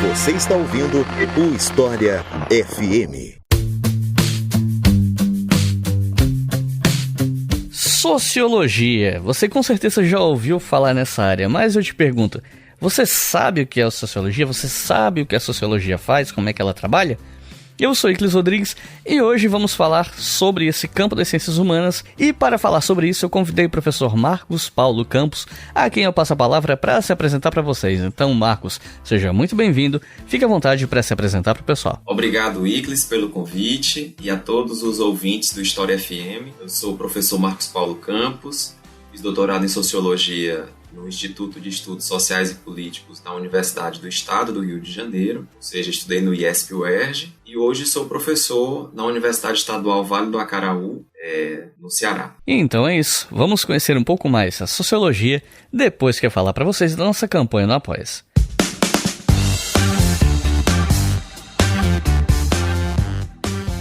Você está ouvindo o História FM. Sociologia. Você com certeza já ouviu falar nessa área, mas eu te pergunto, você sabe o que é a sociologia? Você sabe o que a sociologia faz? Como é que ela trabalha? Eu sou Iclis Rodrigues e hoje vamos falar sobre esse campo das ciências humanas, e para falar sobre isso eu convidei o professor Marcos Paulo Campos, a quem eu passo a palavra para se apresentar para vocês. Então, Marcos, seja muito bem-vindo, fique à vontade para se apresentar para o pessoal. Obrigado, Iclis, pelo convite, e a todos os ouvintes do História FM. Eu sou o professor Marcos Paulo Campos, fiz doutorado em Sociologia no Instituto de Estudos Sociais e Políticos da Universidade do Estado do Rio de Janeiro, ou seja, estudei no IESP-UERJ, e hoje sou professor na Universidade Estadual Vale do Acaraú, no Ceará. Então é isso, vamos conhecer um pouco mais a sociologia depois que eu falar para vocês da nossa campanha no Apoia-se.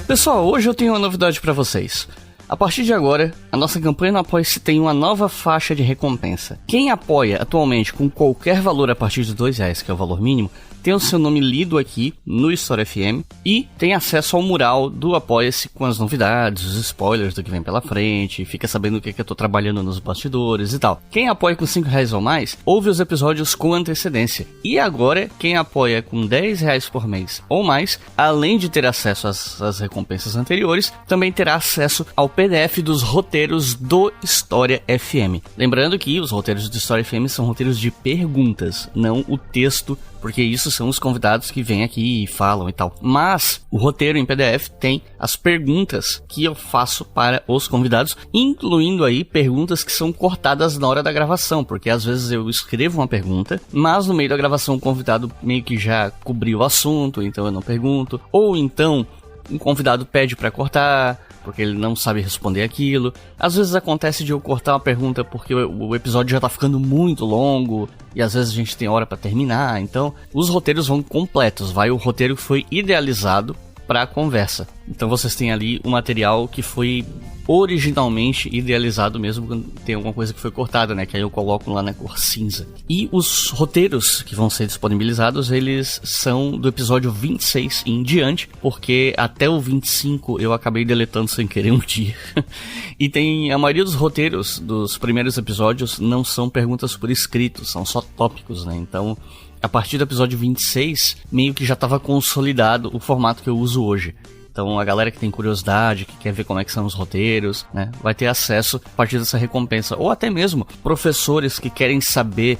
Pessoal, hoje eu tenho uma novidade para vocês. A partir de agora, a nossa campanha no Apoia-se tem uma nova faixa de recompensa. Quem apoia atualmente com qualquer valor a partir de R$2, que é o valor mínimo, tem o seu nome lido aqui no História FM e tem acesso ao mural do Apoia-se com as novidades, os spoilers do que vem pela frente, fica sabendo o que eu tô trabalhando nos bastidores e tal. Quem apoia com R$5 ou mais, ouve os episódios com antecedência. E agora, quem apoia com R$10 por mês ou mais, além de ter acesso às recompensas anteriores, também terá acesso ao PDF dos roteiros do História FM. Lembrando que os roteiros do História FM são roteiros de perguntas, não o texto, porque isso são os convidados que vêm aqui e falam e tal. Mas o roteiro em PDF tem as perguntas que eu faço para os convidados, incluindo aí perguntas que são cortadas na hora da gravação, porque às vezes eu escrevo uma pergunta, mas no meio da gravação o convidado meio que já cobriu o assunto, então eu não pergunto. Ou então um convidado pede para cortar, porque ele não sabe responder aquilo. Às vezes acontece de eu cortar uma pergunta porque o episódio já tá ficando muito longo e às vezes a gente tem hora para terminar. Então os roteiros vão completos, o roteiro que foi idealizado para a conversa. Então vocês têm ali o material que foi originalmente idealizado, mesmo quando tem alguma coisa que foi cortada, né? Que aí eu coloco lá na cor cinza. E os roteiros que vão ser disponibilizados, eles são do episódio 26 em diante, porque até o 25 eu acabei deletando sem querer um dia. E tem a maioria dos roteiros dos primeiros episódios não são perguntas por escrito, são só tópicos, né? Então, a partir do episódio 26, meio que já estava consolidado o formato que eu uso hoje. Então a galera que tem curiosidade, que quer ver como é que são os roteiros, né, vai ter acesso a partir dessa recompensa. Ou até mesmo professores que querem saber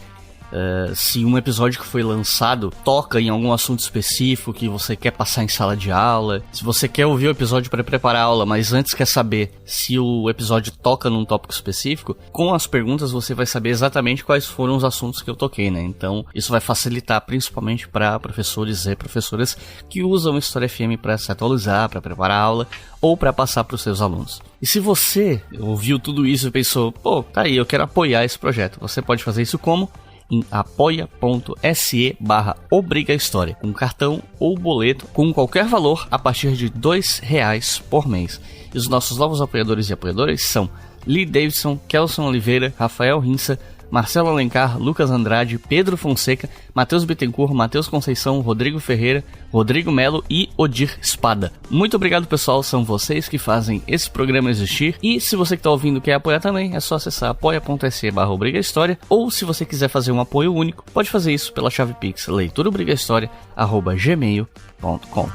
se um episódio que foi lançado toca em algum assunto específico que você quer passar em sala de aula. Se você quer ouvir o episódio para preparar a aula, mas antes quer saber se o episódio toca num tópico específico, com as perguntas você vai saber exatamente quais foram os assuntos que eu toquei, né? Então isso vai facilitar principalmente para professores e professoras que usam História FM para se atualizar, para preparar a aula ou para passar para os seus alunos. E se você ouviu tudo isso e pensou, pô, tá aí, eu quero apoiar esse projeto, você pode fazer isso como? Em apoia.se/obrigahistoria, com cartão ou boleto, com qualquer valor a partir de R$2 por mês. E os nossos novos apoiadores e apoiadoras são Lee Davidson, Kelson Oliveira, Rafael Rinsa, Marcelo Alencar, Lucas Andrade, Pedro Fonseca, Matheus Bittencourt, Matheus Conceição, Rodrigo Ferreira, Rodrigo Melo e Odir Espada. Muito obrigado, pessoal, são vocês que fazem esse programa existir. E se você que está ouvindo quer apoiar também, é só acessar apoia.se/obrigahistoria, ou se você quiser fazer um apoio único, pode fazer isso pela chave Pix leituraobrigahistoria@gmail.com.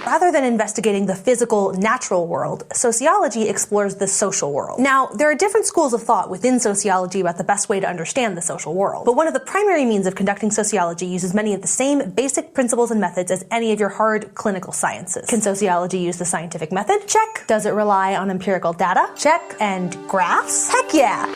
Rather than investigating the physical, natural world, sociology explores the social world. Now, there are different schools of thought within sociology about the best way to understand the social world, but one of the primary means of conducting sociology uses many of the same basic principles and methods as any of your hard clinical sciences. Can sociology use the scientific method? Check. Does it rely on empirical data? Check. And graphs? Heck yeah!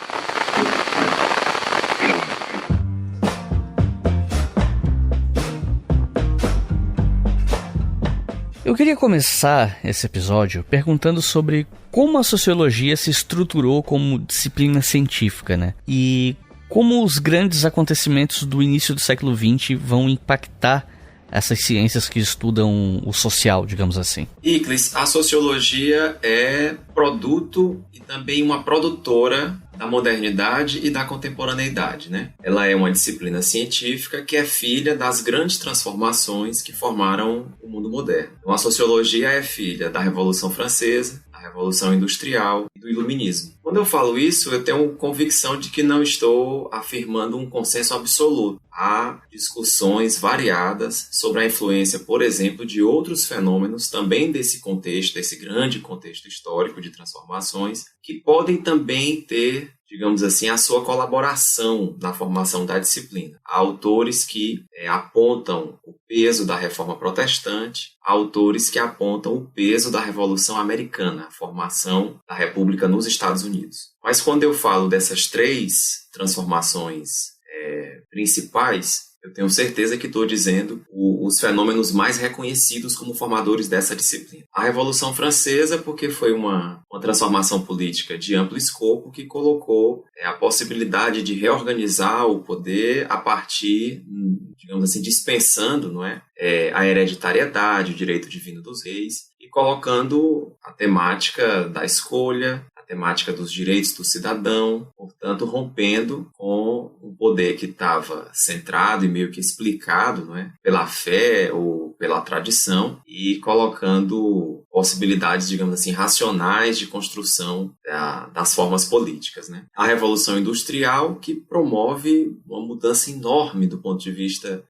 Eu queria começar esse episódio perguntando sobre como a sociologia se estruturou como disciplina científica, né? E como os grandes acontecimentos do início do século XX vão impactar essas ciências que estudam o social, digamos assim? Iclis, a sociologia é produto e também uma produtora da modernidade e da contemporaneidade, né? Ela é uma disciplina científica que é filha das grandes transformações que formaram o mundo moderno. Então, a sociologia é filha da Revolução Francesa, da Revolução Industrial e do Iluminismo. Quando eu falo isso, eu tenho convicção de que não estou afirmando um consenso absoluto. Há discussões variadas sobre a influência, por exemplo, de outros fenômenos também desse contexto, desse grande contexto histórico de transformações, que podem também ter, digamos assim, a sua colaboração na formação da disciplina. Há autores que apontam o peso da Reforma Protestante, há autores que apontam o peso da Revolução Americana, a formação da República nos Estados Unidos. Mas quando eu falo dessas três transformações principais, eu tenho certeza que estou dizendo os fenômenos mais reconhecidos como formadores dessa disciplina. A Revolução Francesa, porque foi uma transformação política de amplo escopo que colocou a possibilidade de reorganizar o poder a partir, digamos assim, dispensando, não é, a hereditariedade, o direito divino dos reis, e colocando a temática da escolha, a temática dos direitos do cidadão, portanto, rompendo com um poder que estava centrado e meio que explicado, não é, pela fé ou pela tradição, e colocando possibilidades, digamos assim, racionais de construção das formas políticas, né? A Revolução Industrial, que promove uma mudança enorme do ponto de vista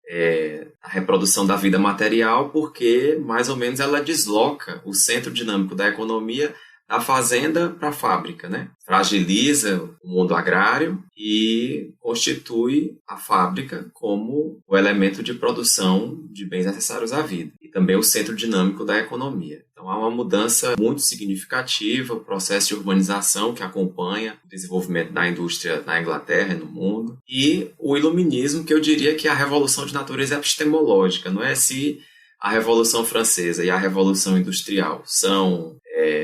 da reprodução da vida material, porque, mais ou menos, ela desloca o centro dinâmico da economia da fazenda para a fábrica, né? Fragiliza o mundo agrário e constitui a fábrica como o elemento de produção de bens necessários à vida e também o centro dinâmico da economia. Então há uma mudança muito significativa, o processo de urbanização que acompanha o desenvolvimento da indústria na Inglaterra e no mundo, e o iluminismo, que eu diria que é a revolução de natureza epistemológica, não é? Se a Revolução Francesa e a Revolução Industrial são,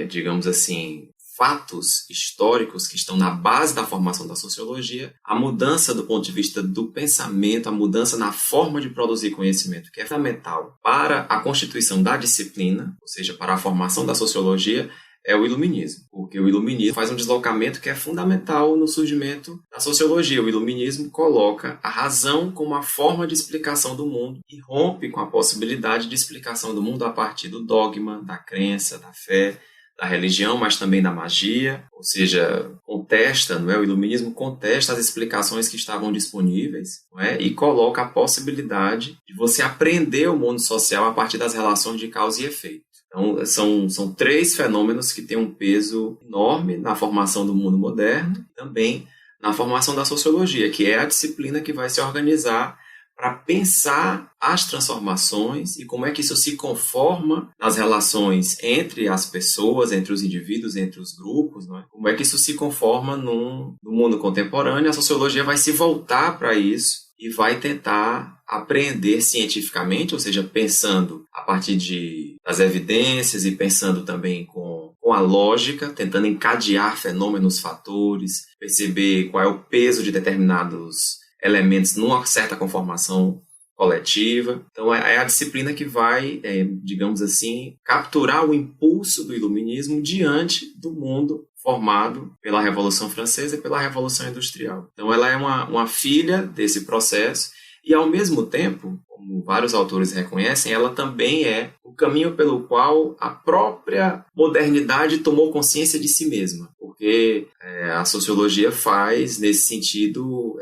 digamos assim, fatos históricos que estão na base da formação da sociologia, a mudança do ponto de vista do pensamento, a mudança na forma de produzir conhecimento, que é fundamental para a constituição da disciplina, ou seja, para a formação da sociologia, é o iluminismo, porque o iluminismo faz um deslocamento que é fundamental no surgimento da sociologia. O iluminismo coloca a razão como a forma de explicação do mundo e rompe com a possibilidade de explicação do mundo a partir do dogma, da crença, da fé, da religião, mas também da magia, ou seja, contesta, não é? O iluminismo contesta as explicações que estavam disponíveis, não é? E coloca a possibilidade de você aprender o mundo social a partir das relações de causa e efeito. Então, são três fenômenos que têm um peso enorme na formação do mundo moderno e também na formação da sociologia, que é a disciplina que vai se organizar para pensar as transformações e como é que isso se conforma nas relações entre as pessoas, entre os indivíduos, entre os grupos, não é? Como é que isso se das no mundo contemporâneo. A sociologia vai se voltar para isso e vai tentar apreender cientificamente, ou seja, pensando a partir das evidências e pensando também com a lógica, tentando encadear fenômenos, fatores, perceber qual é o peso de determinados elementos numa certa conformação coletiva. Então, é a disciplina que vai, digamos assim, capturar o impulso do iluminismo diante do mundo formado pela Revolução Francesa e pela Revolução Industrial. Então, ela é uma filha desse processo e, ao mesmo tempo, como vários autores reconhecem, ela também é o caminho pelo qual a própria modernidade tomou consciência de si mesma. Porque a sociologia faz, nesse sentido,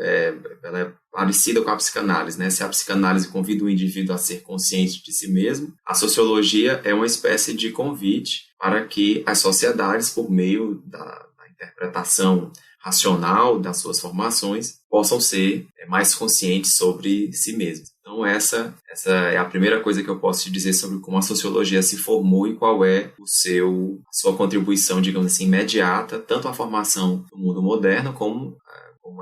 ela é parecida com a psicanálise, né? Se a psicanálise convida o indivíduo a ser consciente de si mesmo, a sociologia é uma espécie de convite para que as sociedades, por meio da interpretação racional das suas formações, possam ser mais conscientes sobre si mesmas. Então essa é a primeira coisa que eu posso te dizer sobre como a sociologia se formou e qual é a sua contribuição, digamos assim, imediata, tanto à formação do mundo moderno como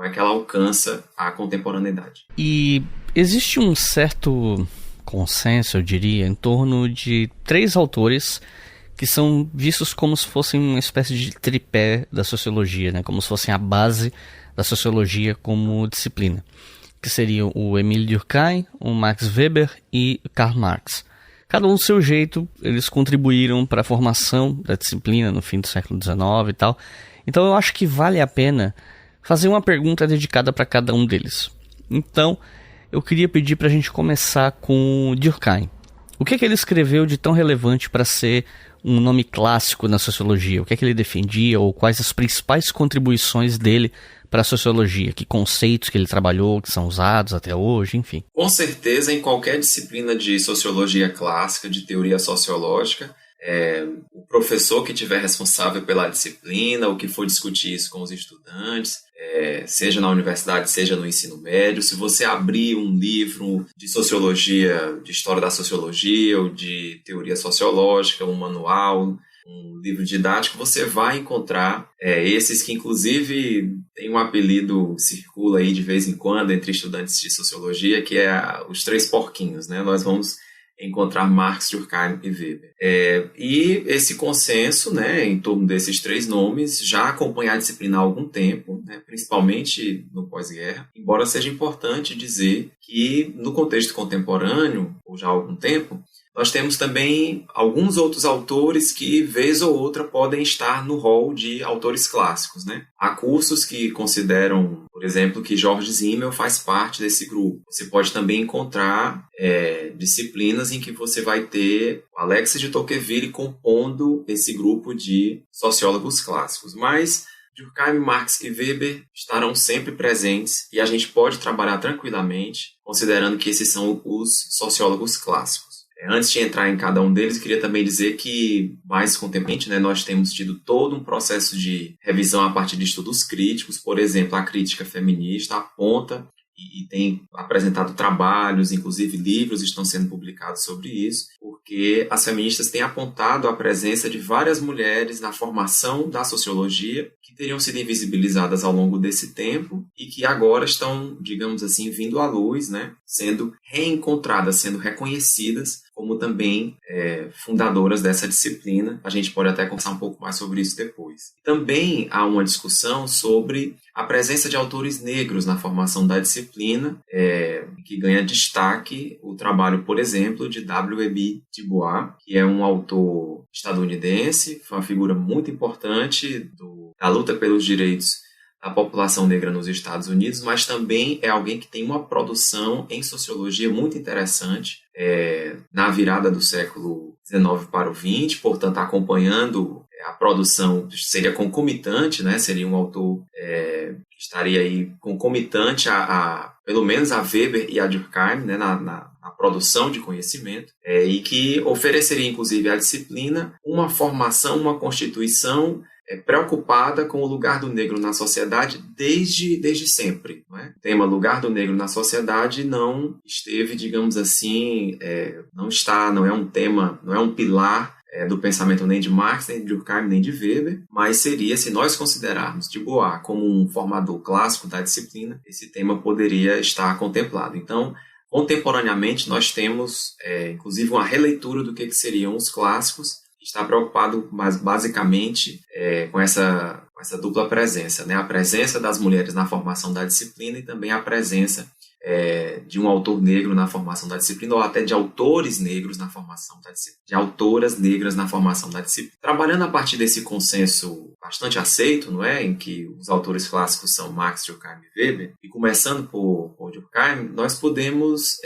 é que ela alcança a contemporaneidade. E existe um certo consenso, eu diria, em torno de 3 autores que são vistos como se fossem uma espécie de tripé da sociologia, né? Como se fossem a base da sociologia como disciplina, que seriam o Émile Durkheim, o Max Weber e o Karl Marx. Cada um do seu jeito, eles contribuíram para a formação da disciplina no fim do século XIX e tal. Então eu acho que vale a pena fazer uma pergunta dedicada para cada um deles. Então eu queria pedir para a gente começar com Durkheim. O que é que ele escreveu de tão relevante para ser um nome clássico na sociologia? O que é que ele defendia ou quais as principais contribuições dele para a sociologia? Que conceitos que ele trabalhou, que são usados até hoje, enfim. Com certeza, em qualquer disciplina de sociologia clássica, de teoria sociológica, o professor que estiver responsável pela disciplina, ou que for discutir isso com os estudantes, seja na universidade, seja no ensino médio, se você abrir um livro de sociologia, de história da sociologia, ou de teoria sociológica, um manual, um livro didático, você vai encontrar esses que, inclusive, tem um apelido, circula aí de vez em quando entre estudantes de sociologia, que é os três porquinhos, né? Nós vamos encontrar Marx, Durkheim e Weber. E esse consenso, né, em torno desses três nomes já acompanha a disciplina há algum tempo, né, principalmente no pós-guerra, embora seja importante dizer que no contexto contemporâneo, ou já há algum tempo, nós temos também alguns outros autores que, vez ou outra, podem estar no rol de autores clássicos, né? Há cursos que consideram, por exemplo, que George Simmel faz parte desse grupo. Você pode também encontrar disciplinas em que você vai ter Alexis de Tocqueville compondo esse grupo de sociólogos clássicos. Mas Durkheim, Marx e Weber estarão sempre presentes e a gente pode trabalhar tranquilamente, considerando que esses são os sociólogos clássicos. Antes de entrar em cada um deles, queria também dizer que, mais contemporaneamente, né, nós temos tido todo um processo de revisão a partir de estudos críticos. Por exemplo, a crítica feminista aponta e tem apresentado trabalhos, inclusive livros estão sendo publicados sobre isso, porque as feministas têm apontado a presença de várias mulheres na formação da sociologia que teriam sido invisibilizadas ao longo desse tempo e que agora estão, digamos assim, vindo à luz, né, sendo reencontradas, sendo reconhecidas como também fundadoras dessa disciplina. A gente pode até conversar um pouco mais sobre isso depois. Também há uma discussão sobre a presença de autores negros na formação da disciplina, que ganha destaque o trabalho, por exemplo, de W.E.B. Du Bois, que é um autor estadunidense, foi uma figura muito importante da luta pelos direitos da população negra nos Estados Unidos, mas também é alguém que tem uma produção em sociologia muito interessante na virada do século XIX para o XX, portanto, acompanhando a produção, seria concomitante, né? Seria um autor que estaria aí concomitante pelo menos a Weber e a Durkheim, né? na produção de conhecimento, e que ofereceria, inclusive, à disciplina uma formação, uma constituição preocupada com o lugar do negro na sociedade desde sempre. Não é? O tema lugar do negro na sociedade não esteve, digamos assim, não é um tema, não é um pilar do pensamento nem de Marx, nem de Durkheim, nem de Weber, mas seria, se nós considerarmos Du Bois como um formador clássico da disciplina, esse tema poderia estar contemplado. Então, contemporaneamente, nós temos, inclusive, uma releitura do que seriam os clássicos, está preocupado mais basicamente com essa dupla presença, né? A presença das mulheres na formação da disciplina e também a presença de um autor negro na formação da disciplina, ou até de autores negros na formação da disciplina, de autoras negras na formação da disciplina. Trabalhando a partir desse consenso bastante aceito, não é? Em que os autores clássicos são Marx, Durkheim e Weber, e começando por Durkheim, nós podemos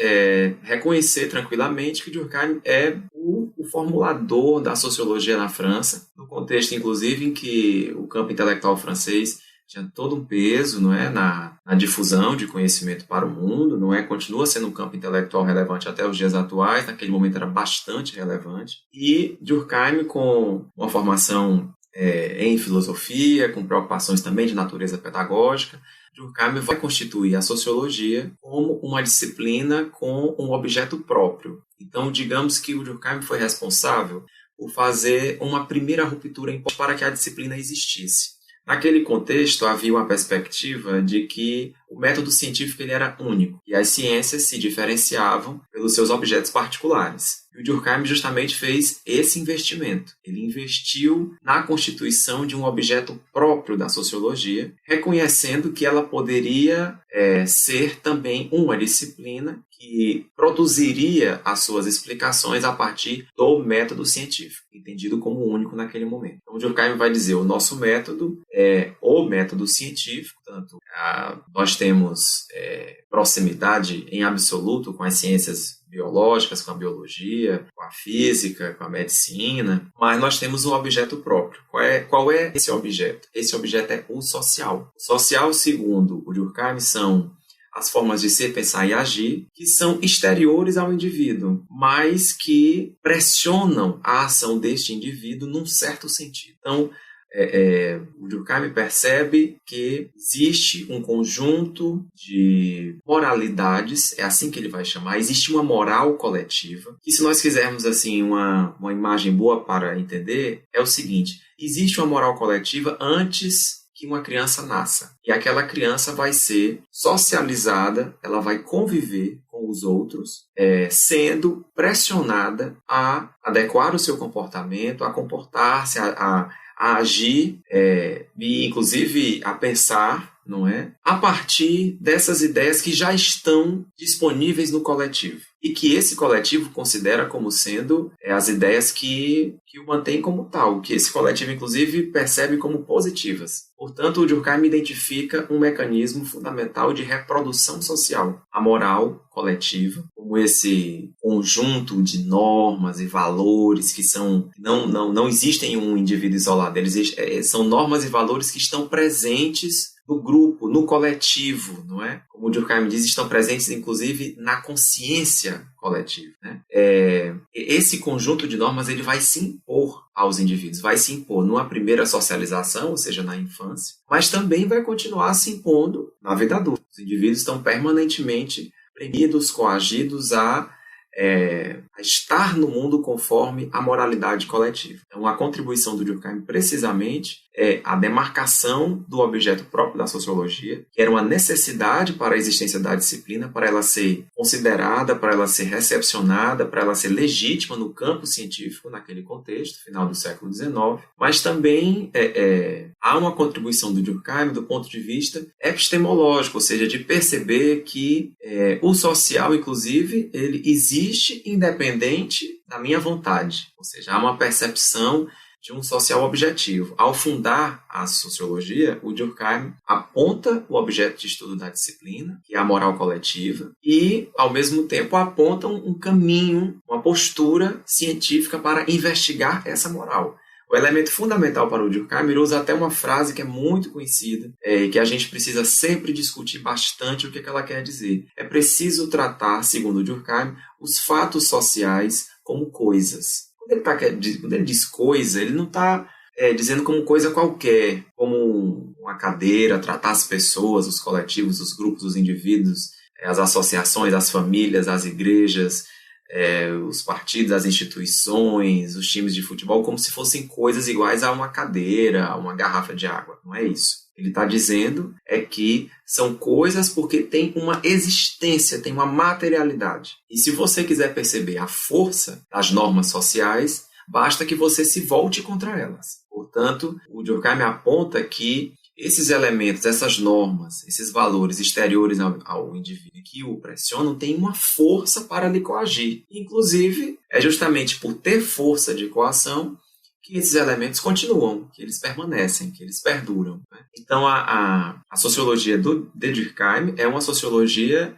reconhecer tranquilamente que Durkheim é o formulador da sociologia na França, no contexto, inclusive, em que o campo intelectual francês tinha todo um peso, não é, na difusão de conhecimento para o mundo, não é, continua sendo um campo intelectual relevante até os dias atuais, naquele momento era bastante relevante, e Durkheim, com uma formação em filosofia, com preocupações também de natureza pedagógica, Durkheim vai constituir a sociologia como uma disciplina com um objeto próprio. Então, digamos que o Durkheim foi responsável por fazer uma primeira ruptura para que a disciplina existisse. Naquele contexto, havia uma perspectiva de que o método científico ele era único e as ciências se diferenciavam pelos seus objetos particulares. E o Durkheim justamente fez esse investimento. Ele investiu na constituição de um objeto próprio da sociologia, reconhecendo que ela poderia ser também uma disciplina que produziria as suas explicações a partir do método científico, entendido como único naquele momento. Então, o Durkheim vai dizer, o nosso método é o método científico, portanto, nós temos proximidade em absoluto com as ciências biológicas, com a biologia, com a física, com a medicina, mas nós temos um objeto próprio. Qual é esse objeto? Esse objeto é o social. O social, segundo o Durkheim, são as formas de ser, pensar e agir, que são exteriores ao indivíduo, mas que pressionam a ação deste indivíduo num certo sentido. Então, o Durkheim percebe que existe um conjunto de moralidades, é assim que ele vai chamar, existe uma moral coletiva, que se nós quisermos assim, uma imagem boa para entender, é o seguinte, existe uma moral coletiva antes que uma criança nasça. E aquela criança vai ser socializada, ela vai conviver com os outros, sendo pressionada a adequar o seu comportamento, a comportar-se, a agir e, inclusive, a pensar, não é? A partir dessas ideias que já estão disponíveis no coletivo. E que esse coletivo considera como sendo as ideias que o mantém como tal, que esse coletivo, inclusive, percebe como positivas. Portanto, o Durkheim identifica um mecanismo fundamental de reprodução social, a moral coletiva, como esse conjunto de normas e valores que não existem em um indivíduo isolado, são normas e valores que estão presentes no grupo, no coletivo, não é? Como o Durkheim diz, estão presentes, inclusive, na consciência coletiva, né? Esse conjunto de normas ele vai se impor aos indivíduos, vai se impor numa primeira socialização, ou seja, na infância, mas também vai continuar se impondo na vida adulta. Os indivíduos estão permanentemente premidos, coagidos a estar no mundo conforme a moralidade coletiva. Então, a contribuição do Durkheim, precisamente, é a demarcação do objeto próprio da sociologia, que era uma necessidade para a existência da disciplina, para ela ser considerada, para ela ser recepcionada, para ela ser legítima no campo científico, naquele contexto, final do século XIX, mas também há uma contribuição do Durkheim do ponto de vista epistemológico, ou seja, de perceber que o social, inclusive, ele existe independente da minha vontade, ou seja, há uma percepção de um social objetivo. Ao fundar a sociologia, o Durkheim aponta o objeto de estudo da disciplina, que é a moral coletiva, e, ao mesmo tempo, aponta um caminho, uma postura científica para investigar essa moral. O elemento fundamental para o Durkheim, ele usa até uma frase que é muito conhecida e que a gente precisa sempre discutir bastante o que ela quer dizer. É preciso tratar, segundo o Durkheim, os fatos sociais como coisas. Quando ele diz coisa, ele não está dizendo como coisa qualquer, como uma cadeira, tratar as pessoas, os coletivos, os grupos, os indivíduos, as associações, as famílias, as igrejas, os partidos, as instituições, os times de futebol, como se fossem coisas iguais a uma cadeira, a uma garrafa de água. Não é isso. Ele está dizendo que são coisas porque tem uma existência, tem uma materialidade. E se você quiser perceber a força das normas sociais, basta que você se volte contra elas. Portanto, o Durkheim aponta que esses elementos, essas normas, esses valores exteriores ao indivíduo que o pressionam, têm uma força para lhe coagir. Inclusive, é justamente por ter força de coação que esses elementos continuam, que eles permanecem, que eles perduram. Né? Então, a sociologia de Durkheim é uma sociologia,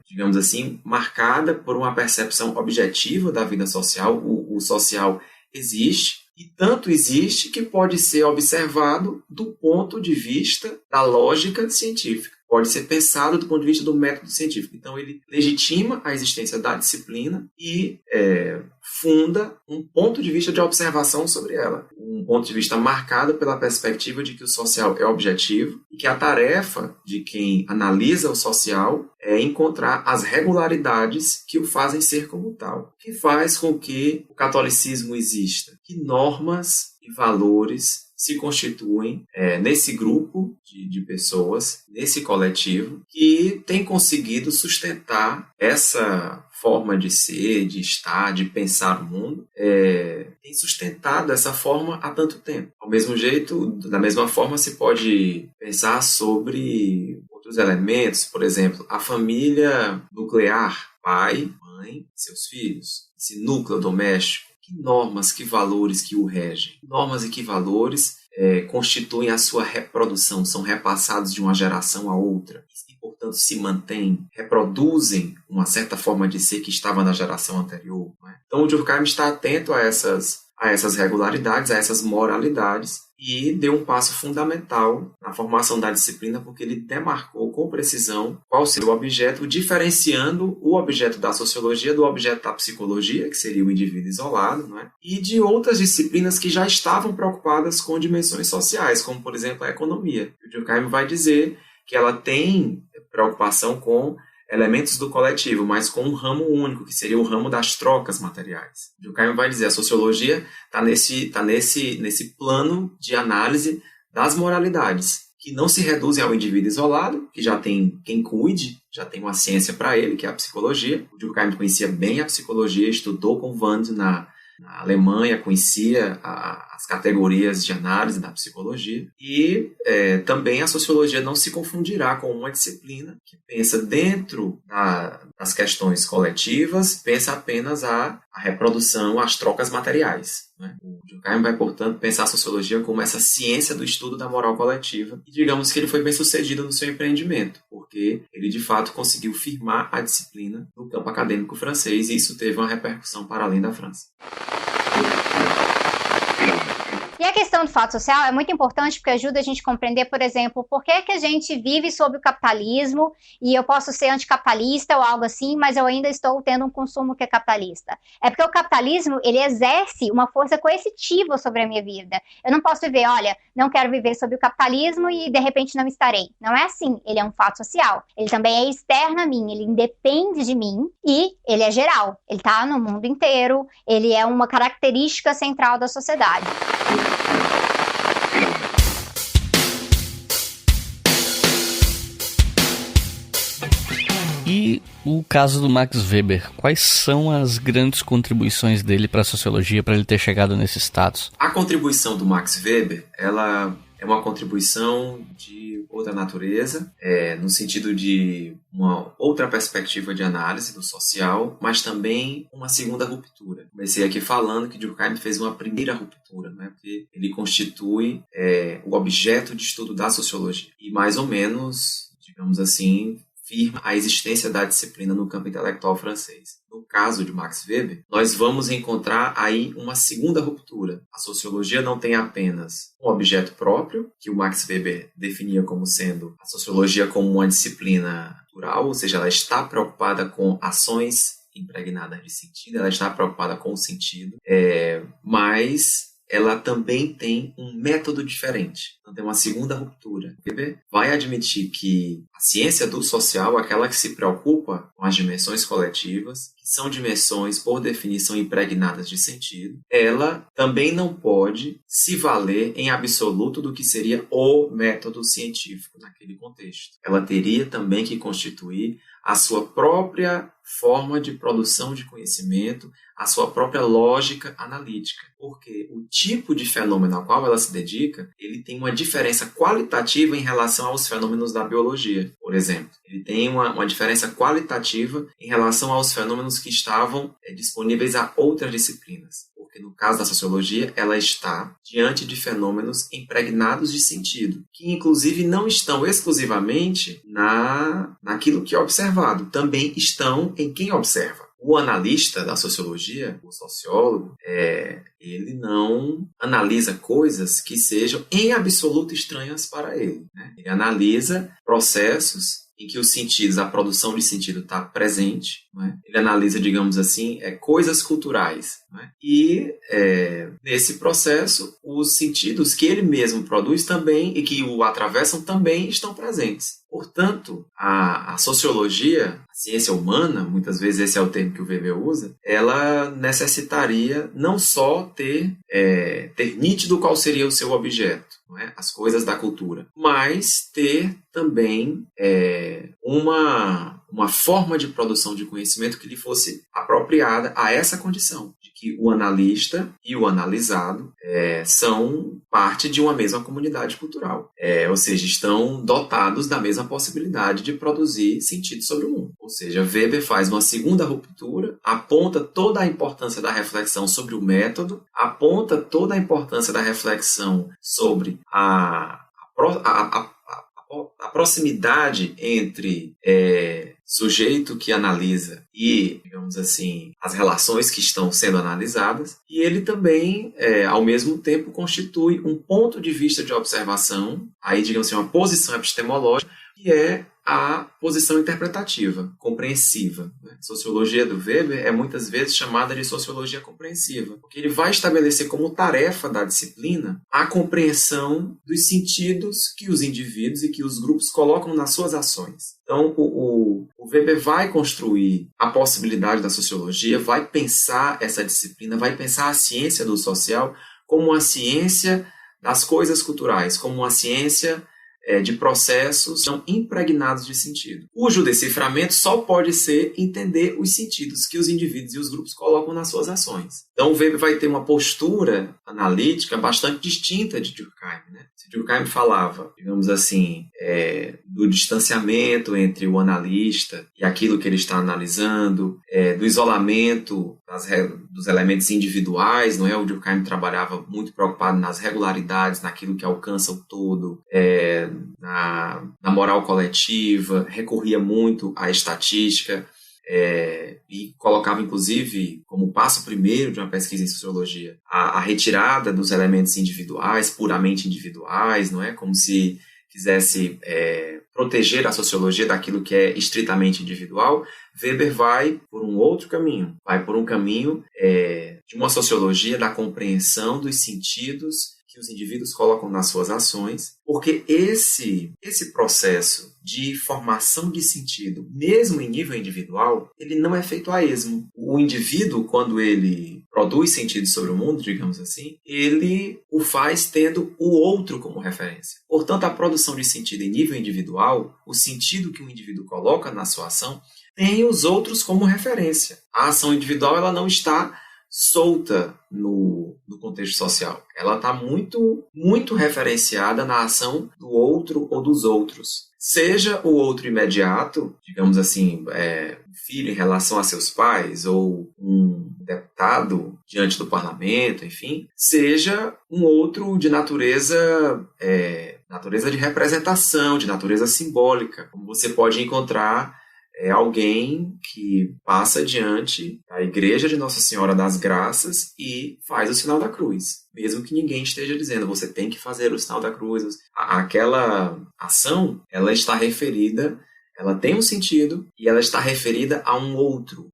digamos assim, marcada por uma percepção objetiva da vida social. O social existe, e tanto existe que pode ser observado do ponto de vista da lógica científica. Pode ser pensado do ponto de vista do método científico. Então, ele legitima a existência da disciplina e funda um ponto de vista de observação sobre ela. Um ponto de vista marcado pela perspectiva de que o social é objetivo e que a tarefa de quem analisa o social é encontrar as regularidades que o fazem ser como tal. Que faz com que o catolicismo exista. Que normas e valores se constituem nesse grupo de pessoas, nesse coletivo, que tem conseguido sustentar essa forma de ser, de estar, de pensar o mundo, tem sustentado essa forma há tanto tempo. Ao mesmo jeito, da mesma forma, se pode pensar sobre outros elementos, por exemplo, a família nuclear, pai, mãe, seus filhos, esse núcleo doméstico. Que normas, que valores que o regem? Normas e que valores constituem a sua reprodução, são repassados de uma geração a outra e, portanto, se mantêm, reproduzem uma certa forma de ser que estava na geração anterior. Não é? Então, o Durkheim está atento a essas regularidades, a essas moralidades, e deu um passo fundamental na formação da disciplina, porque ele demarcou com precisão qual seria o objeto, diferenciando o objeto da sociologia do objeto da psicologia, que seria o indivíduo isolado, não é? E de outras disciplinas que já estavam preocupadas com dimensões sociais, como, por exemplo, a economia. O Durkheim vai dizer que ela tem preocupação com elementos do coletivo, mas com um ramo único, que seria o ramo das trocas materiais. Durkheim vai dizer que a sociologia está nesse plano de análise das moralidades, que não se reduzem ao indivíduo isolado, que já tem quem cuide, já tem uma ciência para ele, que é a psicologia. O Durkheim conhecia bem a psicologia, estudou com Wundt na Alemanha, conhecia as categorias de análise da psicologia, e também a sociologia não se confundirá com uma disciplina que pensa dentro das questões coletivas, pensa apenas a reprodução, as trocas materiais. Né? O Durkheim vai, portanto, pensar a sociologia como essa ciência do estudo da moral coletiva, e digamos que ele foi bem sucedido no seu empreendimento, porque ele de fato conseguiu firmar a disciplina no campo acadêmico francês, e isso teve uma repercussão para além da França. E a questão do fato social é muito importante porque ajuda a gente a compreender, por exemplo, por que a gente vive sob o capitalismo e eu posso ser anticapitalista ou algo assim, mas eu ainda estou tendo um consumo que é capitalista. É porque o capitalismo, ele exerce uma força coercitiva sobre a minha vida. Eu não posso viver, olha, não quero viver sob o capitalismo e de repente não estarei. Não é assim, ele é um fato social. Ele também é externo a mim, ele independe de mim e ele é geral. Ele está no mundo inteiro, ele é uma característica central da sociedade. E o caso do Max Weber, quais são as grandes contribuições dele para a sociologia, para ele ter chegado nesse status? A contribuição do Max Weber, ela é uma contribuição de outra natureza, no sentido de uma outra perspectiva de análise do social, mas também uma segunda ruptura. Comecei aqui falando que Durkheim fez uma primeira ruptura, né, porque ele constitui o objeto de estudo da sociologia. E mais ou menos, digamos assim, firma a existência da disciplina no campo intelectual francês. No caso de Max Weber, nós vamos encontrar aí uma segunda ruptura. A sociologia não tem apenas um objeto próprio, que o Max Weber definia como sendo a sociologia como uma disciplina natural, ou seja, ela está preocupada com ações impregnadas de sentido, ela está preocupada com o sentido, mas ela também tem um método diferente. Então tem uma segunda ruptura. Weber vai admitir que a ciência do social, aquela que se preocupa com as dimensões coletivas, que são dimensões, por definição, impregnadas de sentido, ela também não pode se valer em absoluto do que seria o método científico naquele contexto. Ela teria também que constituir a sua própria forma de produção de conhecimento, a sua própria lógica analítica, porque o tipo de fenômeno ao qual ela se dedica, ele tem uma diferença qualitativa em relação aos fenômenos da biologia, por exemplo. Ele tem uma diferença qualitativa em relação aos fenômenos que estavam disponíveis a outras disciplinas, porque no caso da sociologia, ela está diante de fenômenos impregnados de sentido, que inclusive não estão exclusivamente naquilo que é observado, também estão em quem observa. O analista da sociologia, o sociólogo, ele não analisa coisas que sejam em absoluto estranhas para ele, né? Ele analisa processos em que os sentidos, a produção de sentido está presente, né? Ele analisa, digamos assim, coisas culturais, né? E nesse processo, os sentidos que ele mesmo produz também e que o atravessam também estão presentes. Portanto, a sociologia, a ciência humana, muitas vezes esse é o termo que o Weber usa, ela necessitaria não só ter nítido qual seria o seu objeto, não é? As coisas da cultura, mas ter também uma forma de produção de conhecimento que lhe fosse apropriada a essa condição, de que o analista e o analisado são parte de uma mesma comunidade cultural, ou seja, estão dotados da mesma possibilidade de produzir sentido sobre o mundo. Ou seja, Weber faz uma segunda ruptura, aponta toda a importância da reflexão sobre o método, aponta toda a importância da reflexão sobre a proximidade entre sujeito que analisa e, digamos assim, as relações que estão sendo analisadas, e ele também, ao mesmo tempo, constitui um ponto de vista de observação, aí, digamos assim, uma posição epistemológica, que é a posição interpretativa, compreensiva. A sociologia do Weber é muitas vezes chamada de sociologia compreensiva, porque ele vai estabelecer como tarefa da disciplina a compreensão dos sentidos que os indivíduos e que os grupos colocam nas suas ações. Então, o Weber vai construir a possibilidade da sociologia, vai pensar essa disciplina, vai pensar a ciência do social como uma ciência das coisas culturais, como uma ciência de processos são impregnados de sentido, cujo deciframento só pode ser entender os sentidos que os indivíduos e os grupos colocam nas suas ações. Então, o Weber vai ter uma postura analítica bastante distinta de Durkheim, né? Se Durkheim falava, digamos assim, do distanciamento entre o analista e aquilo que ele está analisando, do isolamento dos elementos individuais, não é? O Durkheim trabalhava muito preocupado nas regularidades, naquilo que alcança o todo, na moral coletiva, recorria muito à estatística, e colocava, inclusive, como passo primeiro de uma pesquisa em sociologia, a retirada dos elementos individuais, puramente individuais, não é? Como se quisesse proteger a sociologia daquilo que é estritamente individual. Weber vai por um outro caminho, vai por um caminho de uma sociologia da compreensão dos sentidos que os indivíduos colocam nas suas ações, porque esse processo de formação de sentido, mesmo em nível individual, ele não é feito a esmo. O indivíduo, quando ele produz sentido sobre o mundo, digamos assim, ele o faz tendo o outro como referência. Portanto, a produção de sentido em nível individual, o sentido que o indivíduo coloca na sua ação, tem os outros como referência. A ação individual ela não está solta no contexto social. Ela está muito, muito referenciada na ação do outro ou dos outros. Seja o outro imediato, digamos assim, um filho em relação a seus pais, ou um deputado diante do parlamento, enfim, seja um outro de natureza de representação, de natureza simbólica, como você pode encontrar alguém que passa diante da igreja de Nossa Senhora das Graças e faz o sinal da cruz, mesmo que ninguém esteja dizendo, você tem que fazer o sinal da cruz. Aquela ação, ela está referida, ela tem um sentido e ela está referida a um outro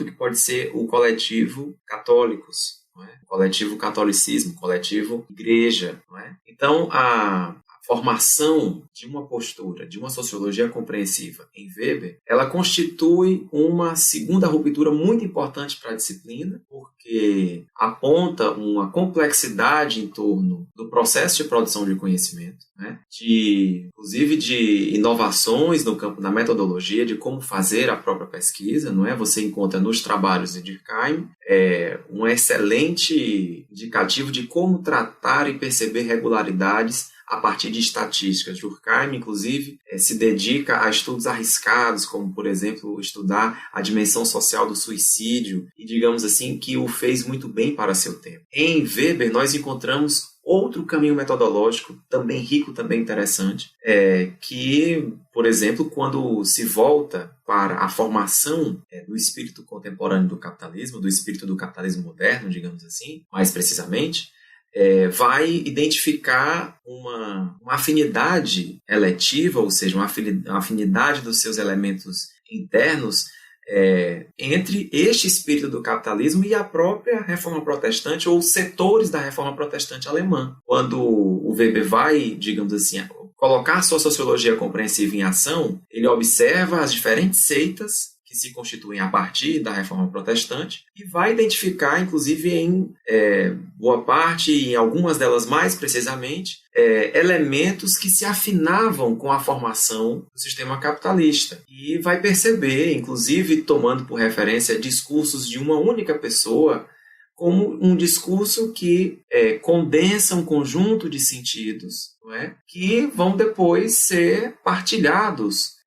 que pode ser o coletivo católicos, não é? O coletivo catolicismo, o coletivo igreja, não é? Então, a formação de uma postura, de uma sociologia compreensiva em Weber, ela constitui uma segunda ruptura muito importante para a disciplina, porque aponta uma complexidade em torno do processo de produção de conhecimento, né? Inclusive de inovações no campo da metodologia, de como fazer a própria pesquisa, não é? Você encontra nos trabalhos de Durkheim um excelente indicativo de como tratar e perceber regularidades a partir de estatísticas. Durkheim, inclusive, se dedica a estudos arriscados, como, por exemplo, estudar a dimensão social do suicídio, e, digamos assim, que o fez muito bem para seu tempo. Em Weber, nós encontramos outro caminho metodológico, também rico, também interessante, que, por exemplo, quando se volta para a formação do espírito contemporâneo do capitalismo, do espírito do capitalismo moderno, digamos assim, mais precisamente, vai identificar uma afinidade eletiva, ou seja, uma afinidade dos seus elementos internos entre este espírito do capitalismo e a própria reforma protestante ou setores da reforma protestante alemã. Quando o Weber vai, digamos assim, colocar sua sociologia compreensiva em ação, ele observa as diferentes seitas que se constituem a partir da Reforma Protestante e vai identificar, inclusive em boa parte, e em algumas delas mais precisamente, elementos que se afinavam com a formação do sistema capitalista. E vai perceber, inclusive tomando por referência discursos de uma única pessoa, como um discurso que condensa um conjunto de sentidos, não é? Que vão depois ser partilhados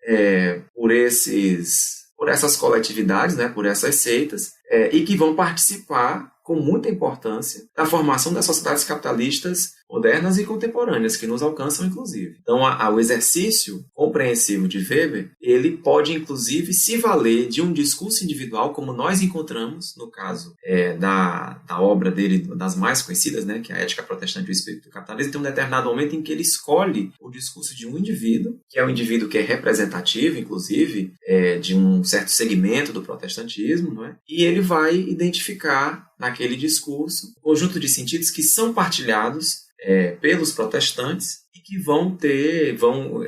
por essas coletividades, né, por essas seitas, e que vão participar com muita importância da formação das sociedades capitalistas modernas e contemporâneas, que nos alcançam, inclusive. Então, o exercício compreensivo de Weber, ele pode, inclusive, se valer de um discurso individual, como nós encontramos, no caso da obra dele, das mais conhecidas, né, que é a Ética Protestante e o Espírito do Capitalismo. Tem um determinado momento em que ele escolhe o discurso de um indivíduo, que é um indivíduo que é representativo, inclusive, de um certo segmento do protestantismo, não é? E ele vai identificar naquele discurso um conjunto de sentidos que são partilhados pelos protestantes e que vão,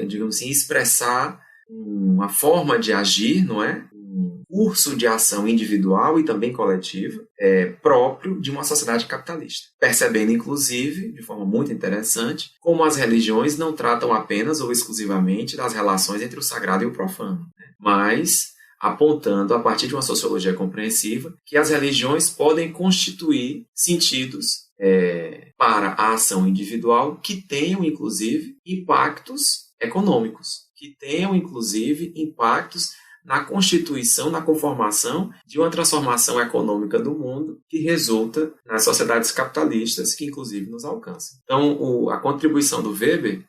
digamos assim, expressar uma forma de agir, não é? Um curso de ação individual e também coletiva próprio de uma sociedade capitalista. Percebendo, inclusive, de forma muito interessante, como as religiões não tratam apenas ou exclusivamente das relações entre o sagrado e o profano, né? Mas apontando, a partir de uma sociologia compreensiva, que as religiões podem constituir sentidos para a ação individual que tenham, inclusive, impactos econômicos, que tenham, inclusive, impactos na constituição, na conformação de uma transformação econômica do mundo que resulta nas sociedades capitalistas que, inclusive, nos alcançam. Então, a contribuição do Weber,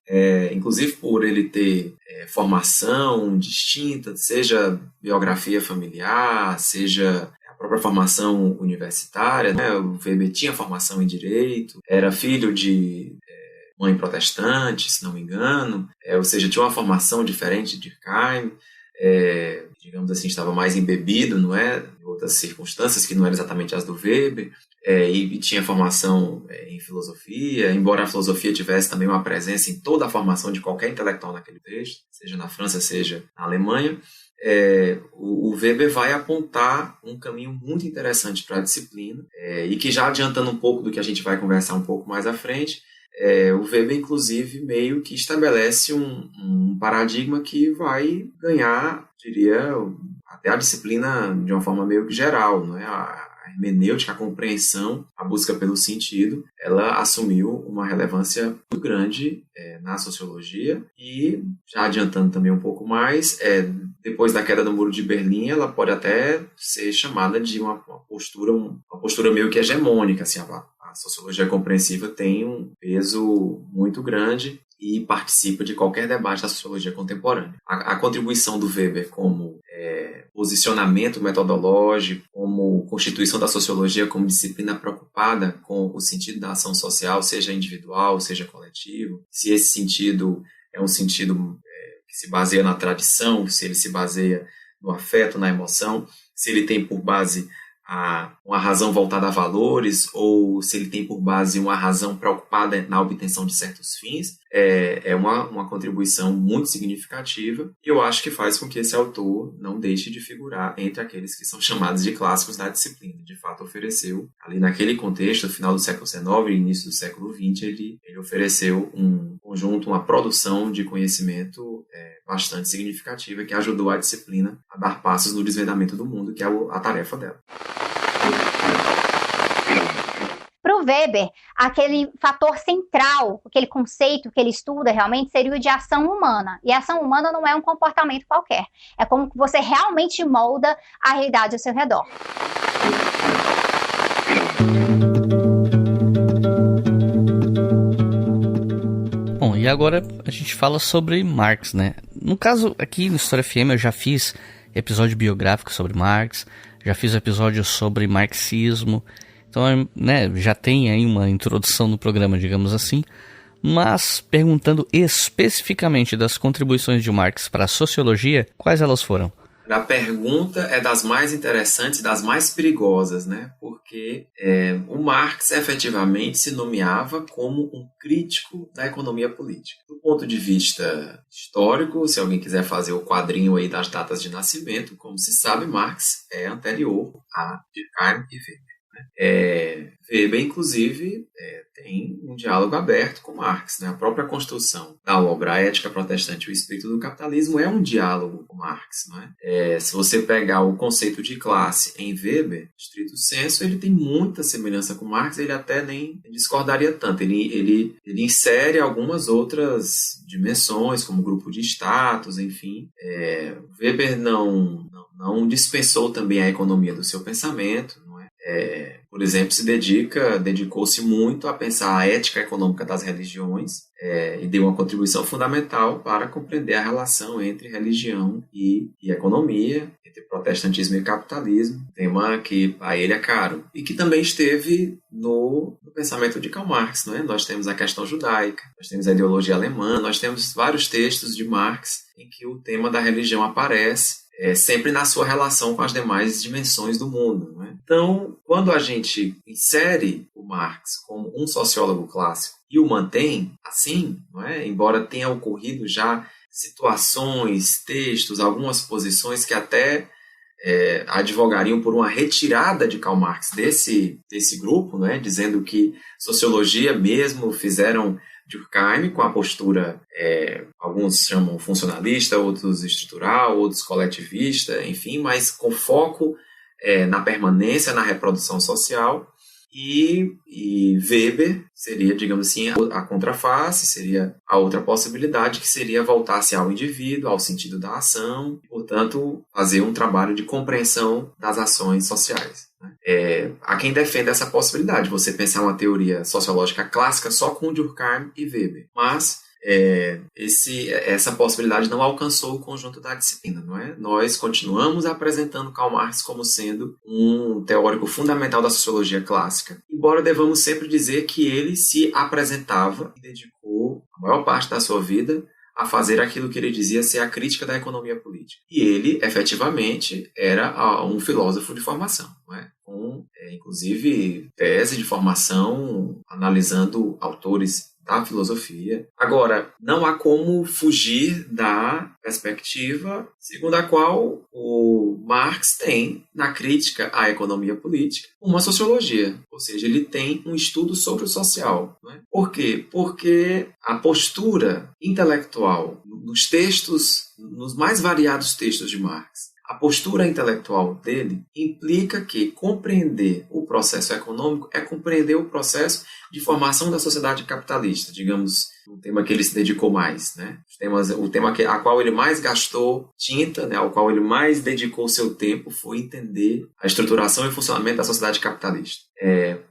inclusive por ele ter formação distinta, seja biografia familiar, seja a própria formação universitária, né? O Weber tinha formação em direito, era filho de mãe protestante, se não me engano, ou seja, tinha uma formação diferente de Durkheim, digamos assim, estava mais embebido, não é? Em outras circunstâncias que não eram exatamente as do Weber, e tinha formação em filosofia, embora a filosofia tivesse também uma presença em toda a formação de qualquer intelectual naquele texto, seja na França, seja na Alemanha. O Weber vai apontar um caminho muito interessante para a disciplina, e que, já adiantando um pouco do que a gente vai conversar um pouco mais à frente, o Weber, inclusive, meio que estabelece um paradigma que vai ganhar, diria, até a disciplina de uma forma meio que geral, não é? A hermenêutica, a compreensão, a busca pelo sentido, ela assumiu uma relevância muito grande na sociologia e, já adiantando também um pouco mais, depois da queda do Muro de Berlim, ela pode até ser chamada de uma postura meio que hegemônica, assim, a sociologia compreensiva tem um peso muito grande e participa de qualquer debate da sociologia contemporânea. A contribuição do Weber como posicionamento metodológico, como constituição da sociologia como disciplina preocupada com o sentido da ação social, seja individual, seja coletivo, se esse sentido é um sentido que se baseia na tradição, se ele se baseia no afeto, na emoção, se ele tem por base uma razão voltada a valores, ou se ele tem por base uma razão preocupada na obtenção de certos fins, é uma contribuição muito significativa, e eu acho que faz com que esse autor não deixe de figurar entre aqueles que são chamados de clássicos da disciplina. De fato, ofereceu, ali naquele contexto, no final do século XIX e início do século XX, ele ofereceu um conjunto, uma produção de conhecimento bastante significativa, que ajudou a disciplina a dar passos no desvendamento do mundo, que é a tarefa dela. Para o Weber, aquele fator central, aquele conceito que ele estuda realmente seria o de ação humana. E a ação humana não é um comportamento qualquer. É como que você realmente molda a realidade ao seu redor. Bom, e agora a gente fala sobre Marx, né? No caso, aqui no História FM eu já fiz episódio biográfico sobre Marx, já fiz episódio sobre marxismo, então, né, já tem aí uma introdução no programa, digamos assim, mas perguntando especificamente das contribuições de Marx para a sociologia, quais elas foram? A pergunta é das mais interessantes, das mais perigosas, né? Porque o Marx efetivamente se nomeava como um crítico da economia política. Do ponto de vista histórico, se alguém quiser fazer o quadrinho aí das datas de nascimento, como se sabe, Marx é anterior a Durkheim e Weber. Weber, inclusive, tem um diálogo aberto com Marx, né? A própria construção da obra A Ética Protestante e o Espírito do Capitalismo é um diálogo com Marx. Não é? Se você pegar o conceito de classe em Weber, estrito sensu, ele tem muita semelhança com Marx, ele até nem discordaria tanto. Ele insere algumas outras dimensões, como grupo de status, enfim. Weber não dispensou também a economia do seu pensamento, não é? Por exemplo, dedicou-se muito a pensar a ética econômica das religiões e deu uma contribuição fundamental para compreender a relação entre religião e economia, entre protestantismo e capitalismo, tema que a ele é caro, e que também esteve no pensamento de Karl Marx. Não é? Nós temos a questão judaica, nós temos a ideologia alemã, nós temos vários textos de Marx em que o tema da religião aparece, sempre na sua relação com as demais dimensões do mundo. Não é? Então, quando a gente insere o Marx como um sociólogo clássico e o mantém assim, não é? Embora tenha ocorrido já situações, textos, algumas posições que até advogariam por uma retirada de Karl Marx desse grupo, não é? Dizendo que sociologia mesmo fizeram Durkheim com a postura, alguns chamam funcionalista, outros estrutural, outros coletivista, enfim, mas com foco na permanência, na reprodução social, e Weber seria, digamos assim, a contraface, seria a outra possibilidade, que seria voltar-se ao indivíduo, ao sentido da ação, e, portanto, fazer um trabalho de compreensão das ações sociais. Há quem defenda essa possibilidade, você pensar uma teoria sociológica clássica só com Durkheim e Weber, mas essa possibilidade não alcançou o conjunto da disciplina, não é? Nós continuamos apresentando Karl Marx como sendo um teórico fundamental da sociologia clássica, embora devamos sempre dizer que ele se apresentava e dedicou a maior parte da sua vida a fazer aquilo que ele dizia ser a crítica da economia política. E ele, efetivamente, era um filósofo de formação, não é? Com, inclusive, tese de formação, analisando autores da filosofia. Agora, não há como fugir da perspectiva segundo a qual o Marx tem, na crítica à economia política, uma sociologia, ou seja, ele tem um estudo sobre o social. Não é? Por quê? Porque a postura intelectual nos textos, nos mais variados textos de Marx, a postura intelectual dele implica que compreender o processo econômico é compreender o processo de formação da sociedade capitalista, digamos, o tema que ele se dedicou mais, né? O tema a qual ele mais gastou tinta, né? Ao qual ele mais dedicou seu tempo foi entender a estruturação e funcionamento da sociedade capitalista.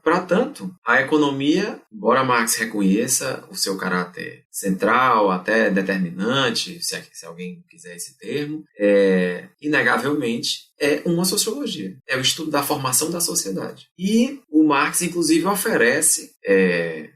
Para tanto, a economia, embora Marx reconheça o seu caráter central, até determinante, se alguém quiser esse termo, inegavelmente é uma sociologia, é o estudo da formação da sociedade. E o Marx, inclusive, oferece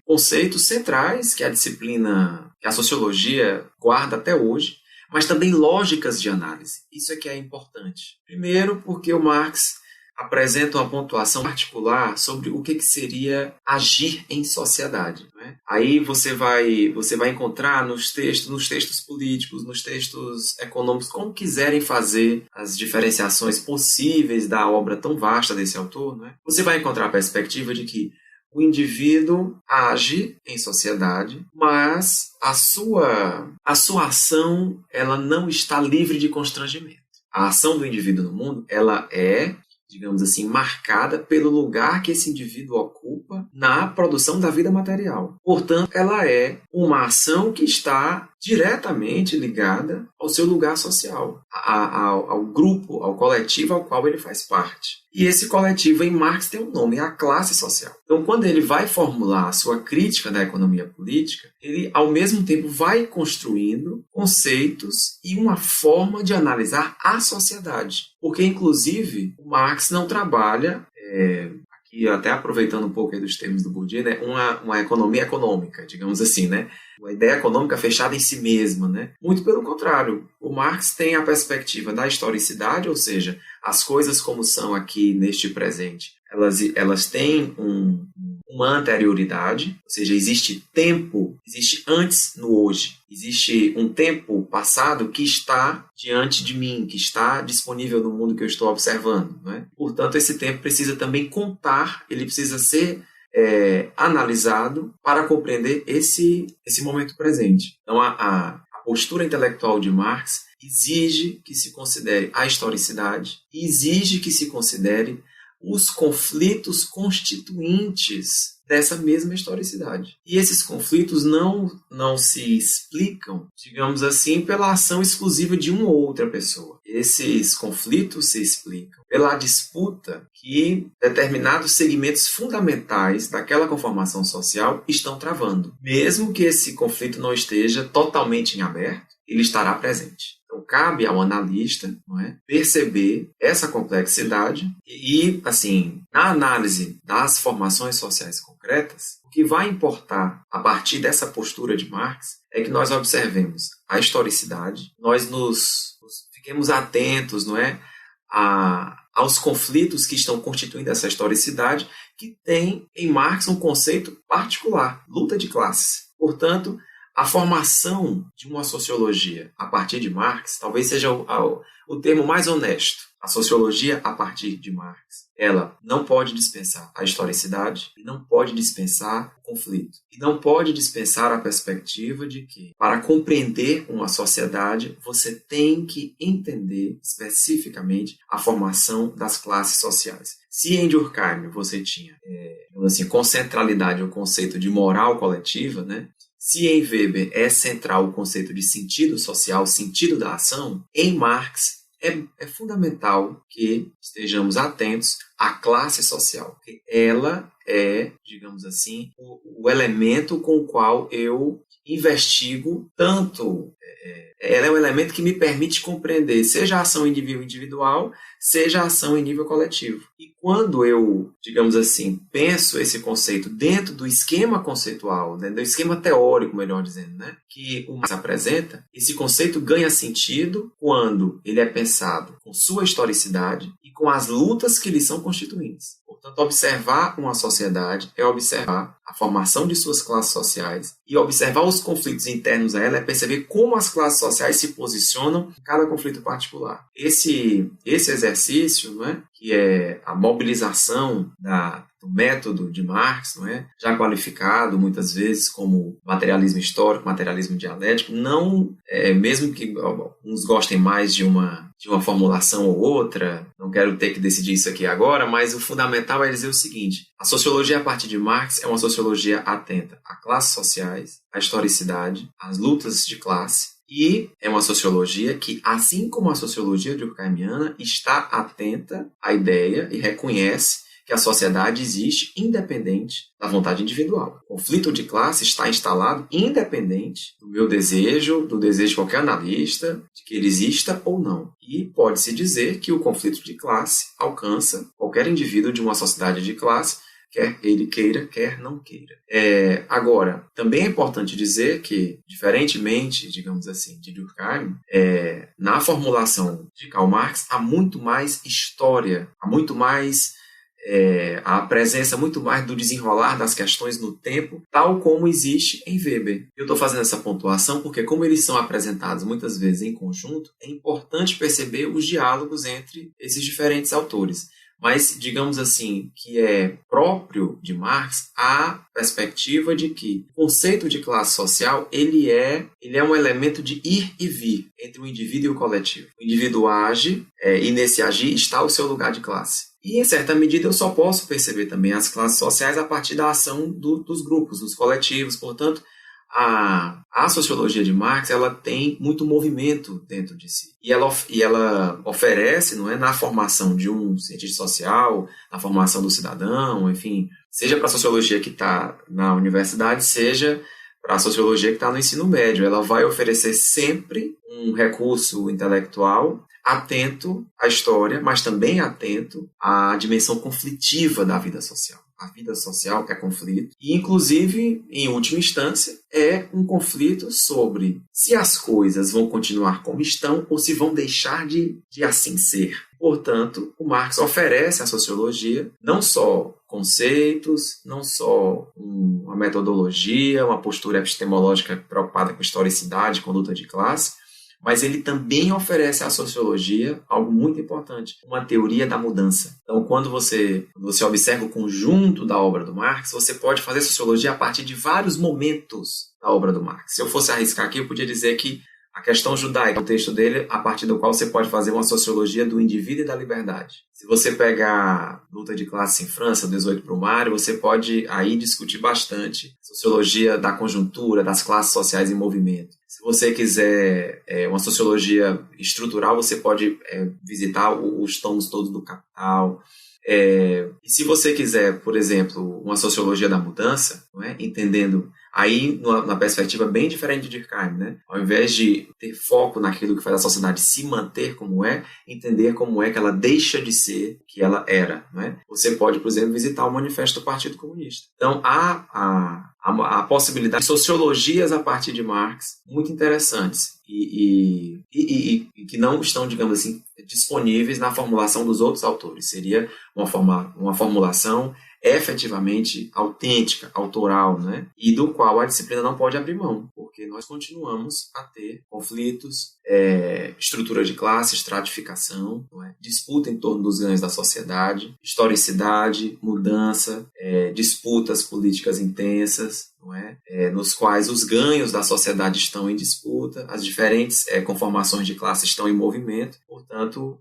conceitos centrais que a sociologia guarda até hoje, mas também lógicas de análise. Isso é que é importante. Primeiro, porque o Marx apresenta uma pontuação particular sobre o que seria agir em sociedade. Né? Aí você vai encontrar nos textos políticos, nos textos econômicos, como quiserem fazer as diferenciações possíveis da obra tão vasta desse autor, né? Você vai encontrar a perspectiva de que o indivíduo age em sociedade, mas a sua ação ela não está livre de constrangimento. A ação do indivíduo no mundo ela é, digamos assim, marcada pelo lugar que esse indivíduo ocupa na produção da vida material. Portanto, ela é uma ação que está diretamente ligada ao seu lugar social, ao grupo, ao coletivo ao qual ele faz parte. E esse coletivo em Marx tem um nome, é a classe social. Então, quando ele vai formular a sua crítica da economia política, ele, ao mesmo tempo, vai construindo conceitos e uma forma de analisar a sociedade. Porque, inclusive, o Marx não trabalha, e até aproveitando um pouco aí dos termos do Bourdieu, né, uma economia econômica, digamos assim, né? Uma ideia econômica fechada em si mesma, né? Muito pelo contrário, o Marx tem a perspectiva da historicidade, ou seja, as coisas como são aqui neste presente, elas têm uma anterioridade, ou seja, existe tempo, existe antes no hoje, existe um tempo passado que está diante de mim, que está disponível no mundo que eu estou observando, né? Portanto, esse tempo precisa também contar, ele precisa ser analisado para compreender esse momento presente. Então, a postura intelectual de Marx exige que se considere a historicidade, exige que se considere os conflitos constituintes dessa mesma historicidade. E esses conflitos não se explicam, digamos assim, pela ação exclusiva de uma ou outra pessoa. Esses conflitos se explicam pela disputa que determinados segmentos fundamentais daquela conformação social estão travando. Mesmo que esse conflito não esteja totalmente em aberto, ele estará presente. Então, cabe ao analista, não é, perceber essa complexidade e, assim, na análise das formações sociais concretas, o que vai importar a partir dessa postura de Marx é que nós observemos a historicidade, nós fiquemos atentos, não é, aos conflitos que estão constituindo essa historicidade, que tem em Marx um conceito particular, luta de classes. Portanto, a formação de uma sociologia a partir de Marx talvez seja o termo mais honesto. A sociologia a partir de Marx, ela não pode dispensar a historicidade e não pode dispensar o conflito. E não pode dispensar a perspectiva de que, para compreender uma sociedade, você tem que entender especificamente a formação das classes sociais. Se em Durkheim você tinha, com centralidade o conceito de moral coletiva, né? Se em Weber é central o conceito de sentido social, sentido da ação, em Marx é fundamental que estejamos atentos à classe social, porque ela é, digamos assim, o elemento com o qual eu investigo tanto. Ela é um elemento que me permite compreender seja a ação em nível individual, seja a ação em nível coletivo. E quando eu, digamos assim, penso esse conceito dentro do esquema conceitual, do esquema teórico, melhor dizendo, né, que o Marx apresenta, esse conceito ganha sentido quando ele é pensado com sua historicidade e com as lutas que lhe são constituintes. Portanto, observar uma sociedade é observar a formação de suas classes sociais e observar os conflitos internos a ela é perceber como as classes sociais se posicionam em cada conflito particular. Esse exercício, não é, que é a mobilização do método de Marx, não é, já qualificado muitas vezes como materialismo histórico, materialismo dialético, não mesmo que uns gostem mais de uma formulação ou outra, não quero ter que decidir isso aqui agora, mas o fundamental é dizer o seguinte: a sociologia a partir de Marx é uma sociologia atenta a classes sociais, à historicidade, às lutas de classe, e é uma sociologia que, assim como a sociologia durkheimiana, está atenta à ideia e reconhece que a sociedade existe independente da vontade individual. O conflito de classe está instalado independente do meu desejo, do desejo de qualquer analista, de que ele exista ou não. E pode-se dizer que o conflito de classe alcança qualquer indivíduo de uma sociedade de classe, quer ele queira, quer não queira. Agora, também é importante dizer que, diferentemente, digamos assim, de Durkheim, na formulação de Karl Marx há muito mais história, há muito mais a presença muito mais do desenrolar das questões no tempo, tal como existe em Weber. Eu estou fazendo essa pontuação porque, como eles são apresentados muitas vezes em conjunto, é importante perceber os diálogos entre esses diferentes autores. Mas, digamos assim, que é próprio de Marx a perspectiva de que o conceito de classe social ele é um elemento de ir e vir entre o indivíduo e o coletivo. O indivíduo age e nesse agir está o seu lugar de classe. E, em certa medida, eu só posso perceber também as classes sociais a partir da ação dos grupos, dos coletivos. Portanto, a sociologia de Marx ela tem muito movimento dentro de si. E ela oferece, não é, na formação de um cientista social, na formação do cidadão, enfim, seja para a sociologia que está na universidade, seja para a sociologia que está no ensino médio. Ela vai oferecer sempre um recurso intelectual atento à história, mas também atento à dimensão conflitiva da vida social. A vida social é conflito e, inclusive, em última instância, é um conflito sobre se as coisas vão continuar como estão ou se vão deixar de assim ser. Portanto, o Marx oferece à sociologia não só conceitos, não só uma metodologia, uma postura epistemológica preocupada com historicidade, conduta de classe, mas ele também oferece à sociologia algo muito importante, uma teoria da mudança. Então, quando você observa o conjunto da obra do Marx, você pode fazer sociologia a partir de vários momentos da obra do Marx. Se eu fosse arriscar aqui, eu podia dizer que a questão judaica, o texto dele, a partir do qual você pode fazer uma sociologia do indivíduo e da liberdade. Se você pegar Luta de Classe em França, 18 Brumário, você pode aí discutir bastante sociologia da conjuntura, das classes sociais em movimento. Se você quiser uma sociologia estrutural, você pode visitar os tomos todos do Capital. E se você quiser, por exemplo, uma sociologia da mudança, não é? Entendendo aí na perspectiva bem diferente de Durkheim, né? Ao invés de ter foco naquilo que faz a sociedade se manter como é, entender como é que ela deixa de ser o que ela era, não é? Você pode, por exemplo, visitar o Manifesto do Partido Comunista. Então, há a possibilidade de sociologias a partir de Marx muito interessantes e que não estão, digamos assim, disponíveis na formulação dos outros autores. Seria uma formulação efetivamente autêntica, autoral, né? E do qual a disciplina não pode abrir mão, porque nós continuamos a ter conflitos, estrutura de classe, estratificação, não é? Disputa em torno dos ganhos da sociedade, historicidade, mudança, disputas políticas intensas, não é? Nos quais os ganhos da sociedade estão em disputa, as diferentes conformações de classe estão em movimento. Portanto,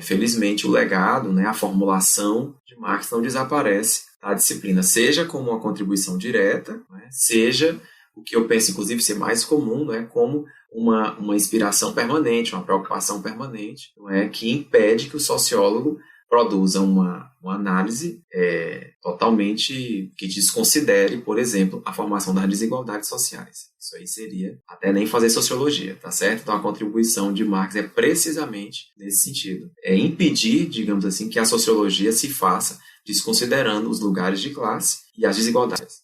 felizmente, o legado, né, a formulação de Marx não desaparece da disciplina, seja como uma contribuição direta, né, seja o que eu penso, inclusive, ser mais comum, né, como uma inspiração permanente, uma preocupação permanente, não é, que impede que o sociólogo produza uma análise totalmente que desconsidere, por exemplo, a formação das desigualdades sociais. Isso aí seria até nem fazer sociologia, tá certo? Então a contribuição de Marx é precisamente nesse sentido. É impedir, digamos assim, que a sociologia se faça desconsiderando os lugares de classe e as desigualdades.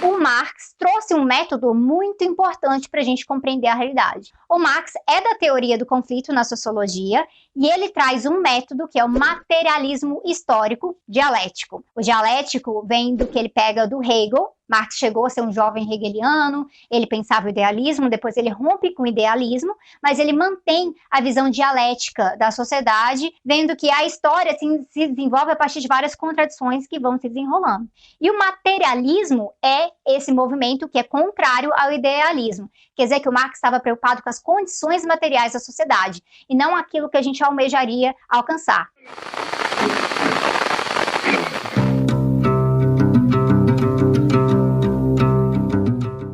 O Marx trouxe um método muito importante para a gente compreender a realidade. O Marx é da teoria do conflito na sociologia e ele traz um método que é o materialismo histórico dialético. O dialético vem do que ele pega do Hegel. Marx chegou a ser um jovem hegeliano, ele pensava o idealismo, depois ele rompe com o idealismo, mas ele mantém a visão dialética da sociedade, vendo que a história se desenvolve a partir de várias contradições que vão se desenrolando. E o materialismo é esse movimento que é contrário ao idealismo. Quer dizer que o Marx estava preocupado com as condições materiais da sociedade, e não aquilo que a gente almejaria alcançar.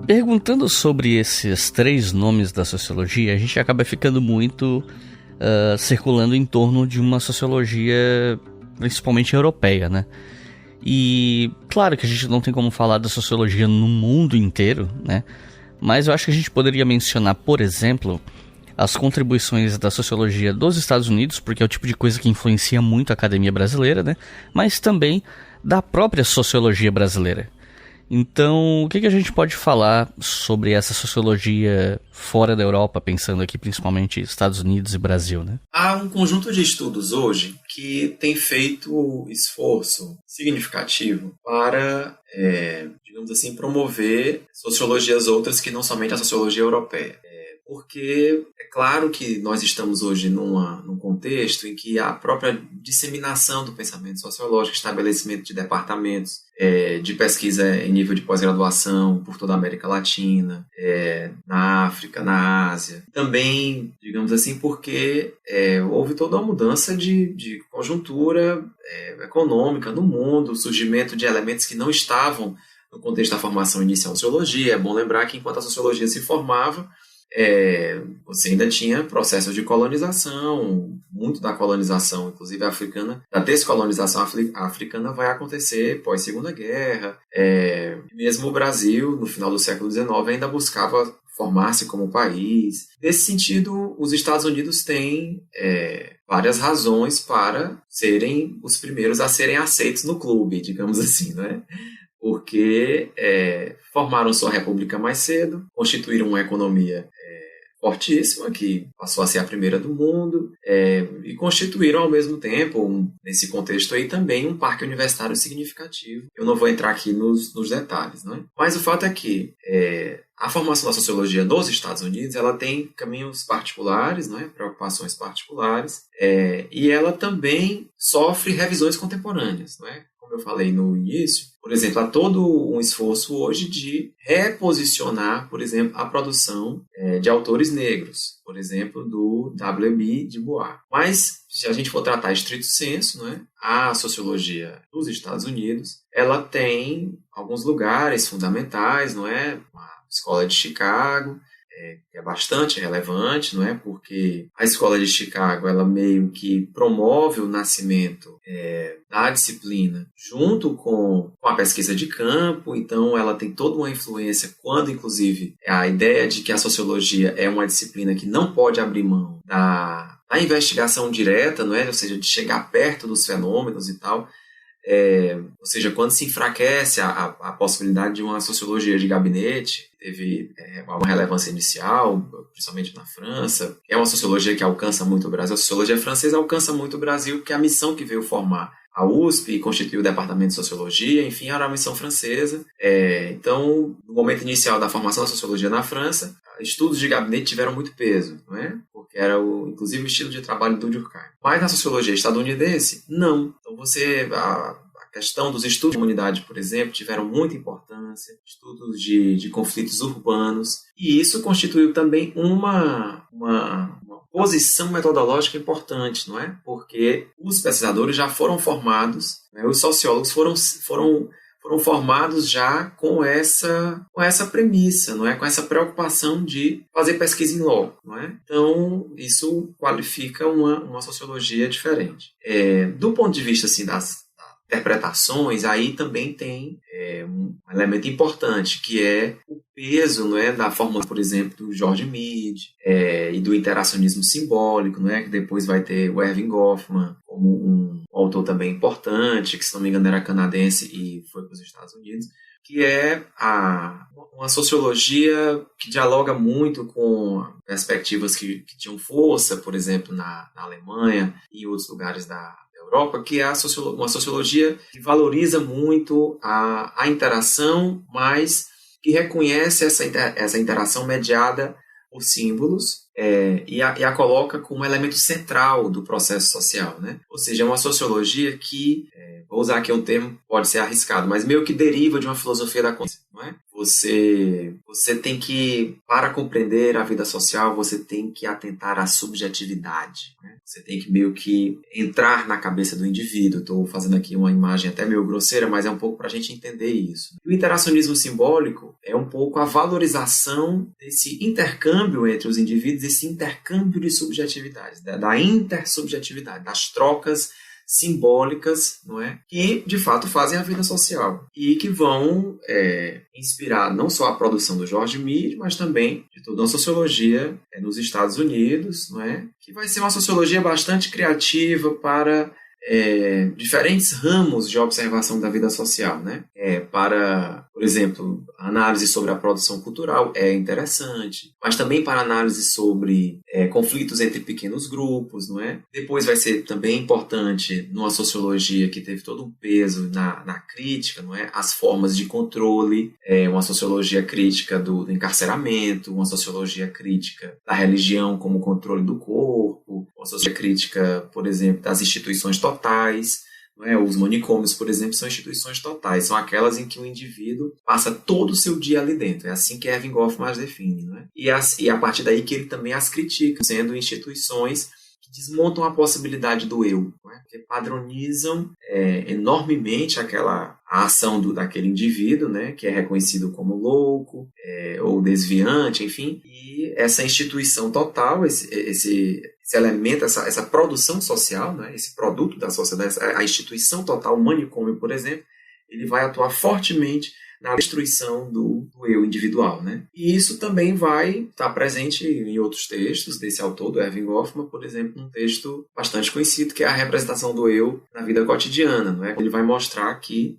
Perguntando sobre esses três nomes da sociologia, a gente acaba ficando muito circulando em torno de uma sociologia principalmente europeia, né? E claro que a gente não tem como falar da sociologia no mundo inteiro, né? Mas eu acho que a gente poderia mencionar, por exemplo, as contribuições da sociologia dos Estados Unidos, porque é o tipo de coisa que influencia muito a academia brasileira, né? Mas também da própria sociologia brasileira. Então, o que a gente pode falar sobre essa sociologia fora da Europa, pensando aqui principalmente Estados Unidos e Brasil, né? Há um conjunto de estudos hoje que tem feito esforço significativo para, digamos assim, promover sociologias outras que não somente a sociologia europeia. Porque é claro que nós estamos hoje num contexto em que a própria disseminação do pensamento sociológico, estabelecimento de departamentos de pesquisa em nível de pós-graduação por toda a América Latina, na África, na Ásia. Também, digamos assim, porque houve toda uma mudança de conjuntura econômica no mundo, o surgimento de elementos que não estavam no contexto da formação inicial da sociologia. É bom lembrar que enquanto a sociologia se formava, você ainda tinha processos de colonização, muito da colonização, inclusive africana, da descolonização africana vai acontecer pós-Segunda Guerra. Mesmo o Brasil, no final do século XIX, ainda buscava formar-se como país. Nesse sentido, os Estados Unidos têm várias razões para serem os primeiros a serem aceitos no clube, digamos assim, né? Porque formaram sua república mais cedo, constituíram uma economia fortíssima, que passou a ser a primeira do mundo, e constituíram ao mesmo tempo, nesse contexto aí, também um parque universitário significativo. Eu não vou entrar aqui nos detalhes, né? Mas o fato é que a formação da sociologia nos Estados Unidos, ela tem caminhos particulares, né? Preocupações particulares, e ela também sofre revisões contemporâneas, não é? Como eu falei no início, por exemplo, há todo um esforço hoje de reposicionar, por exemplo, a produção de autores negros, por exemplo, do W.E.B. Du Bois. Mas, se a gente for tratar estrito sensu, né, a sociologia dos Estados Unidos, ela tem alguns lugares fundamentais, não é? A Escola de Chicago, que é bastante relevante, não é? Porque a Escola de Chicago, ela meio que promove o nascimento da disciplina junto com a pesquisa de campo, então ela tem toda uma influência quando, inclusive, a ideia de que a sociologia é uma disciplina que não pode abrir mão da investigação direta, não é? Ou seja, de chegar perto dos fenômenos e tal. Ou seja, quando se enfraquece a possibilidade de uma sociologia de gabinete, teve uma relevância inicial, principalmente na França, é uma sociologia que alcança muito o Brasil. A sociologia francesa alcança muito o Brasil, porque a missão que veio formar a USP e constituiu o Departamento de Sociologia, enfim, era uma missão francesa. Então, no momento inicial da formação da sociologia na França, estudos de gabinete tiveram muito peso, não é? Porque era, inclusive, o estilo de trabalho do Durkheim. Mas na sociologia estadunidense, não. Então, a questão dos estudos de comunidade, por exemplo, tiveram muita importância, estudos de conflitos urbanos, e isso constituiu também uma posição metodológica importante, não é? Porque os pesquisadores já foram formados, né? Os sociólogos foram formados já com essa premissa, não é? Com essa preocupação de fazer pesquisa in loco, não é? Então, isso qualifica uma sociologia diferente. Do ponto de vista assim, das interpretações, aí também tem um elemento importante, que é o peso, não é, da fórmula, por exemplo, do George Mead e do interacionismo simbólico, não é, que depois vai ter o Erving Goffman como um autor também importante, que, se não me engano, era canadense e foi para os Estados Unidos, que é uma sociologia que dialoga muito com perspectivas que tinham força, por exemplo, na Alemanha e em outros lugares da Europa, que é uma sociologia que valoriza muito a interação, mas que reconhece essa interação mediada por símbolos e a coloca como elemento central do processo social, né? Ou seja, é uma sociologia que, vou usar aqui um termo, pode ser arriscado, mas meio que deriva de uma filosofia da consciência, não é? Você tem que, para compreender a vida social, você tem que atentar à subjetividade, né? Você tem que meio que entrar na cabeça do indivíduo. Estou fazendo aqui uma imagem até meio grosseira, mas é um pouco para a gente entender isso. E o interacionismo simbólico é um pouco a valorização desse intercâmbio entre os indivíduos, esse intercâmbio de subjetividades, da intersubjetividade, das trocas simbólicas, não é? Que de fato fazem a vida social e que vão inspirar não só a produção do George Mead, mas também de toda uma sociologia nos Estados Unidos, não é? Que vai ser uma sociologia bastante criativa para diferentes ramos de observação da vida social, né? Para, por exemplo, análise sobre a produção cultural é interessante, mas também para análise sobre conflitos entre pequenos grupos, não é? Depois vai ser também importante numa sociologia que teve todo um peso na crítica, não é? As formas de controle, uma sociologia crítica do encarceramento, uma sociologia crítica da religião como controle do corpo, uma sociologia crítica, por exemplo, das instituições totais, não é? Os manicômios, por exemplo, são instituições totais, são aquelas em que o indivíduo passa todo o seu dia ali dentro. É assim que Erving Goffman as define, não é? E a partir daí que ele também as critica, sendo instituições que desmontam a possibilidade do eu, não é? Que padronizam enormemente a ação daquele indivíduo, né? Que é reconhecido como louco ou desviante, enfim. E essa instituição total, esse elemento, essa produção social, né? Esse produto da sociedade, a instituição total, o manicômio, por exemplo, ele vai atuar fortemente na destruição do eu individual, né? E isso também vai estar presente em outros textos desse autor, do Erving Goffman, por exemplo, um texto bastante conhecido, que é a representação do eu na vida cotidiana, não é? Ele vai mostrar que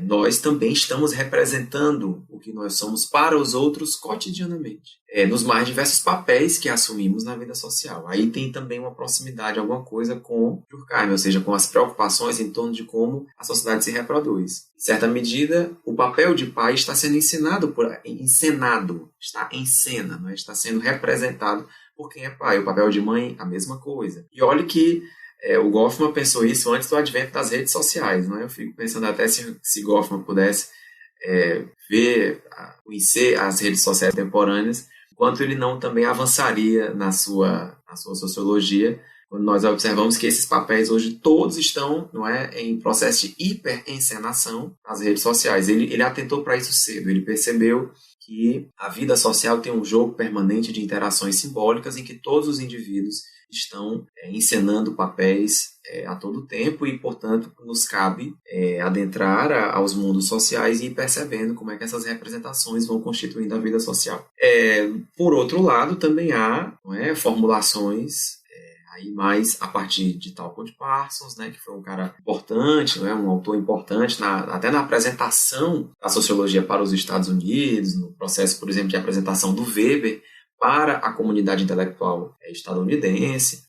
nós também estamos representando o que nós somos para os outros cotidianamente, nos mais diversos papéis que assumimos na vida social. Aí tem também uma proximidade, alguma coisa com Durkheim, ou seja, com as preocupações em torno de como a sociedade se reproduz. Em certa medida, o papel de pai está sendo está em cena, não é? Está sendo representado por quem é pai. O papel de mãe, a mesma coisa. E olha que o Goffman pensou isso antes do advento das redes sociais, não é? Eu fico pensando até se Goffman pudesse conhecer as redes sociais contemporâneas, quanto ele não também avançaria na sua sociologia, quando nós observamos que esses papéis hoje todos estão, não é, em processo de hiperencenação nas redes sociais. Ele atentou para isso cedo, ele percebeu que a vida social tem um jogo permanente de interações simbólicas em que todos os indivíduos estão encenando papéis a todo tempo e, portanto, nos cabe adentrar aos mundos sociais e ir percebendo como é que essas representações vão constituindo a vida social. Por outro lado, também há, não é, formulações aí mais a partir de Talcott Parsons, né, que foi um cara importante, né, um autor importante até na apresentação da sociologia para os Estados Unidos, no processo, por exemplo, de apresentação do Weber para a comunidade intelectual estadunidense,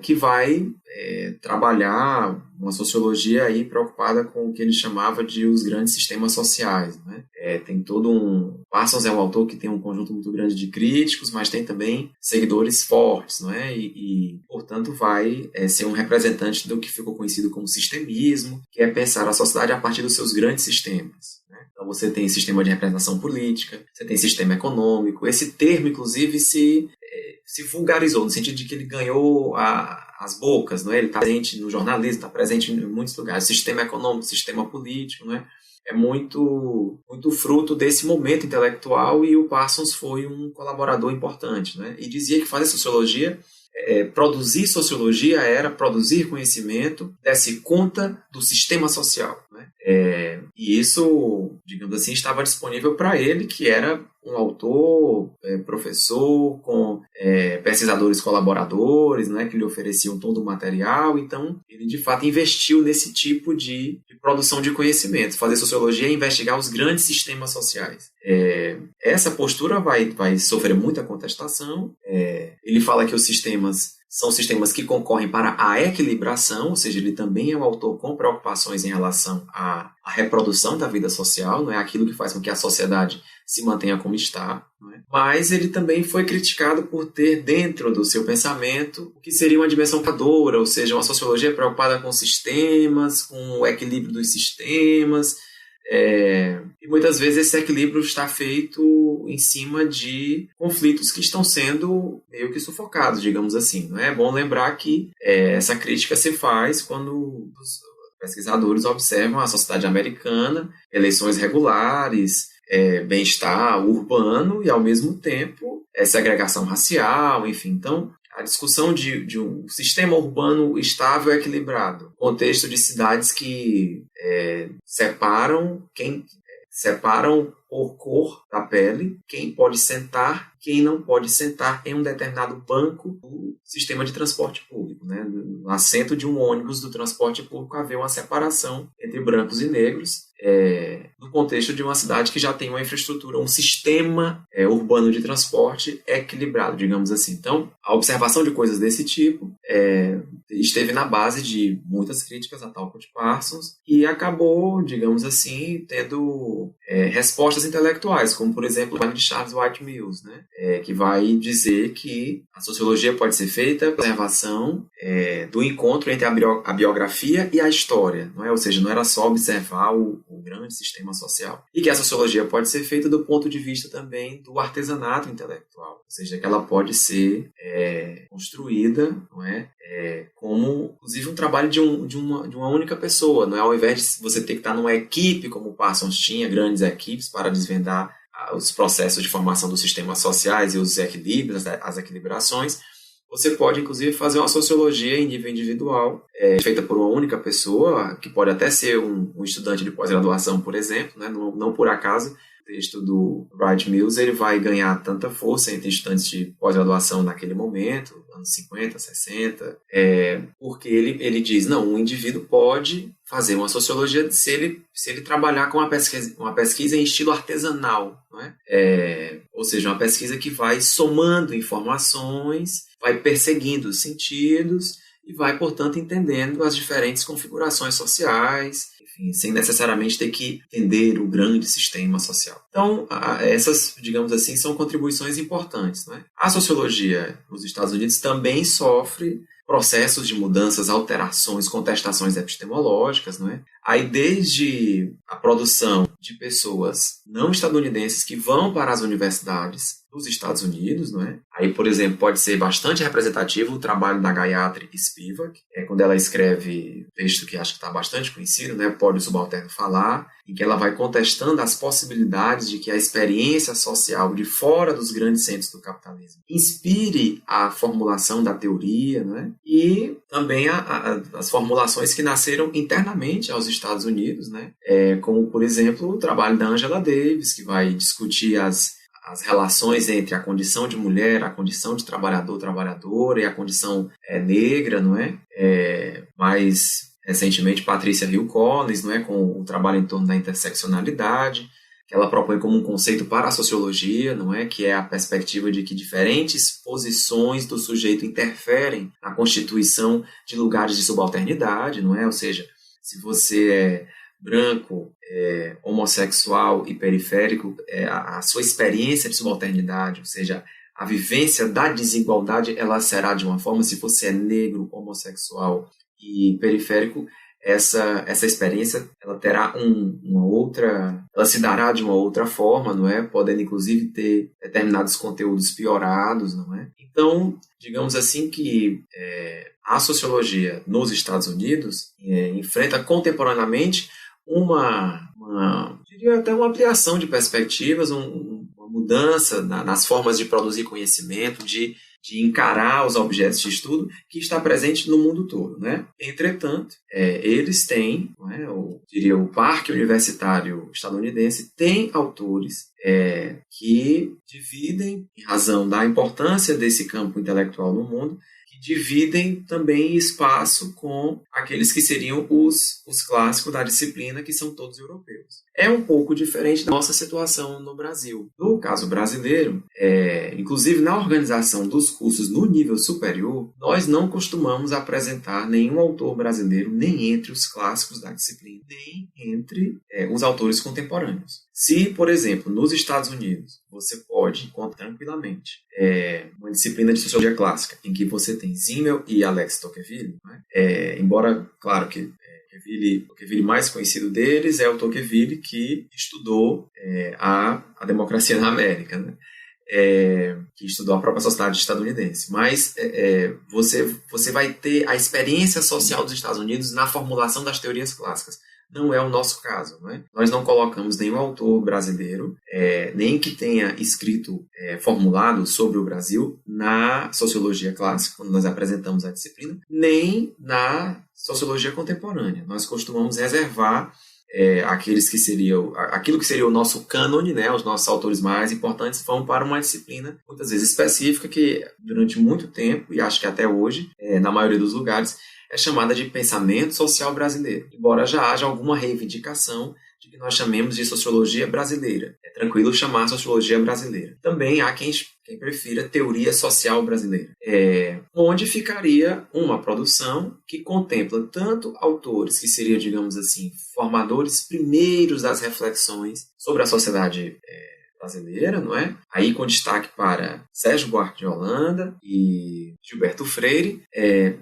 que vai trabalhar uma sociologia aí preocupada com o que ele chamava de os grandes sistemas sociais, né? Tem todo Parsons é um autor que tem um conjunto muito grande de críticos, mas tem também seguidores fortes, não é? E portanto, vai ser um representante do que ficou conhecido como sistemismo, que é pensar a sociedade a partir dos seus grandes sistemas. Então você tem sistema de representação política, você tem sistema econômico. Esse termo, inclusive, se vulgarizou, no sentido de que ele ganhou as bocas, não é? Ele está presente no jornalismo, está presente em muitos lugares. Sistema econômico, sistema político, não é? É muito, muito fruto desse momento intelectual, e o Parsons foi um colaborador importante, né? E dizia que fazer sociologia, produzir sociologia era produzir conhecimento, desse conta do sistema social, né? E isso, digamos assim, estava disponível para ele, que era um autor, professor, com pesquisadores colaboradores, né, que lhe ofereciam todo o material. Então, ele de fato investiu nesse tipo de produção de conhecimento. Fazer sociologia é investigar os grandes sistemas sociais. Essa postura vai sofrer muita contestação. Ele fala que os sistemas são sistemas que concorrem para a equilibração, ou seja, ele também é um autor com preocupações em relação à reprodução da vida social, não é aquilo que faz com que a sociedade se mantenha como está, não é? Mas ele também foi criticado por ter dentro do seu pensamento o que seria uma dimensão criadora, ou seja, uma sociologia preocupada com sistemas, com o equilíbrio dos sistemas, e muitas vezes esse equilíbrio está feito em cima de conflitos que estão sendo meio que sufocados, digamos assim, não é? É bom lembrar que essa crítica se faz quando os pesquisadores observam a sociedade americana, eleições regulares, bem-estar urbano e, ao mesmo tempo, segregação racial, enfim. Então, a discussão de um sistema urbano estável e equilibrado, contexto de cidades que separam por cor da pele quem pode sentar, quem não pode sentar em um determinado banco do sistema de transporte público, né? No assento de um ônibus do transporte público haver uma separação entre brancos e negros, no contexto de uma cidade que já tem uma infraestrutura, um sistema urbano de transporte equilibrado, digamos assim. Então, a observação de coisas desse tipo esteve na base de muitas críticas a Talcott Parsons e acabou, digamos assim, tendo respostas intelectuais, como, por exemplo, o de Charles White Mills, né? Que vai dizer que a sociologia pode ser feita pela observação do encontro entre a biografia e a história, não é? Ou seja, não era só observar o grande sistema social. E que a sociologia pode ser feita do ponto de vista também do artesanato intelectual, ou seja, que ela pode ser construída, não é? Como, inclusive, um trabalho de uma única pessoa, não é? Ao invés de você ter que estar numa equipe, como o Parsons tinha, grandes equipes para desvendar os processos de formação dos sistemas sociais e os equilíbrios, as equilibrações, você pode, inclusive, fazer uma sociologia em nível individual, feita por uma única pessoa, que pode até ser um estudante de pós-graduação, por exemplo, né? Não por acaso. O texto do Wright Mills ele vai ganhar tanta força entre estudantes de pós-graduação naquele momento, anos 50, 60, porque ele diz, não, um indivíduo pode fazer uma sociologia se ele trabalhar com uma pesquisa em estilo artesanal, não é? Ou seja, uma pesquisa que vai somando informações, vai perseguindo os sentidos e vai, portanto, entendendo as diferentes configurações sociais, enfim, sem necessariamente ter que entender o grande sistema social. Então, essas, digamos assim, são contribuições importantes, não é? A sociologia nos Estados Unidos também sofre processos de mudanças, alterações, contestações epistemológicas, não é? Aí, desde a produção de pessoas não estadunidenses que vão para as universidades dos Estados Unidos, não é? Aí, por exemplo, pode ser bastante representativo o trabalho da Gayatri Spivak, quando ela escreve um texto que acho que está bastante conhecido, né? Pode o Subalterno Falar, em que ela vai contestando as possibilidades de que a experiência social de fora dos grandes centros do capitalismo inspire a formulação da teoria, né? E também as formulações que nasceram internamente aos Estados Unidos, né? Como, por exemplo, o trabalho da Angela Davis, que vai discutir as relações entre a condição de mulher, a condição de trabalhador, trabalhadora e a condição negra, não é? Mais recentemente, Patricia Hill Collins, não é? Com o trabalho em torno da interseccionalidade, que ela propõe como um conceito para a sociologia, não é? Que é a perspectiva de que diferentes posições do sujeito interferem na constituição de lugares de subalternidade, não é? Ou seja, se você é branco, homossexual e periférico, a sua experiência de subalternidade, ou seja, a vivência da desigualdade, ela será de uma forma. Se você é negro, homossexual e periférico, essa experiência ela terá ela se dará de uma outra forma, não é? Podendo inclusive ter determinados conteúdos piorados, não é? Então, digamos assim que a sociologia nos Estados Unidos enfrenta contemporaneamente diria até uma ampliação de perspectivas, uma mudança nas formas de produzir conhecimento, de encarar os objetos de estudo que está presente no mundo todo, né? Entretanto, eles têm, não é, o Parque Universitário Estadunidense tem autores que dividem, em razão da importância desse campo intelectual no mundo, que dividem também espaço com aqueles que seriam os clássicos da disciplina, que são todos europeus. É um pouco diferente da nossa situação no Brasil. No caso brasileiro, inclusive na organização dos cursos no nível superior, nós não costumamos apresentar nenhum autor brasileiro nem entre os clássicos da disciplina, nem entre os autores contemporâneos. Se, por exemplo, nos Estados Unidos, você pode encontrar tranquilamente uma disciplina de sociologia clássica em que você tem Simmel e Alex Tocqueville, né? Embora, claro que o Tocqueville mais conhecido deles é o Tocqueville que estudou a democracia na América, né? Que estudou a própria sociedade estadunidense. Mas você vai ter a experiência social dos Estados Unidos na formulação das teorias clássicas. Não é o nosso caso, não é? Nós não colocamos nenhum autor brasileiro, nem que tenha escrito formulado sobre o Brasil na sociologia clássica, quando nós apresentamos a disciplina, nem na sociologia contemporânea. Nós costumamos reservar aquilo que seria o nosso cânone, né? Os nossos autores mais importantes vão para uma disciplina, muitas vezes específica, que durante muito tempo, e acho que até hoje, na maioria dos lugares, é chamada de pensamento social brasileiro, embora já haja alguma reivindicação de que nós chamemos de sociologia brasileira. É tranquilo chamar sociologia brasileira. Também há quem prefira teoria social brasileira, onde ficaria uma produção que contempla tanto autores que seriam, digamos assim, formadores primeiros das reflexões sobre a sociedade brasileira, não é? Aí com destaque para Sérgio Buarque de Holanda e Gilberto Freire,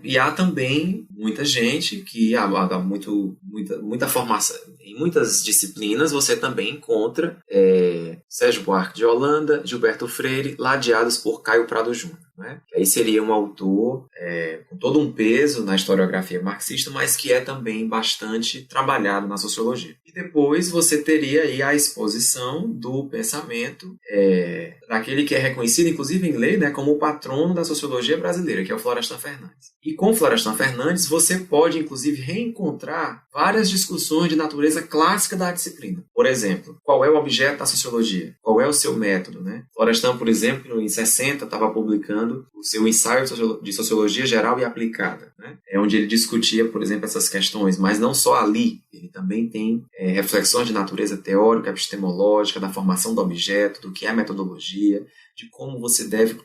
e há também muita gente que há muita formação. Em muitas disciplinas você também encontra Sérgio Buarque de Holanda, Gilberto Freire, ladeados por Caio Prado Júnior, né? Que aí seria um autor com todo um peso na historiografia marxista, mas que é também bastante trabalhado na sociologia. E depois você teria aí a exposição do pensamento daquele que é reconhecido, inclusive em lei, né, como o patrono da sociologia brasileira, que é o Florestan Fernandes. E com Florestan Fernandes você pode, inclusive, reencontrar várias discussões de natureza clássica da disciplina. Por exemplo, qual é o objeto da sociologia? Qual é o seu método? Né? Florestan, por exemplo, em 60, estava publicando o seu ensaio de sociologia geral e aplicada, né? Onde ele discutia, por exemplo, essas questões, mas não só ali. Ele também tem reflexões de natureza teórica, epistemológica, da formação do objeto, do que é metodologia, de como você deve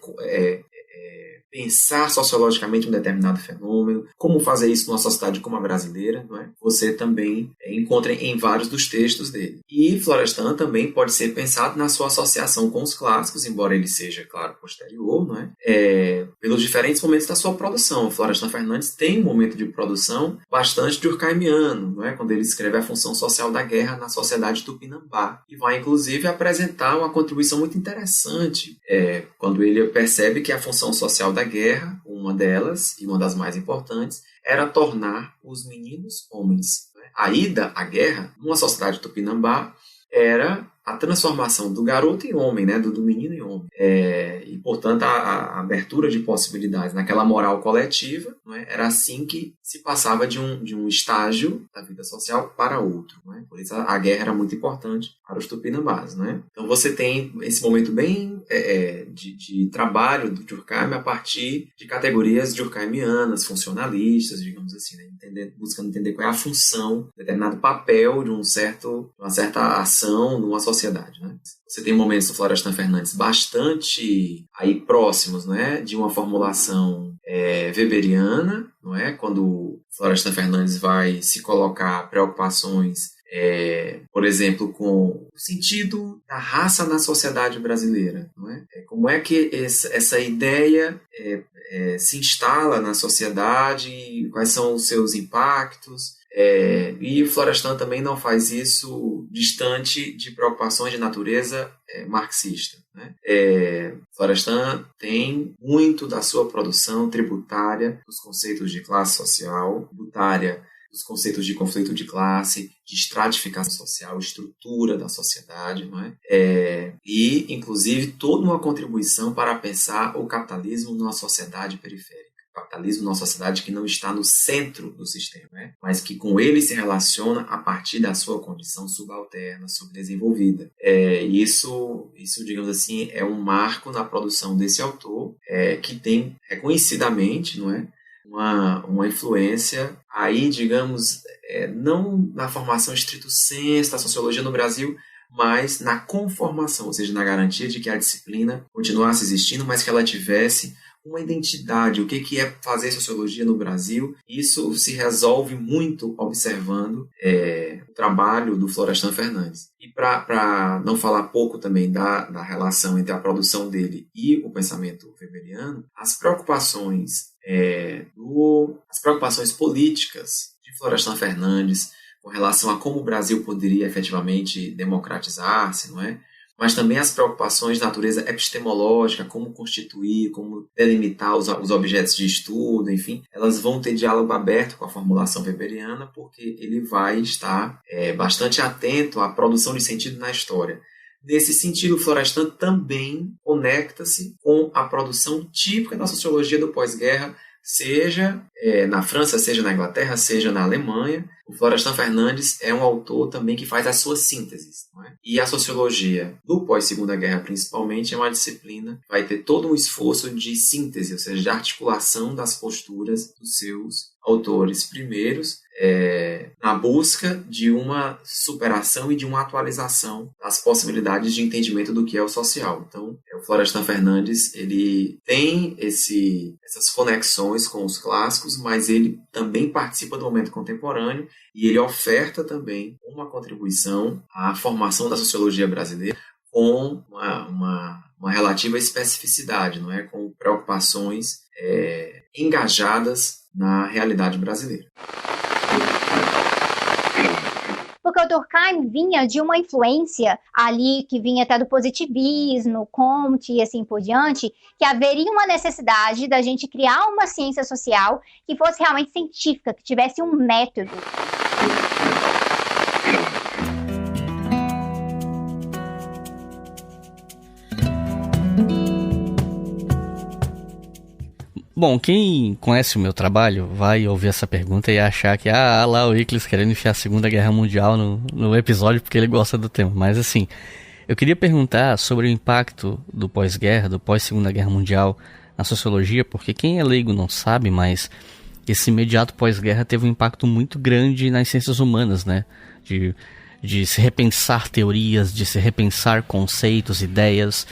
pensar sociologicamente um determinado fenômeno, como fazer isso numa sociedade como a brasileira, não é? Você também encontra em vários dos textos dele. E Florestan também pode ser pensado na sua associação com os clássicos, embora ele seja, claro, posterior, não é? Pelos diferentes momentos da sua produção. Florestan Fernandes tem um momento de produção bastante durkheimiano, não é? Quando ele escreve A Função Social da Guerra na Sociedade Tupinambá, e vai, inclusive, apresentar uma contribuição muito interessante, quando ele percebe que a função social da guerra, uma delas, e uma das mais importantes, era tornar os meninos homens. A ida à guerra, numa sociedade tupinambá, era a transformação do garoto em homem, né? do menino em homem. E, portanto, a abertura de possibilidades naquela moral coletiva, não é? Era assim que se passava de um estágio da vida social para outro. Não é? Por isso a guerra era muito importante para os tupinambás. Não é? Então você tem esse momento bem de trabalho do Durkheim a partir de categorias durkheimianas, funcionalistas, digamos assim, né? Buscando entender qual é a função, determinado papel de uma certa ação numa sociedade. Né? Você tem momentos do Florestan Fernandes bastante aí próximos, né, de uma formulação weberiana, não é? Quando Florestan Fernandes vai se colocar preocupações, por exemplo, com o sentido da raça na sociedade brasileira. Não é? Como é que essa ideia se instala na sociedade, quais são os seus impactos. E Florestan também não faz isso distante de preocupações de natureza marxista. Né? Florestan tem muito da sua produção tributária dos conceitos de classe social, tributária dos conceitos de conflito de classe, de estratificação social, estrutura da sociedade, não é? E, inclusive, toda uma contribuição para pensar o capitalismo numa sociedade periférica. Capitalismo numa sociedade que não está no centro do sistema, né? Mas que com ele se relaciona a partir da sua condição subalterna, subdesenvolvida. Isso, digamos assim, é um marco na produção desse autor, que tem reconhecidamente, não é, uma influência aí, digamos, não na formação estrito sensu da sociologia no Brasil, mas na conformação, ou seja, na garantia de que a disciplina continuasse existindo, mas que ela tivesse uma identidade, o que é fazer sociologia no Brasil. Isso se resolve muito observando o trabalho do Florestan Fernandes. E para não falar pouco também da relação entre a produção dele e o pensamento weberiano, as preocupações políticas de Florestan Fernandes com relação a como o Brasil poderia efetivamente democratizar-se, não é? Mas também as preocupações de natureza epistemológica, como constituir, como delimitar os objetos de estudo, enfim, elas vão ter diálogo aberto com a formulação weberiana, porque ele vai estar bastante atento à produção de sentido na história. Nesse sentido, Florestan também conecta-se com a produção típica da sociologia do pós-guerra, seja na França, seja na Inglaterra, seja na Alemanha. O Florestan Fernandes é um autor também que faz as suas sínteses. Não é? E a sociologia do pós-Segunda Guerra, principalmente, é uma disciplina que vai ter todo um esforço de síntese, ou seja, de articulação das posturas dos seus autores primeiros, na busca de uma superação e de uma atualização das possibilidades de entendimento do que é o social. Então, o Florestan Fernandes ele tem essas conexões com os clássicos, mas ele também participa do momento contemporâneo e ele oferta também uma contribuição à formação da sociologia brasileira com uma relativa especificidade, não é? Com preocupações engajadas na realidade brasileira. Porque o Durkheim vinha de uma influência ali que vinha até do positivismo, Comte e assim por diante, que haveria uma necessidade da gente criar uma ciência social que fosse realmente científica, que tivesse um método. Bom, quem conhece o meu trabalho vai ouvir essa pergunta e achar que, lá o Iclis querendo enfiar a Segunda Guerra Mundial no episódio porque ele gosta do tema. Mas assim, eu queria perguntar sobre o impacto do pós-guerra, do pós-Segunda Guerra Mundial na sociologia, porque quem é leigo não sabe, mas esse imediato pós-guerra teve um impacto muito grande nas ciências humanas, né? De se repensar teorias, de se repensar conceitos, ideias.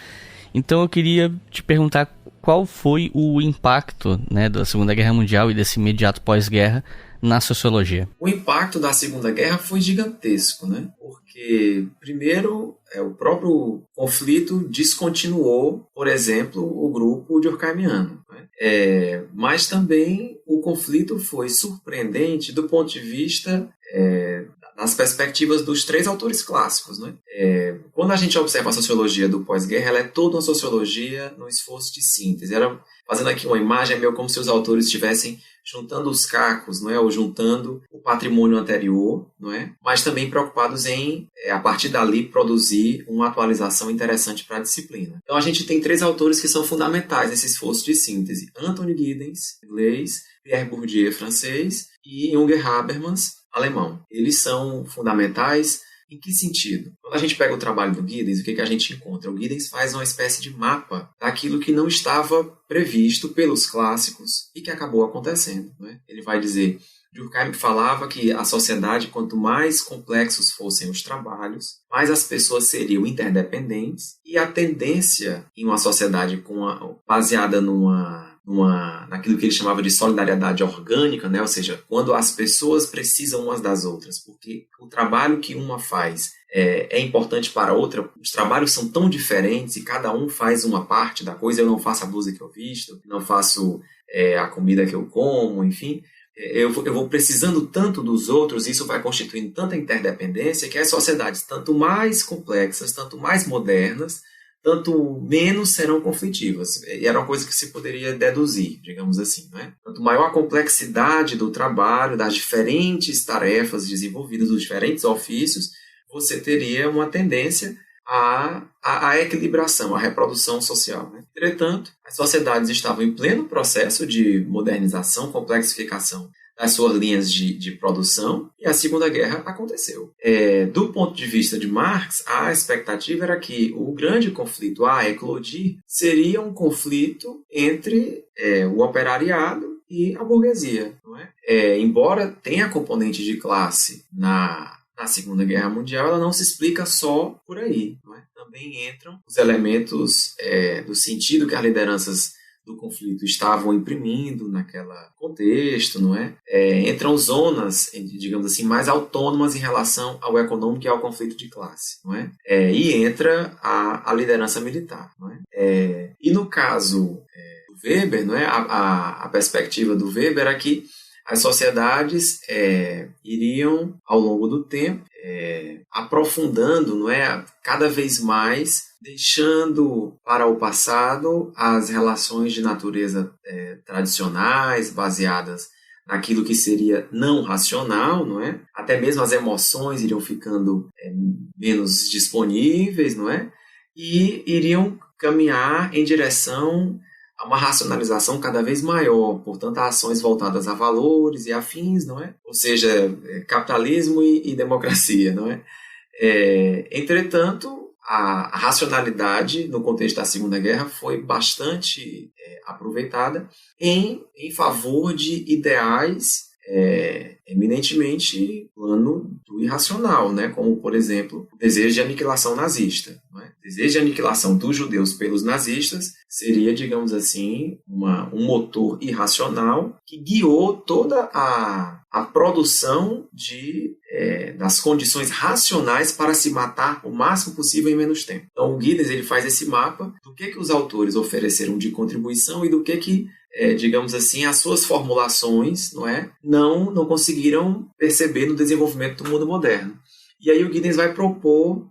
Então eu queria te perguntar qual foi o impacto, né, da Segunda Guerra Mundial e desse imediato pós-guerra na sociologia. O impacto da Segunda Guerra foi gigantesco, né? Porque, primeiro, o próprio conflito descontinuou, por exemplo, o grupo durkheimiano, né? Mas também o conflito foi surpreendente do ponto de vista nas perspectivas dos três autores clássicos, né? Quando a gente observa a sociologia do pós-guerra, ela é toda uma sociologia no esforço de síntese. Fazendo aqui uma imagem, é meio como se os autores estivessem juntando os cacos, não é? Ou juntando o patrimônio anterior, não é? Mas também preocupados em, a partir dali, produzir uma atualização interessante para a disciplina. Então a gente tem três autores que são fundamentais nesse esforço de síntese. Anthony Giddens, inglês, Pierre Bourdieu, francês, e Jürgen Habermas, alemão. Eles são fundamentais em que sentido? Quando a gente pega o trabalho do Giddens, o que a gente encontra? O Giddens faz uma espécie de mapa daquilo que não estava previsto pelos clássicos e que acabou acontecendo, né? Ele vai dizer, Durkheim falava que a sociedade, quanto mais complexos fossem os trabalhos, mais as pessoas seriam interdependentes e a tendência em uma sociedade baseada naquilo que ele chamava de solidariedade orgânica, né? Ou seja, quando as pessoas precisam umas das outras, porque o trabalho que uma faz é importante para a outra, os trabalhos são tão diferentes e cada um faz uma parte da coisa. Eu não faço a blusa que eu visto, não faço a comida que eu como, enfim. Eu vou precisando tanto dos outros, e isso vai constituindo tanta interdependência que as sociedades, tanto mais complexas, tanto mais modernas, tanto menos serão conflitivas. E era uma coisa que se poderia deduzir, digamos assim, né? Quanto maior a complexidade do trabalho, das diferentes tarefas desenvolvidas, dos diferentes ofícios, você teria uma tendência à equilibração, à reprodução social, né? Entretanto, as sociedades estavam em pleno processo de modernização, complexificação das suas linhas de produção, e a Segunda Guerra aconteceu. Do ponto de vista de Marx, a expectativa era que o grande conflito a eclodir seria um conflito entre o operariado e a burguesia, não é? Embora tenha componente de classe na Segunda Guerra Mundial, ela não se explica só por aí, não é? Também entram os elementos do sentido que as lideranças do conflito estavam imprimindo naquele contexto, não é? Entram zonas, digamos assim, mais autônomas em relação ao econômico e ao conflito de classe, não é? E entra a liderança militar, não é? E no caso do Weber, não é? A perspectiva do Weber era que as sociedades iriam, ao longo do tempo, aprofundando, não é, cada vez mais, deixando para o passado as relações de natureza tradicionais, baseadas naquilo que seria não racional, não é? Até mesmo as emoções iriam ficando menos disponíveis, não é? E iriam caminhar em direção a uma racionalização cada vez maior, portanto, a ações voltadas a valores e afins, não é? Ou seja, capitalismo e democracia, não é? Entretanto, a racionalidade, no contexto da Segunda Guerra, foi bastante aproveitada em favor de ideais eminentemente plano do irracional, né? Como, por exemplo, o desejo de aniquilação nazista. Não é? O desejo de aniquilação dos judeus pelos nazistas seria, digamos assim, um motor irracional que guiou toda a produção das condições racionais para se matar o máximo possível em menos tempo. Então, o Giddens ele faz esse mapa do que os autores ofereceram de contribuição e do que digamos assim, as suas formulações não conseguiram perceber no desenvolvimento do mundo moderno. E aí o Giddens vai propor,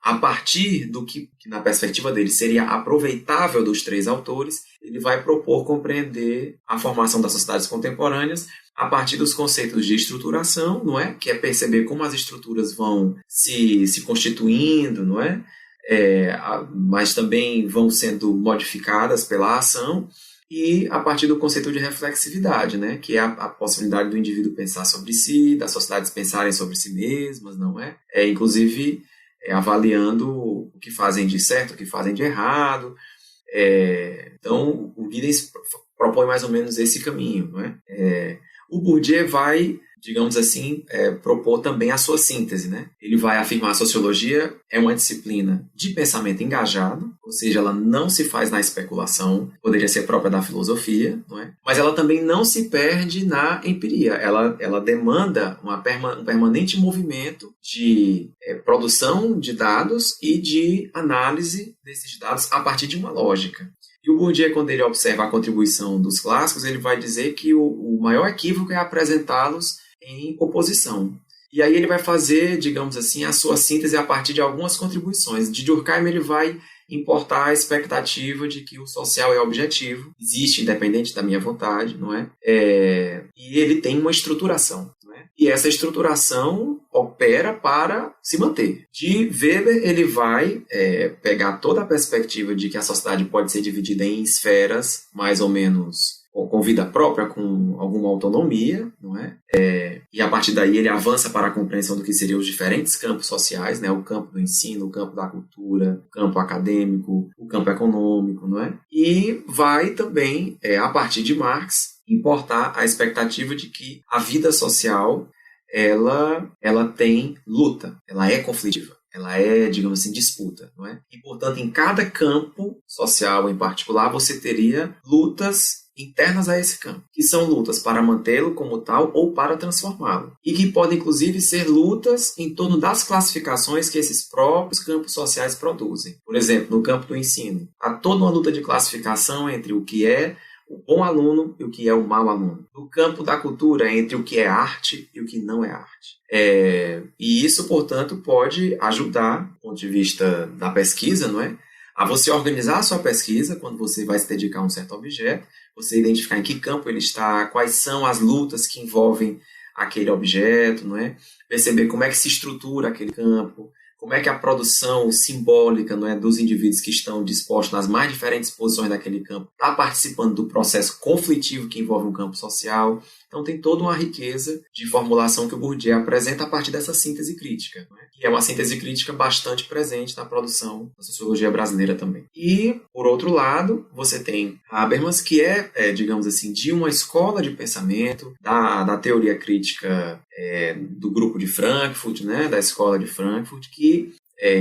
a partir do que na perspectiva dele seria aproveitável dos três autores, ele vai propor compreender a formação das sociedades contemporâneas a partir dos conceitos de estruturação, não é? Que é perceber como as estruturas vão se constituindo, não é? Mas também vão sendo modificadas pela ação, e a partir do conceito de reflexividade, né, que é a possibilidade do indivíduo pensar sobre si, das sociedades pensarem sobre si mesmas, não é? Inclusive avaliando o que fazem de certo, o que fazem de errado. Então, o Giddens propõe mais ou menos esse caminho, não é? O Bourdieu vai, digamos assim, propor também a sua síntese, né? Ele vai afirmar que a sociologia é uma disciplina de pensamento engajado, ou seja, ela não se faz na especulação, poderia ser própria da filosofia, não é? Mas ela também não se perde na empiria, ela demanda um permanente movimento de produção de dados e de análise desses dados a partir de uma lógica. E o Bourdieu, quando ele observa a contribuição dos clássicos, ele vai dizer que o maior equívoco é apresentá-los em oposição. E aí ele vai fazer, digamos assim, a sua síntese a partir de algumas contribuições. De Durkheim ele vai importar a expectativa de que o social é objetivo, existe independente da minha vontade, não é? E ele tem uma estruturação, não é? E essa estruturação opera para se manter. De Weber ele vai pegar toda a perspectiva de que a sociedade pode ser dividida em esferas mais ou menos com vida própria, com alguma autonomia, não é? E a partir daí ele avança para a compreensão do que seriam os diferentes campos sociais, né? O campo do ensino, o campo da cultura, o campo acadêmico, o campo econômico, não é? E vai também, a partir de Marx, importar a expectativa de que a vida social ela tem luta, ela é conflitiva. Ela é, digamos assim, disputa, não é? E, portanto, em cada campo social em particular, você teria lutas internas a esse campo, que são lutas para mantê-lo como tal ou para transformá-lo. E que podem, inclusive, ser lutas em torno das classificações que esses próprios campos sociais produzem. Por exemplo, no campo do ensino, há toda uma luta de classificação entre o que é o bom aluno e o que é o mau aluno. No campo da cultura, entre o que é arte e o que não é arte. E isso, portanto, pode ajudar, do ponto de vista da pesquisa, não é? A você organizar a sua pesquisa quando você vai se dedicar a um certo objeto, você identificar em que campo ele está, quais são as lutas que envolvem aquele objeto, não é? Perceber como é que se estrutura aquele campo, como é que a produção simbólica, não é, dos indivíduos que estão dispostos nas mais diferentes posições daquele campo está participando do processo conflitivo que envolve um campo social. Então tem toda uma riqueza de formulação que o Bourdieu apresenta a partir dessa síntese crítica, não é? E é uma síntese crítica bastante presente na produção da sociologia brasileira também. E, por outro lado, você tem Habermas, que digamos assim, de uma escola de pensamento, da teoria crítica do grupo de Frankfurt, né, da escola de Frankfurt, que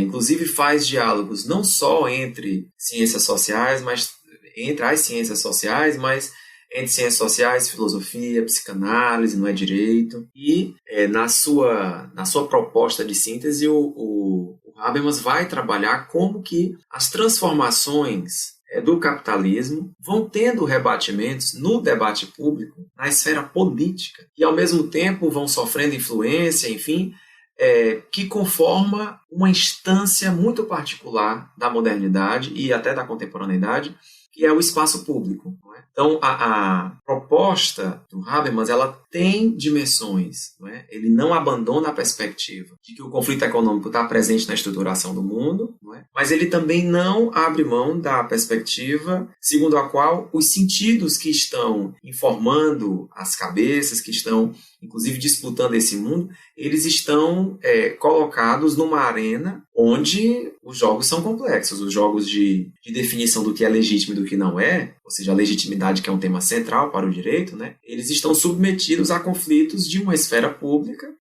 inclusive faz diálogos não só entre ciências sociais, mas entre as ciências sociais, mas entre ciências sociais, filosofia, psicanálise, não é direito. E na sua proposta de síntese, o Habermas vai trabalhar como que as transformações do capitalismo vão tendo rebatimentos no debate público, na esfera política, e ao mesmo tempo vão sofrendo influência, enfim, que conforma uma instância muito particular da modernidade e até da contemporaneidade, que é o espaço público. Não é? Então, a proposta do Habermas, ela tem dimensões. Não é? Ele não abandona a perspectiva de que o conflito econômico está presente na estruturação do mundo, não é? Mas ele também não abre mão da perspectiva segundo a qual os sentidos que estão informando as cabeças, que estão, inclusive, disputando esse mundo, eles estão colocados numa arena onde os jogos são complexos, os jogos de definição do que é legítimo e do que não é, ou seja, a legitimidade, que é um tema central para o direito, né? Eles estão submetidos a conflitos de uma esfera pública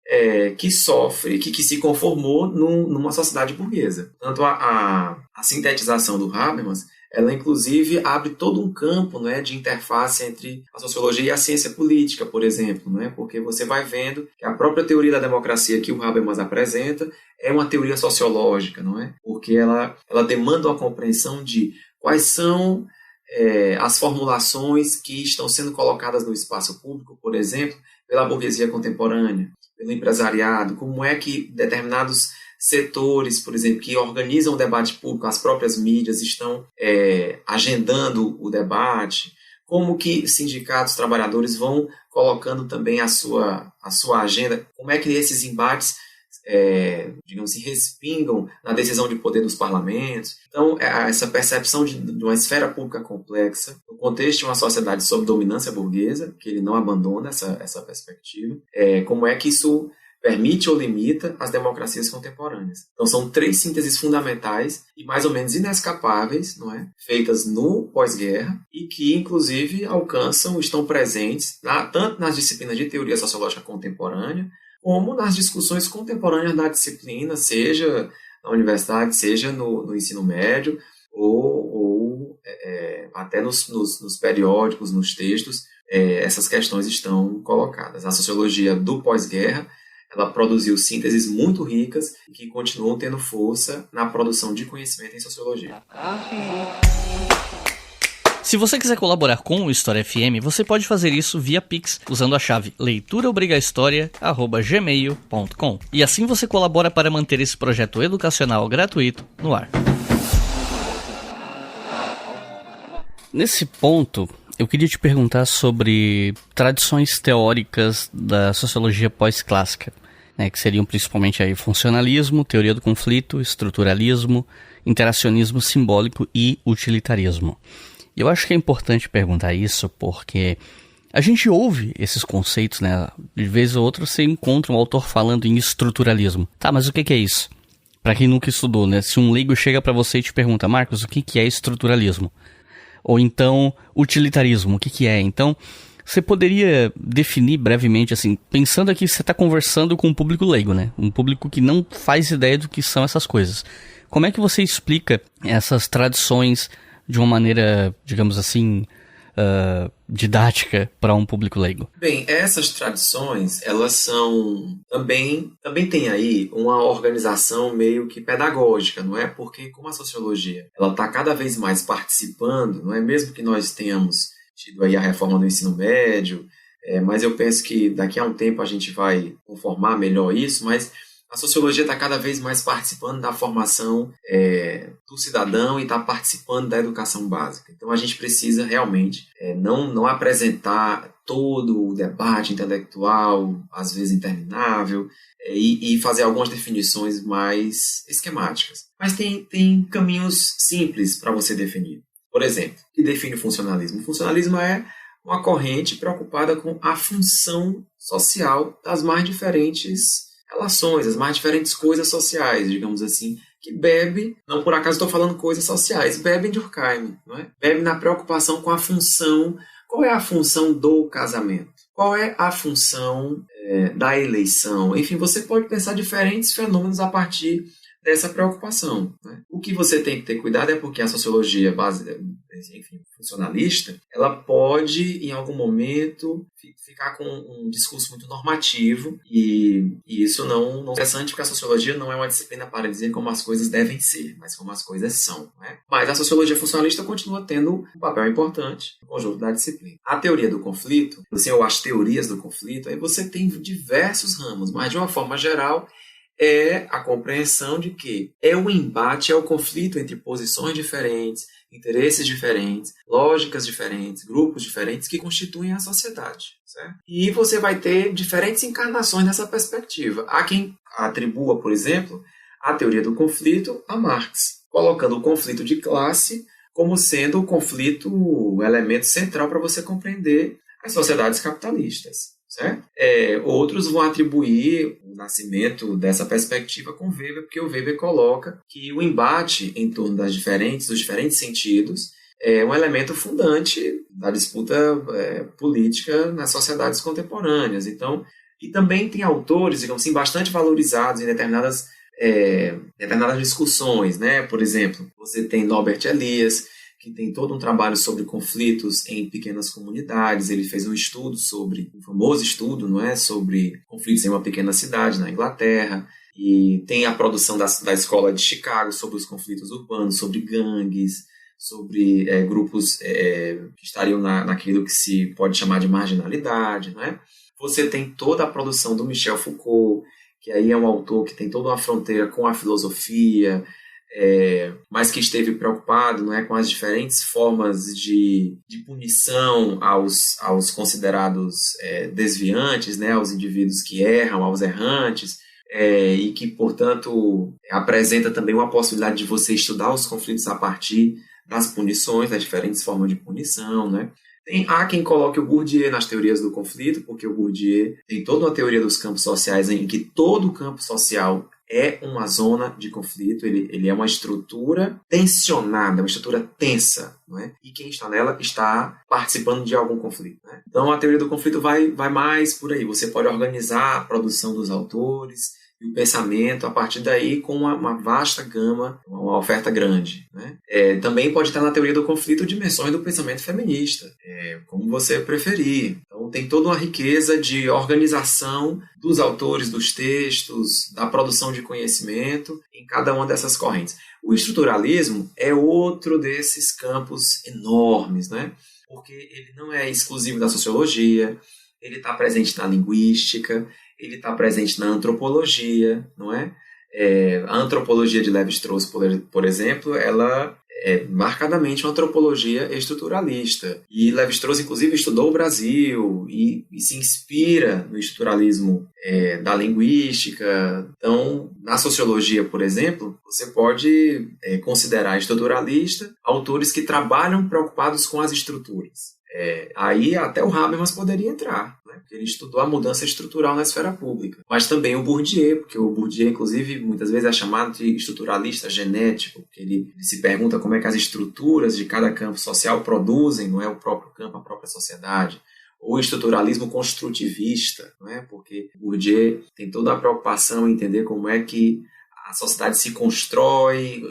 que sofre, que se conformou numa sociedade burguesa. Portanto, a sintetização do Habermas, ela inclusive abre todo um campo, não é, de interface entre a sociologia e a ciência política, por exemplo, não é? Porque você vai vendo que a própria teoria da democracia que o Habermas apresenta é uma teoria sociológica, não é? Porque ela demanda uma compreensão de quais são as formulações que estão sendo colocadas no espaço público, por exemplo, pela burguesia contemporânea, pelo empresariado, como é que determinados setores, por exemplo, que organizam o debate público, as próprias mídias estão agendando o debate, como que sindicatos, trabalhadores vão colocando também a sua agenda, como é que esses embates digamos assim, respingam na decisão de poder dos parlamentos. Então, essa percepção de uma esfera pública complexa, no contexto de uma sociedade sob dominância burguesa, que ele não abandona essa perspectiva, como é que isso permite ou limita as democracias contemporâneas. Então são 3 sínteses fundamentais e mais ou menos inescapáveis, não é? Feitas no pós-guerra e que inclusive estão presentes tanto nas disciplinas de teoria sociológica contemporânea como nas discussões contemporâneas da disciplina, seja na universidade, seja no ensino médio ou até nos periódicos, nos textos, essas questões estão colocadas. A sociologia do pós-guerra ela produziu sínteses muito ricas que continuam tendo força na produção de conhecimento em sociologia. Se você quiser colaborar com o História FM, você pode fazer isso via Pix, usando a chave leituraobrigahistoria@gmail.com. E assim você colabora para manter esse projeto educacional gratuito no ar. Nesse ponto, eu queria te perguntar sobre tradições teóricas da sociologia pós-clássica, né, que seriam principalmente aí funcionalismo, teoria do conflito, estruturalismo, interacionismo simbólico e utilitarismo. E eu acho que é importante perguntar isso porque a gente ouve esses conceitos, né? De vez ou outra você encontra um autor falando em estruturalismo. Tá, mas o que é isso? Para quem nunca estudou, né? Se um leigo chega para você e te pergunta, Marcos, o que é estruturalismo? Ou então, utilitarismo, o que é? Então, você poderia definir brevemente, assim, pensando aqui você está conversando com um público leigo, né? Um público que não faz ideia do que são essas coisas. Como é que você explica essas tradições de uma maneira, digamos assim, didática para um público leigo? Bem, essas tradições, elas são também tem aí uma organização meio que pedagógica, não é? Porque como a sociologia, ela está cada vez mais participando, não é? Mesmo que nós tenhamos tido aí a reforma do ensino médio, mas eu penso que daqui a um tempo a gente vai conformar melhor isso, mas a sociologia está cada vez mais participando da formação do cidadão e está participando da educação básica. Então a gente precisa realmente não apresentar todo o debate intelectual, às vezes interminável, e fazer algumas definições mais esquemáticas. Mas tem caminhos simples para você definir. Por exemplo, o que define o funcionalismo? O funcionalismo é uma corrente preocupada com a função social das mais diferentes relações, as mais diferentes coisas sociais, digamos assim, que bebe, não por acaso estou falando coisas sociais, bebe em Durkheim, não é? Bebe na preocupação com a função. Qual é a função do casamento? Qual é a função da eleição? Enfim, você pode pensar diferentes fenômenos a partir dessa preocupação, né? O que você tem que ter cuidado é porque a sociologia funcionalista, ela pode, em algum momento, ficar com um discurso muito normativo e isso não é interessante porque a sociologia não é uma disciplina para dizer como as coisas devem ser, mas como as coisas são, né? Mas a sociologia funcionalista continua tendo um papel importante no conjunto da disciplina. A teoria do conflito, ou as teorias do conflito, aí você tem diversos ramos, mas de uma forma geral é a compreensão de que é o embate, é o conflito entre posições diferentes, interesses diferentes, lógicas diferentes, grupos diferentes que constituem a sociedade, certo? E você vai ter diferentes encarnações dessa perspectiva. Há quem atribua, por exemplo, a teoria do conflito a Marx, colocando o conflito de classe como sendo o conflito, o elemento central para você compreender as sociedades capitalistas. Certo? Outros vão atribuir o nascimento dessa perspectiva com Weber, porque o Weber coloca que o embate em torno dos diferentes sentidos é um elemento fundante da disputa política nas sociedades contemporâneas. Então, e também tem autores, digamos assim, bastante valorizados em determinadas discussões, né? Por exemplo, você tem Norbert Elias, que tem todo um trabalho sobre conflitos em pequenas comunidades. Ele fez um famoso estudo, não é, sobre conflitos em uma pequena cidade na Inglaterra. E tem a produção da Escola de Chicago sobre os conflitos urbanos, sobre gangues, sobre grupos que estariam naquilo que se pode chamar de marginalidade, não é? Você tem toda a produção do Michel Foucault, que aí é um autor que tem toda uma fronteira com a filosofia, mas que esteve preocupado, não é, com as diferentes formas de punição aos considerados desviantes, né, aos indivíduos que erram, aos errantes, e que, portanto, apresenta também uma possibilidade de você estudar os conflitos a partir das punições, das diferentes formas de punição, né? Há quem coloque o Bourdieu nas teorias do conflito, porque o Bourdieu tem toda uma teoria dos campos sociais em que todo campo social é uma zona de conflito, ele é uma estrutura tensionada, uma estrutura tensa, não é? E quem está nela está participando de algum conflito, né? Então a teoria do conflito vai mais por aí. Você pode organizar a produção dos autores e o pensamento a partir daí com uma vasta gama, uma oferta grande, né? Também pode estar na teoria do conflito dimensões do pensamento feminista, como você preferir. Então tem toda uma riqueza de organização dos autores, dos textos, da produção de conhecimento em cada uma dessas correntes. O estruturalismo é outro desses campos enormes, né? Porque ele não é exclusivo da sociologia, ele está presente na linguística, ele está presente na antropologia, não é? A antropologia de Lévi-Strauss, por exemplo, ela é marcadamente uma antropologia estruturalista. E Lévi-Strauss, inclusive, estudou o Brasil e se inspira no estruturalismo da linguística. Então, na sociologia, por exemplo, você pode considerar estruturalista autores que trabalham preocupados com as estruturas. Aí até o Habermas poderia entrar, né? Porque ele estudou a mudança estrutural na esfera pública. Mas também o Bourdieu, porque o Bourdieu, inclusive, muitas vezes é chamado de estruturalista genético, porque ele se pergunta como é que as estruturas de cada campo social produzem, não é, o próprio campo, a própria sociedade. Ou estruturalismo construtivista, não é? Porque o Bourdieu tem toda a preocupação em entender como é que a sociedade se constrói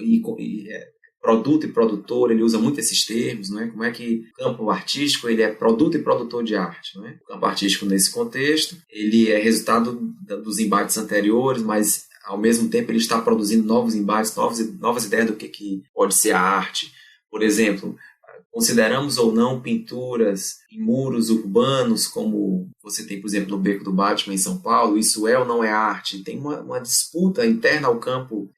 produto e produtor, ele usa muito esses termos, não é? Como é que o campo artístico ele é produto e produtor de arte, não é? O campo artístico, nesse contexto, ele é resultado dos embates anteriores, mas, ao mesmo tempo, ele está produzindo novos embates, novas ideias do que pode ser a arte. Por exemplo, consideramos ou não pinturas em muros urbanos, como você tem, por exemplo, no Beco do Batman, em São Paulo, isso é ou não é arte? Tem uma disputa interna ao campo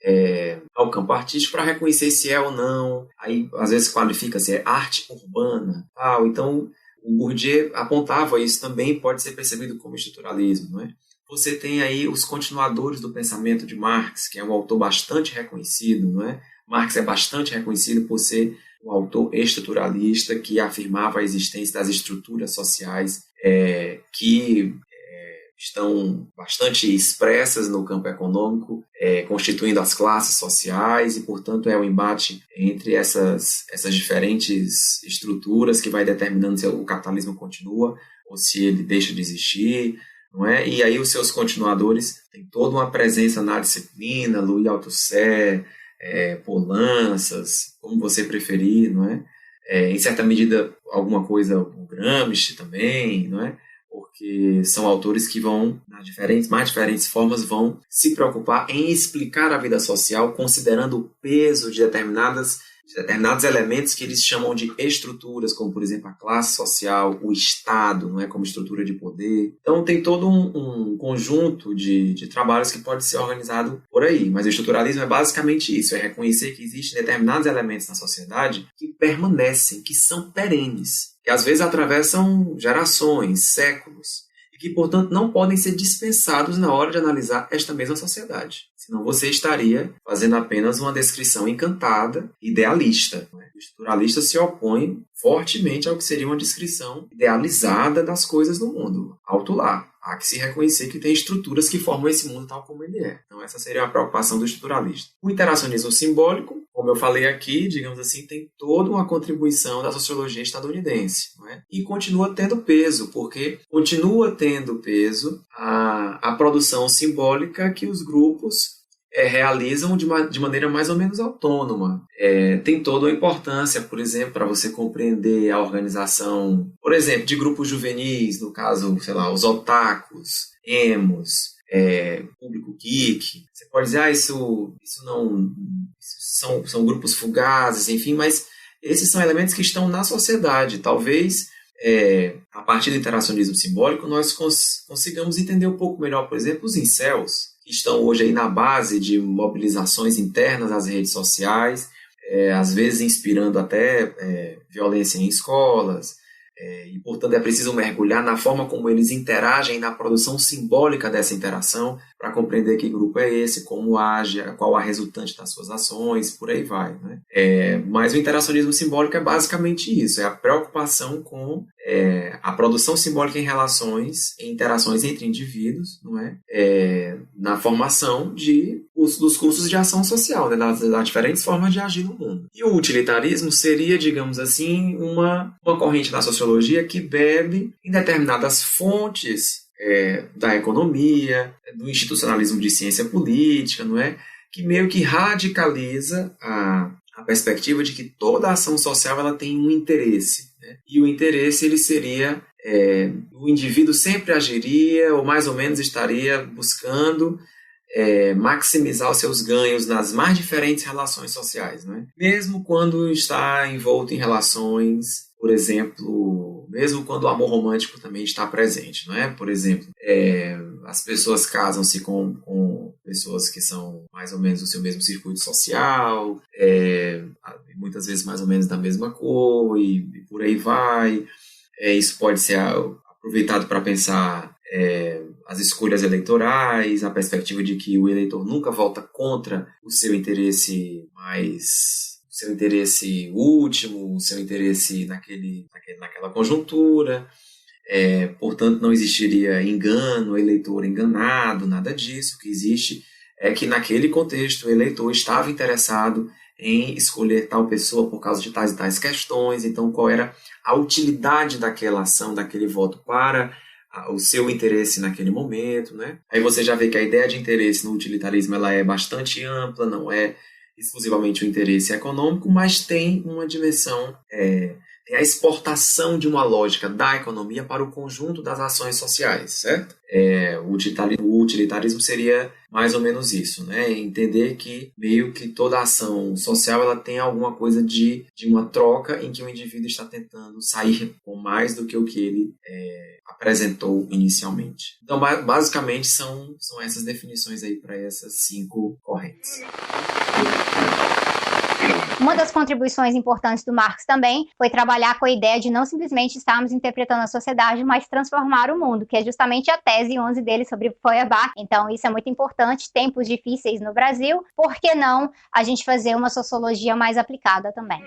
artístico para reconhecer se é ou não. Aí, às vezes, qualifica se é arte urbana. Então, o Bourdieu apontava isso também, pode ser percebido como estruturalismo, não é? Você tem aí os continuadores do pensamento de Marx, que é um autor bastante reconhecido, não é? Marx é bastante reconhecido por ser um autor estruturalista que afirmava a existência das estruturas sociais que estão bastante expressas no campo econômico, constituindo as classes sociais e, portanto, é o embate entre essas diferentes estruturas que vai determinando se o capitalismo continua ou se ele deixa de existir, não é? E aí os seus continuadores têm toda uma presença na disciplina, Louis Althusser, Poulanças, como você preferir, não é? Em certa medida, alguma coisa, o Gramsci também, não é? Porque são autores que vão, nas mais diferentes formas, vão se preocupar em explicar a vida social, considerando o peso de determinados elementos que eles chamam de estruturas, como, por exemplo, a classe social, o Estado, não é, como estrutura de poder. Então, tem todo um conjunto de trabalhos que pode ser organizado por aí. Mas o estruturalismo é basicamente isso, é reconhecer que existem determinados elementos na sociedade que permanecem, que são perenes, que às vezes atravessam gerações, séculos, e que, portanto, não podem ser dispensados na hora de analisar esta mesma sociedade. Senão você estaria fazendo apenas uma descrição encantada, idealista. O estruturalista se opõe fortemente ao que seria uma descrição idealizada das coisas no mundo. Alto lá. Há que se reconhecer que tem estruturas que formam esse mundo tal como ele é. Então essa seria a preocupação do estruturalista. O interacionismo simbólico, como eu falei aqui, digamos assim, tem toda uma contribuição da sociologia estadunidense, não é? E continua tendo peso, porque continua tendo peso a produção simbólica que os grupos realizam de maneira mais ou menos autônoma. Tem toda uma importância, por exemplo, para você compreender a organização, por exemplo, de grupos juvenis, no caso, sei lá, os otakus, emos, público geek. Você pode dizer, isso são grupos fugazes, enfim, mas esses são elementos que estão na sociedade. Talvez, a partir do interacionismo simbólico, nós consigamos entender um pouco melhor, por exemplo, os incels, que estão hoje aí na base de mobilizações internas às redes sociais, às vezes inspirando até violência em escolas, E, portanto, é preciso mergulhar na forma como eles interagem, na produção simbólica dessa interação, para compreender que grupo é esse, como age, qual a resultante das suas ações, por aí vai, né? Mas o interacionismo simbólico é basicamente isso, é a preocupação com a produção simbólica em relações, em interações entre indivíduos, não é? Na formação dos cursos de ação social, né? Das diferentes formas de agir no mundo. E o utilitarismo seria, digamos assim, uma corrente da sociologia que bebe em determinadas fontes da economia, do institucionalismo de ciência política, não é? Que meio que radicaliza a perspectiva de que toda ação social ela tem um interesse, né? E o interesse ele seria o indivíduo sempre agiria ou mais ou menos estaria buscando maximizar os seus ganhos nas mais diferentes relações sociais, não é? Mesmo quando está envolto em relações, por exemplo, mesmo quando o amor romântico também está presente, não é? Por exemplo, as pessoas casam-se com pessoas que são mais ou menos do seu mesmo circuito social, muitas vezes mais ou menos da mesma cor e por aí vai. Isso pode ser aproveitado para pensar as escolhas eleitorais, a perspectiva de que o eleitor nunca vota contra o seu interesse o seu interesse último, o seu interesse naquela conjuntura. Portanto, não existiria engano, eleitor enganado, nada disso. O que existe é que naquele contexto o eleitor estava interessado em escolher tal pessoa por causa de tais e tais questões. Então, qual era a utilidade daquela ação, daquele voto para o seu interesse naquele momento, né? Aí você já vê que a ideia de interesse no utilitarismo ela é bastante ampla, não é exclusivamente o interesse econômico, mas tem uma dimensão, tem a exportação de uma lógica da economia para o conjunto das ações sociais, certo? O utilitarismo seria mais ou menos isso, né? Entender que meio que toda ação social ela tem alguma coisa de uma troca em que o indivíduo está tentando sair com mais do que o que ele apresentou inicialmente. Então, basicamente, são essas definições aí para essas 5 correntes. Uma das contribuições importantes do Marx também foi trabalhar com a ideia de não simplesmente estarmos interpretando a sociedade, mas transformar o mundo, que é justamente a tese 11 dele sobre Feuerbach. Então isso é muito importante, tempos difíceis no Brasil, por que não a gente fazer uma sociologia mais aplicada também?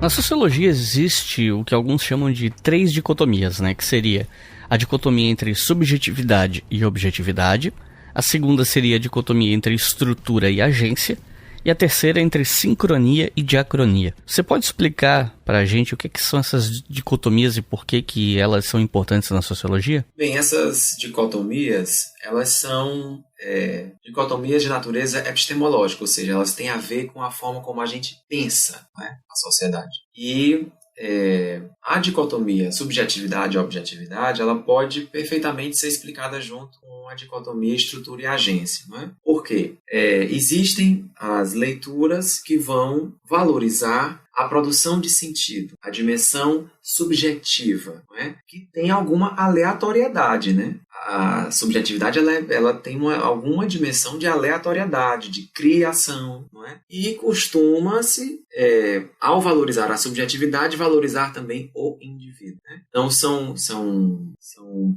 Na sociologia existe o que alguns chamam de 3 dicotomias, né? Que seria a dicotomia entre subjetividade e objetividade, a segunda seria a dicotomia entre estrutura e agência, e a terceira entre sincronia e diacronia. Você pode explicar para a gente o que são essas dicotomias e por que elas são importantes na sociologia? Bem, essas dicotomias, elas são dicotomias de natureza epistemológica, ou seja, elas têm a ver com a forma como a gente pensa, né, a sociedade. E a dicotomia subjetividade e objetividade, ela pode perfeitamente ser explicada junto com a dicotomia estrutura e agência, não é? Por quê? Existem as leituras que vão valorizar a produção de sentido, a dimensão subjetiva, não é? Que tem alguma aleatoriedade, né? A subjetividade ela tem alguma dimensão de aleatoriedade, de criação, não é? E costuma-se, ao valorizar a subjetividade, valorizar também o indivíduo, né? Então são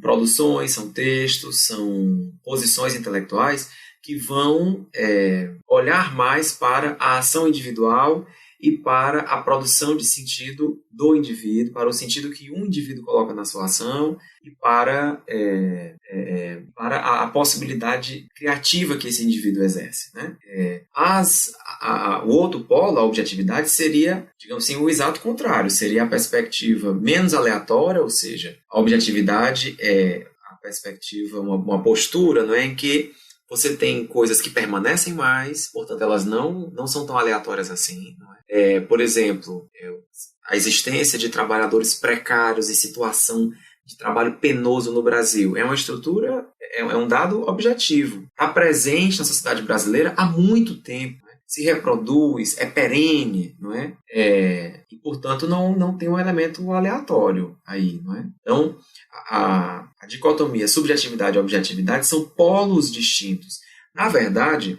produções, são textos, são posições intelectuais que vão olhar mais para a ação individual e para a produção de sentido do indivíduo, para o sentido que um indivíduo coloca na sua ação e para a possibilidade criativa que esse indivíduo exerce, né? O outro polo, a objetividade, seria, digamos assim, o exato contrário, seria a perspectiva menos aleatória, ou seja, a objetividade é a perspectiva, uma postura, não é, em que você tem coisas que permanecem mais, portanto elas não são tão aleatórias assim, não é? Por exemplo, a existência de trabalhadores precários em situação de trabalho penoso no Brasil é uma estrutura, é um dado objetivo. Está presente na sociedade brasileira há muito tempo, né? Se reproduz, é perene, não é? E, portanto, não tem um elemento aleatório aí, não é? Então, a dicotomia subjetividade e objetividade são polos distintos, Na verdade,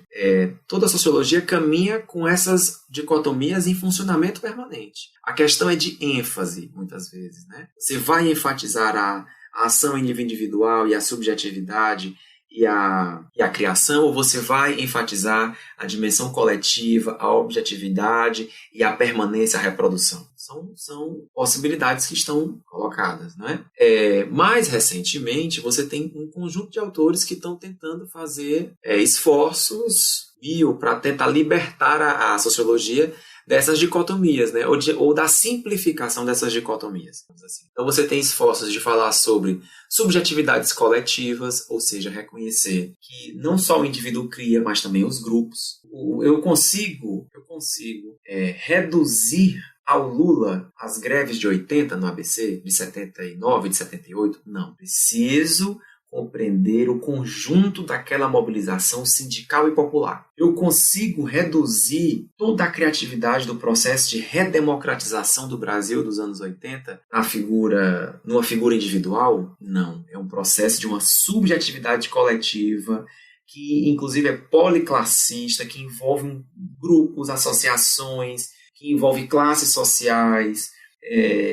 toda a sociologia caminha com essas dicotomias em funcionamento permanente. A questão é de ênfase, muitas vezes, né? Você vai enfatizar a ação individual e a subjetividade e a criação, ou você vai enfatizar a dimensão coletiva, a objetividade e a permanência, a reprodução. São possibilidades que estão colocadas, não é? Mais recentemente, você tem um conjunto de autores que estão tentando fazer esforços para tentar libertar a sociologia dessas dicotomias, né? ou da simplificação dessas dicotomias. Assim. Então você tem esforços de falar sobre subjetividades coletivas, ou seja, reconhecer que não só o indivíduo cria, mas também os grupos. Eu consigo reduzir ao Lula as greves de 80 no ABC, de 79, de 78? Não. Preciso compreender o conjunto daquela mobilização sindical e popular. Eu consigo reduzir toda a criatividade do processo de redemocratização do Brasil dos anos 80 numa figura individual? Não. É um processo de uma subjetividade coletiva que, inclusive, é policlassista, que envolve grupos, associações, que envolve classes sociais,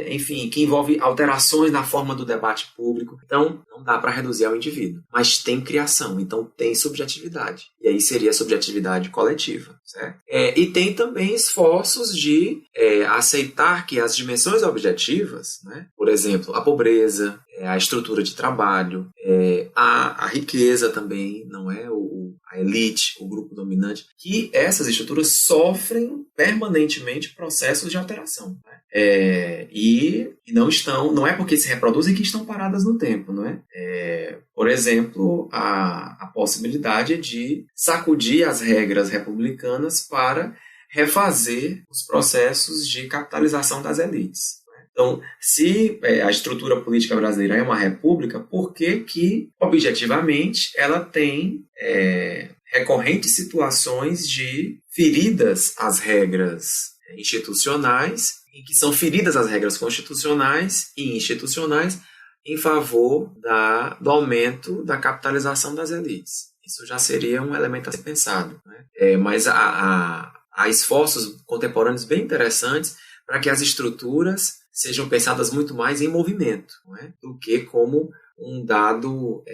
enfim, que envolve alterações na forma do debate público. Então, não dá para reduzir ao indivíduo. Mas tem criação, então tem subjetividade. E aí seria a subjetividade coletiva, certo? E tem também esforços de aceitar que as dimensões objetivas, né, por exemplo, a pobreza, a estrutura de trabalho, a riqueza também, não é? A elite, o grupo dominante, que essas estruturas sofrem permanentemente processos de alteração, né? E não é porque se reproduzem que estão paradas no tempo, não é? Por exemplo, a possibilidade de sacudir as regras republicanas para refazer os processos de capitalização das elites. Então, se a estrutura política brasileira é uma república, por que objetivamente, ela tem recorrentes situações de feridas às regras institucionais, em que são feridas as regras constitucionais e institucionais em favor do aumento da capitalização das elites. Isso já seria um elemento a ser pensado, né? Mas há esforços contemporâneos bem interessantes para que as estruturas sejam pensadas muito mais em movimento, não é? Do que como um dado,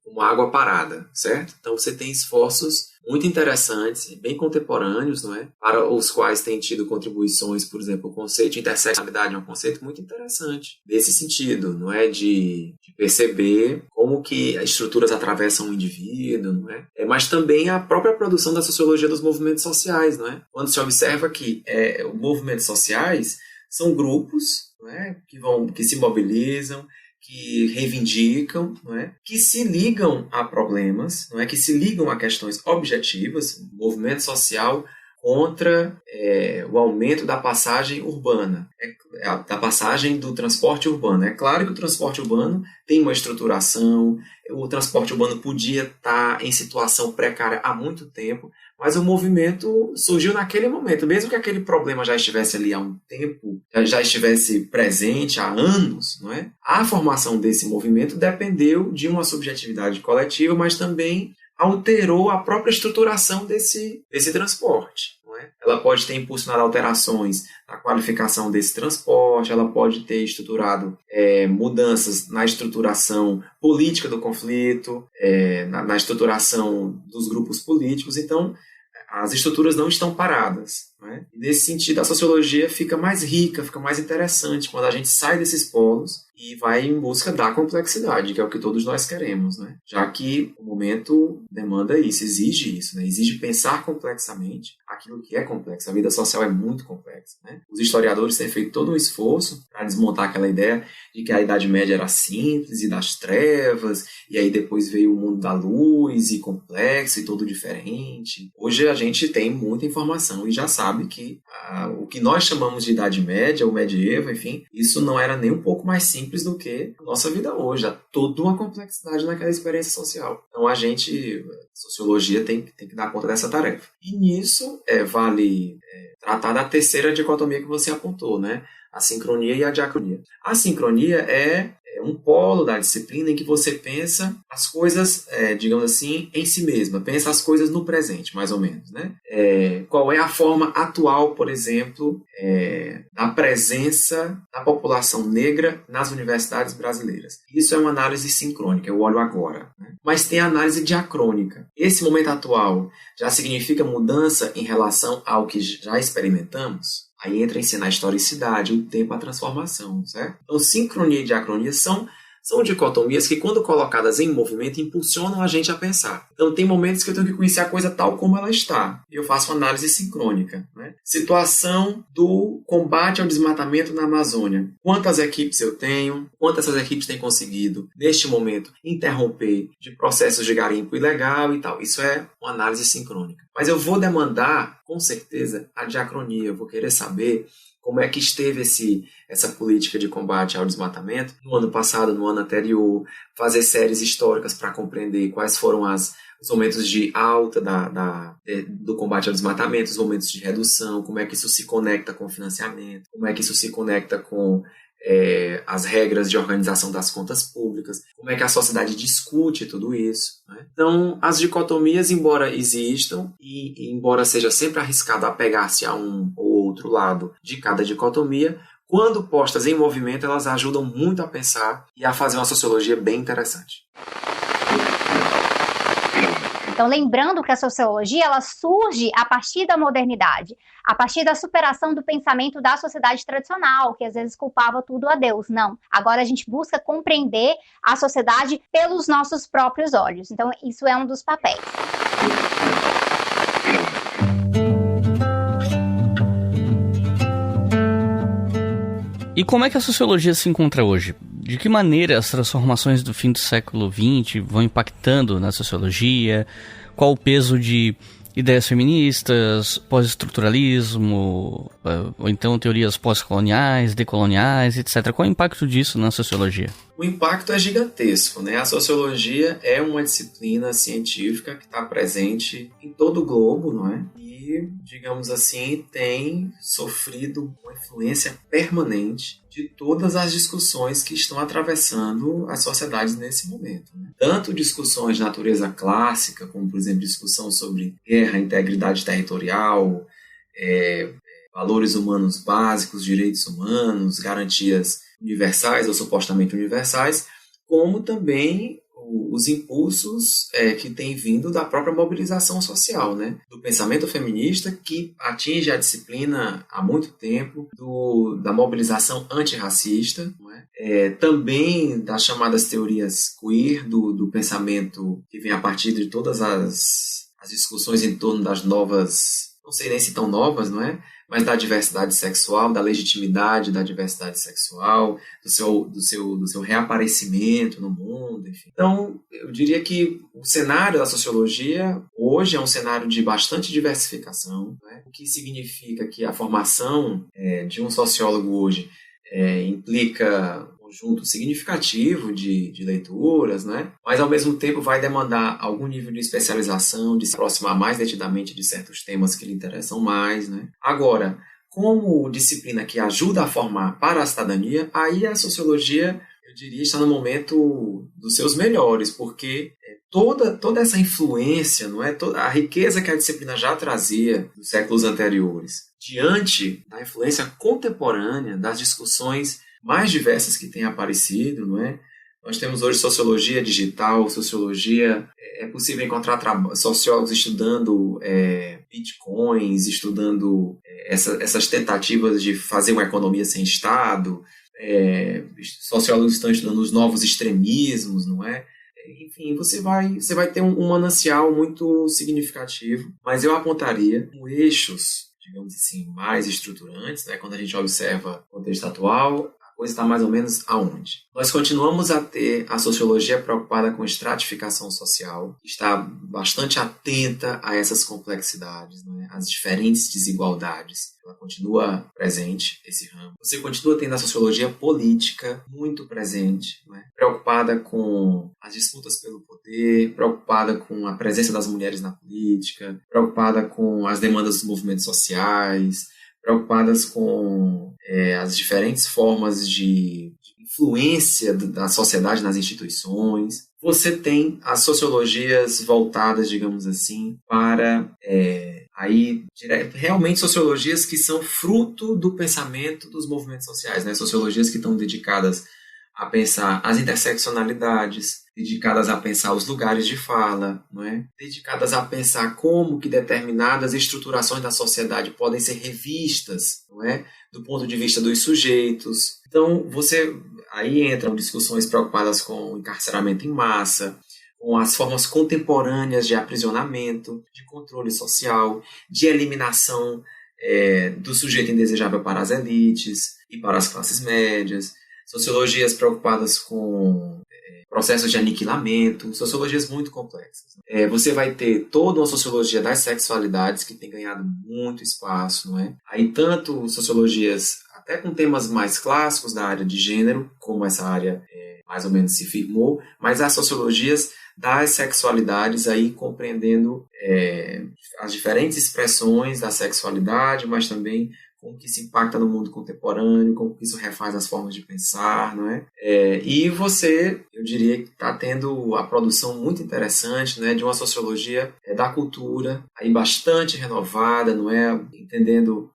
uma água parada, certo? Então você tem esforços muito interessantes, bem contemporâneos, não é? Para os quais tem tido contribuições, por exemplo, o conceito de interseccionalidade é um conceito muito interessante, nesse sentido, não é? De perceber como que as estruturas atravessam o indivíduo, não é? Mas também a própria produção da sociologia dos movimentos sociais, não é? Quando se observa que os movimentos sociais são grupos, não é? que se mobilizam, que reivindicam, não é? Que se ligam a problemas, não é? Que se ligam a questões objetivas, movimento social contra o aumento da passagem urbana, da passagem do transporte urbano. É claro que o transporte urbano tem uma estruturação, o transporte urbano podia estar em situação precária há muito tempo, mas o movimento surgiu naquele momento. Mesmo que aquele problema já estivesse ali há um tempo, já estivesse presente há anos, não é? A formação desse movimento dependeu de uma subjetividade coletiva, mas também alterou a própria estruturação desse transporte. Não é? Ela pode ter impulsionado alterações na qualificação desse transporte, ela pode ter estruturado mudanças na estruturação política do conflito, na estruturação dos grupos políticos. Então, as estruturas não estão paradas. Não é? E nesse sentido, a sociologia fica mais rica, fica mais interessante quando a gente sai desses polos e vai em busca da complexidade, que é o que todos nós queremos, né? Já que o momento demanda isso, exige isso, né? Exige pensar complexamente aquilo que é complexo. A vida social é muito complexa, né? Os historiadores têm feito todo um esforço para desmontar aquela ideia de que a Idade Média era simples e das trevas, e aí depois veio o mundo da luz e complexo e todo diferente. Hoje a gente tem muita informação e já sabe que o que nós chamamos de Idade Média, ou medievo, enfim, isso não era nem um pouco mais simples do que a nossa vida hoje. Há toda uma complexidade naquela experiência social. Então a sociologia tem que dar conta dessa tarefa. E nisso vale tratar da terceira dicotomia que você apontou, né? A sincronia e a diacronia. A sincronia é um polo da disciplina em que você pensa as coisas, digamos assim, em si mesma, pensa as coisas no presente, mais ou menos, né? Qual é a forma atual, por exemplo, da presença da população negra nas universidades brasileiras? Isso é uma análise sincrônica, eu olho agora, né? Mas tem a análise diacrônica. Esse momento atual já significa mudança em relação ao que já experimentamos? Aí entra em cena a historicidade, o tempo, a transformação, certo? Então, sincronia e diacronia são dicotomias que, quando colocadas em movimento, impulsionam a gente a pensar. Então, tem momentos que eu tenho que conhecer a coisa tal como ela está. E eu faço uma análise sincrônica, né? Situação do combate ao desmatamento na Amazônia. Quantas equipes eu tenho? Quantas essas equipes têm conseguido, neste momento, interromper de processos de garimpo ilegal e tal? Isso é uma análise sincrônica. Mas eu vou demandar, com certeza, a diacronia. Eu vou querer saber como é que esteve essa política de combate ao desmatamento no ano passado, no ano anterior, fazer séries históricas para compreender quais foram os momentos de alta do combate ao desmatamento, os momentos de redução, como é que isso se conecta com o financiamento, como é que isso se conecta com as regras de organização das contas públicas, como é que a sociedade discute tudo isso, né? Então, as dicotomias, embora existam e embora seja sempre arriscado apegar-se a um ou outro lado de cada dicotomia, quando postas em movimento, elas ajudam muito a pensar e a fazer uma sociologia bem interessante. Então, lembrando que a sociologia ela surge a partir da modernidade, a partir da superação do pensamento da sociedade tradicional, que às vezes culpava tudo a Deus. Não. Agora a gente busca compreender a sociedade pelos nossos próprios olhos. Então, isso é um dos papéis. E como é que a sociologia se encontra hoje? De que maneira as transformações do fim do século XX vão impactando na sociologia? Qual o peso de ideias feministas, pós-estruturalismo, ou então teorias pós-coloniais, decoloniais, etc. Qual é o impacto disso na sociologia? O impacto é gigantesco, né? A sociologia é uma disciplina científica que está presente em todo o globo, não é? E, digamos assim, tem sofrido uma influência permanente de todas as discussões que estão atravessando as sociedades nesse momento, né? Tanto discussões de natureza clássica, como, por exemplo, discussão sobre guerra, integridade territorial, valores humanos básicos, direitos humanos, garantias universais ou supostamente universais, como também os impulsos que têm vindo da própria mobilização social, né? Do pensamento feminista, que atinge a disciplina há muito tempo, da mobilização antirracista, não é? Também das chamadas teorias queer, do pensamento que vem a partir de todas as discussões em torno das novas, não sei nem se tão novas, não é? Mas da diversidade sexual, da legitimidade da diversidade sexual, do seu reaparecimento no mundo, enfim. Então, eu diria que o cenário da sociologia hoje é um cenário de bastante diversificação, né? O que significa que a formação de um sociólogo hoje implica conjunto significativo de leituras, né? Mas ao mesmo tempo vai demandar algum nível de especialização, de se aproximar mais detidamente de certos temas que lhe interessam mais, né? Agora, como disciplina que ajuda a formar para a cidadania, aí a sociologia, eu diria, está no momento dos seus melhores, porque toda essa influência, não é? A riqueza que a disciplina já trazia nos séculos anteriores, diante da influência contemporânea das discussões mais diversas que têm aparecido, não é? Nós temos hoje sociologia digital, sociologia, é possível encontrar sociólogos estudando bitcoins, estudando essas tentativas de fazer uma economia sem Estado, sociólogos estão estudando os novos extremismos, não é? Enfim, você vai ter um manancial muito significativo, mas eu apontaria como eixos, digamos assim, mais estruturantes, né? Quando a gente observa o contexto atual, coisa está mais ou menos aonde? Nós continuamos a ter a sociologia preocupada com estratificação social, está bastante atenta a essas complexidades, né? As diferentes desigualdades. Ela continua presente, esse ramo. Você continua tendo a sociologia política muito presente, né? Preocupada com as disputas pelo poder, preocupada com a presença das mulheres na política, preocupada com as demandas dos movimentos sociais, preocupadas com as diferentes formas de influência da sociedade nas instituições. Você tem as sociologias voltadas, digamos assim, para realmente sociologias que são fruto do pensamento dos movimentos sociais, né? Sociologias que estão dedicadas a pensar as interseccionalidades, dedicadas a pensar os lugares de fala, não é? Dedicadas a pensar como que determinadas estruturações da sociedade podem ser revistas, não é? Do ponto de vista dos sujeitos. Então, aí entram discussões preocupadas com o encarceramento em massa, com as formas contemporâneas de aprisionamento, de controle social, de eliminação do sujeito indesejável para as elites e para as classes médias, sociologias preocupadas com processos de aniquilamento, sociologias muito complexas. Você vai ter toda uma sociologia das sexualidades que tem ganhado muito espaço, não é? Aí tanto sociologias até com temas mais clássicos da área de gênero, como essa área mais ou menos se firmou, mas as sociologias das sexualidades aí compreendendo as diferentes expressões da sexualidade, mas também como que isso impacta no mundo contemporâneo, como que isso refaz as formas de pensar, não é? E você, eu diria que está tendo a produção muito interessante, né, de uma sociologia da cultura, aí bastante renovada, não é? Entendendo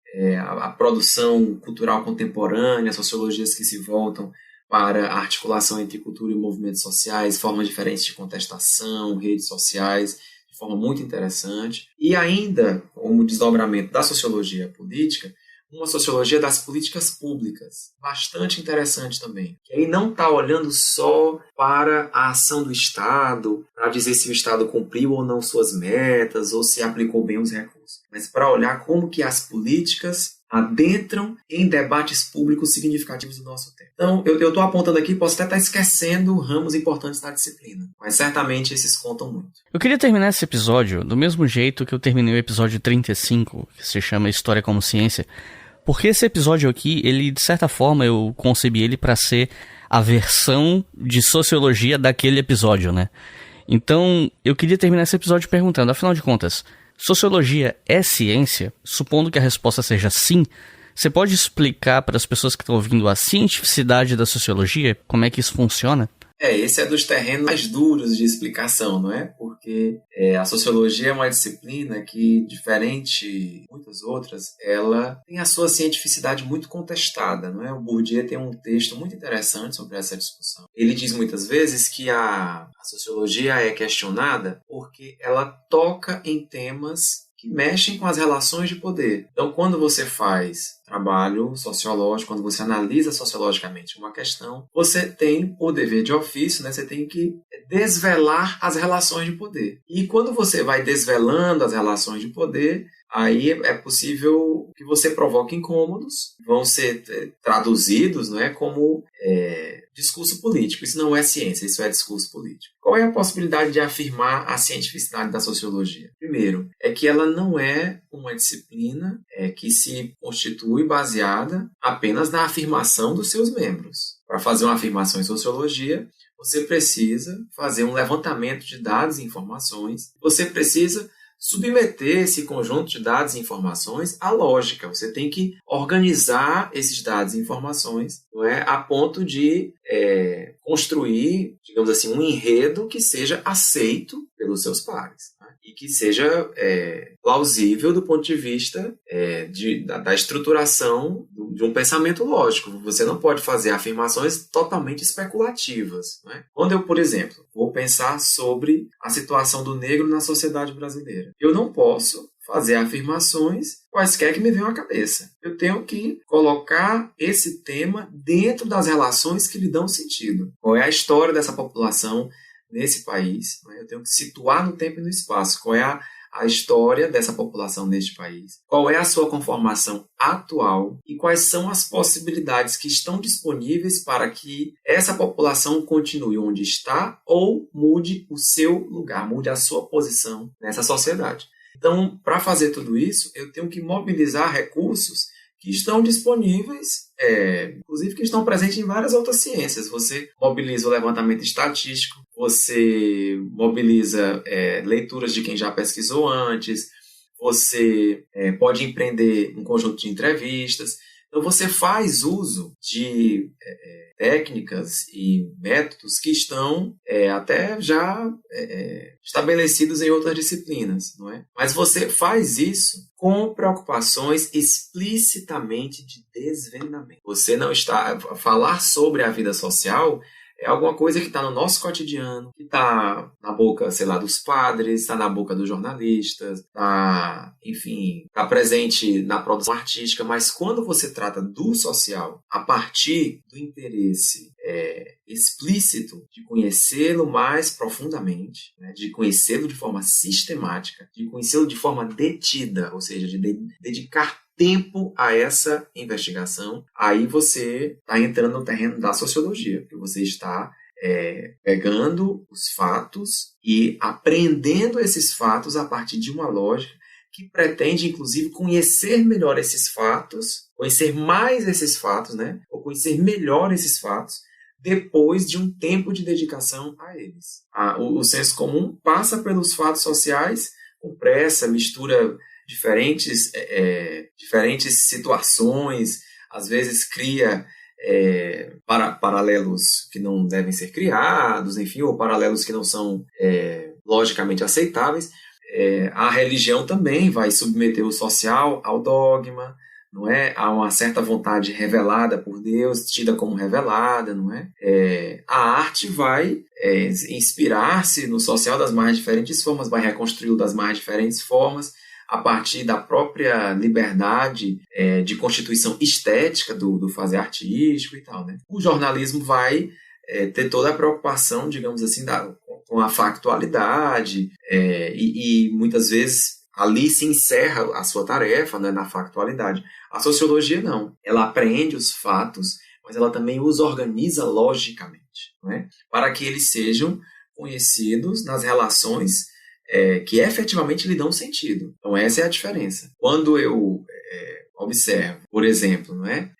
a produção cultural contemporânea, sociologias que se voltam para a articulação entre cultura e movimentos sociais, formas diferentes de contestação, redes sociais, de forma muito interessante. E ainda, como desdobramento da sociologia política, uma sociologia das políticas públicas, bastante interessante também. Que aí não está olhando só para a ação do Estado, para dizer se o Estado cumpriu ou não suas metas, ou se aplicou bem os recursos, mas para olhar como que as políticas adentram em debates públicos significativos do nosso tempo. Então, eu estou apontando aqui, posso até estar esquecendo ramos importantes da disciplina, mas certamente esses contam muito. Eu queria terminar esse episódio do mesmo jeito que eu terminei o episódio 35, que se chama História como Ciência, porque esse episódio aqui, ele, de certa forma, eu concebi ele para ser a versão de sociologia daquele episódio, né? Então, eu queria terminar esse episódio perguntando, afinal de contas, sociologia é ciência? Supondo que a resposta seja sim, você pode explicar para as pessoas que estão ouvindo a cientificidade da sociologia? Como é que isso funciona? Esse é dos terrenos mais duros de explicação, não é? Porque a sociologia é uma disciplina que, diferente de muitas outras, ela tem a sua cientificidade muito contestada, não é? O Bourdieu tem um texto muito interessante sobre essa discussão. Ele diz muitas vezes que a sociologia é questionada porque ela toca em temas que mexem com as relações de poder. Então, quando você faz trabalho sociológico, quando você analisa sociologicamente uma questão, você tem o dever de ofício, né? Você tem que desvelar as relações de poder. E quando você vai desvelando as relações de poder, aí é possível que você provoque incômodos, vão ser traduzidos, não é, como discurso político. Isso não é ciência, isso é discurso político. Qual é a possibilidade de afirmar a cientificidade da sociologia? Primeiro, é que ela não é uma disciplina que se constitui baseada apenas na afirmação dos seus membros. Para fazer uma afirmação em sociologia, você precisa fazer um levantamento de dados e informações, você precisa submeter esse conjunto de dados e informações à lógica. Você tem que organizar esses dados e informações, não é, a ponto de construir, digamos assim, um enredo que seja aceito pelos seus pares, né? E que seja plausível do ponto de vista da estruturação de um pensamento lógico. Você não pode fazer afirmações totalmente especulativas, né? Quando eu, por exemplo, vou pensar sobre a situação do negro na sociedade brasileira, eu não posso fazer afirmações quaisquer que me venham à cabeça. Eu tenho que colocar esse tema dentro das relações que lhe dão sentido. Qual é a história dessa população nesse país? Eu tenho que situar no tempo e no espaço. Qual é a história dessa população neste país? Qual é a sua conformação atual? E quais são as possibilidades que estão disponíveis para que essa população continue onde está ou mude o seu lugar, mude a sua posição nessa sociedade? Então, para fazer tudo isso, eu tenho que mobilizar recursos que estão disponíveis, inclusive que estão presentes em várias outras ciências. Você mobiliza o levantamento estatístico, você mobiliza leituras de quem já pesquisou antes, você pode empreender um conjunto de entrevistas. Então você faz uso de técnicas e métodos que estão até já estabelecidos em outras disciplinas, não é? Mas você faz isso com preocupações explicitamente de desvendamento. Você não está a falar sobre a vida social. É alguma coisa que está no nosso cotidiano, que está na boca, sei lá, dos padres, está na boca dos jornalistas, está presente na produção artística, mas quando você trata do social a partir do interesse explícito de conhecê-lo mais profundamente, né, de conhecê-lo de forma sistemática, de conhecê-lo de forma detida, ou seja, de dedicar tempo a essa investigação, aí você está entrando no terreno da sociologia, porque você está pegando os fatos e aprendendo esses fatos a partir de uma lógica que pretende, inclusive, conhecer melhor esses fatos, conhecer mais esses fatos, né? Ou conhecer melhor esses fatos depois de um tempo de dedicação a eles. O senso comum passa pelos fatos sociais com pressa, mistura diferentes situações, às vezes cria paralelos que não devem ser criados, enfim, ou paralelos que não são logicamente aceitáveis. A religião também vai submeter o social ao dogma, não é? Há uma certa vontade revelada por Deus, tida como revelada, não é? A arte vai inspirar-se no social das mais diferentes formas, vai reconstruí-lo das mais diferentes formas, a partir da própria liberdade de constituição estética do fazer artístico e tal, né? O jornalismo vai ter toda a preocupação, digamos assim, com a factualidade e muitas vezes ali se encerra a sua tarefa, né, na factualidade. A sociologia não. Ela aprende os fatos, mas ela também os organiza logicamente, não é? Para que eles sejam conhecidos nas relações que efetivamente lhe dão sentido. Então essa é a diferença. Quando eu observo, por exemplo, não é?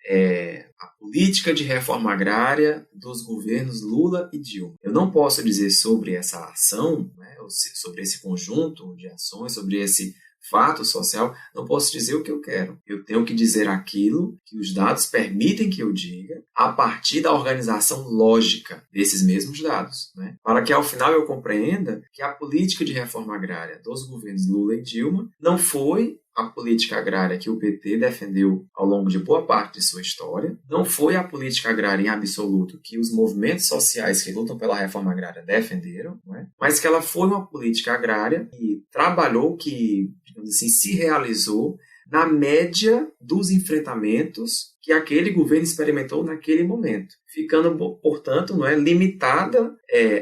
A política de reforma agrária dos governos Lula e Dilma, eu não posso dizer sobre essa ação, né, sobre esse conjunto de ações, sobre esse fato social, não posso dizer o que eu quero. Eu tenho que dizer aquilo que os dados permitem que eu diga a partir da organização lógica desses mesmos dados, né? Para que ao final eu compreenda que a política de reforma agrária dos governos Lula e Dilma não foi a política agrária que o PT defendeu ao longo de boa parte de sua história, não foi a política agrária em absoluto que os movimentos sociais que lutam pela reforma agrária defenderam, não é? Mas que ela foi uma política agrária que trabalhou, que, digamos assim, se realizou na média dos enfrentamentos que aquele governo experimentou naquele momento, ficando, portanto, não é, limitada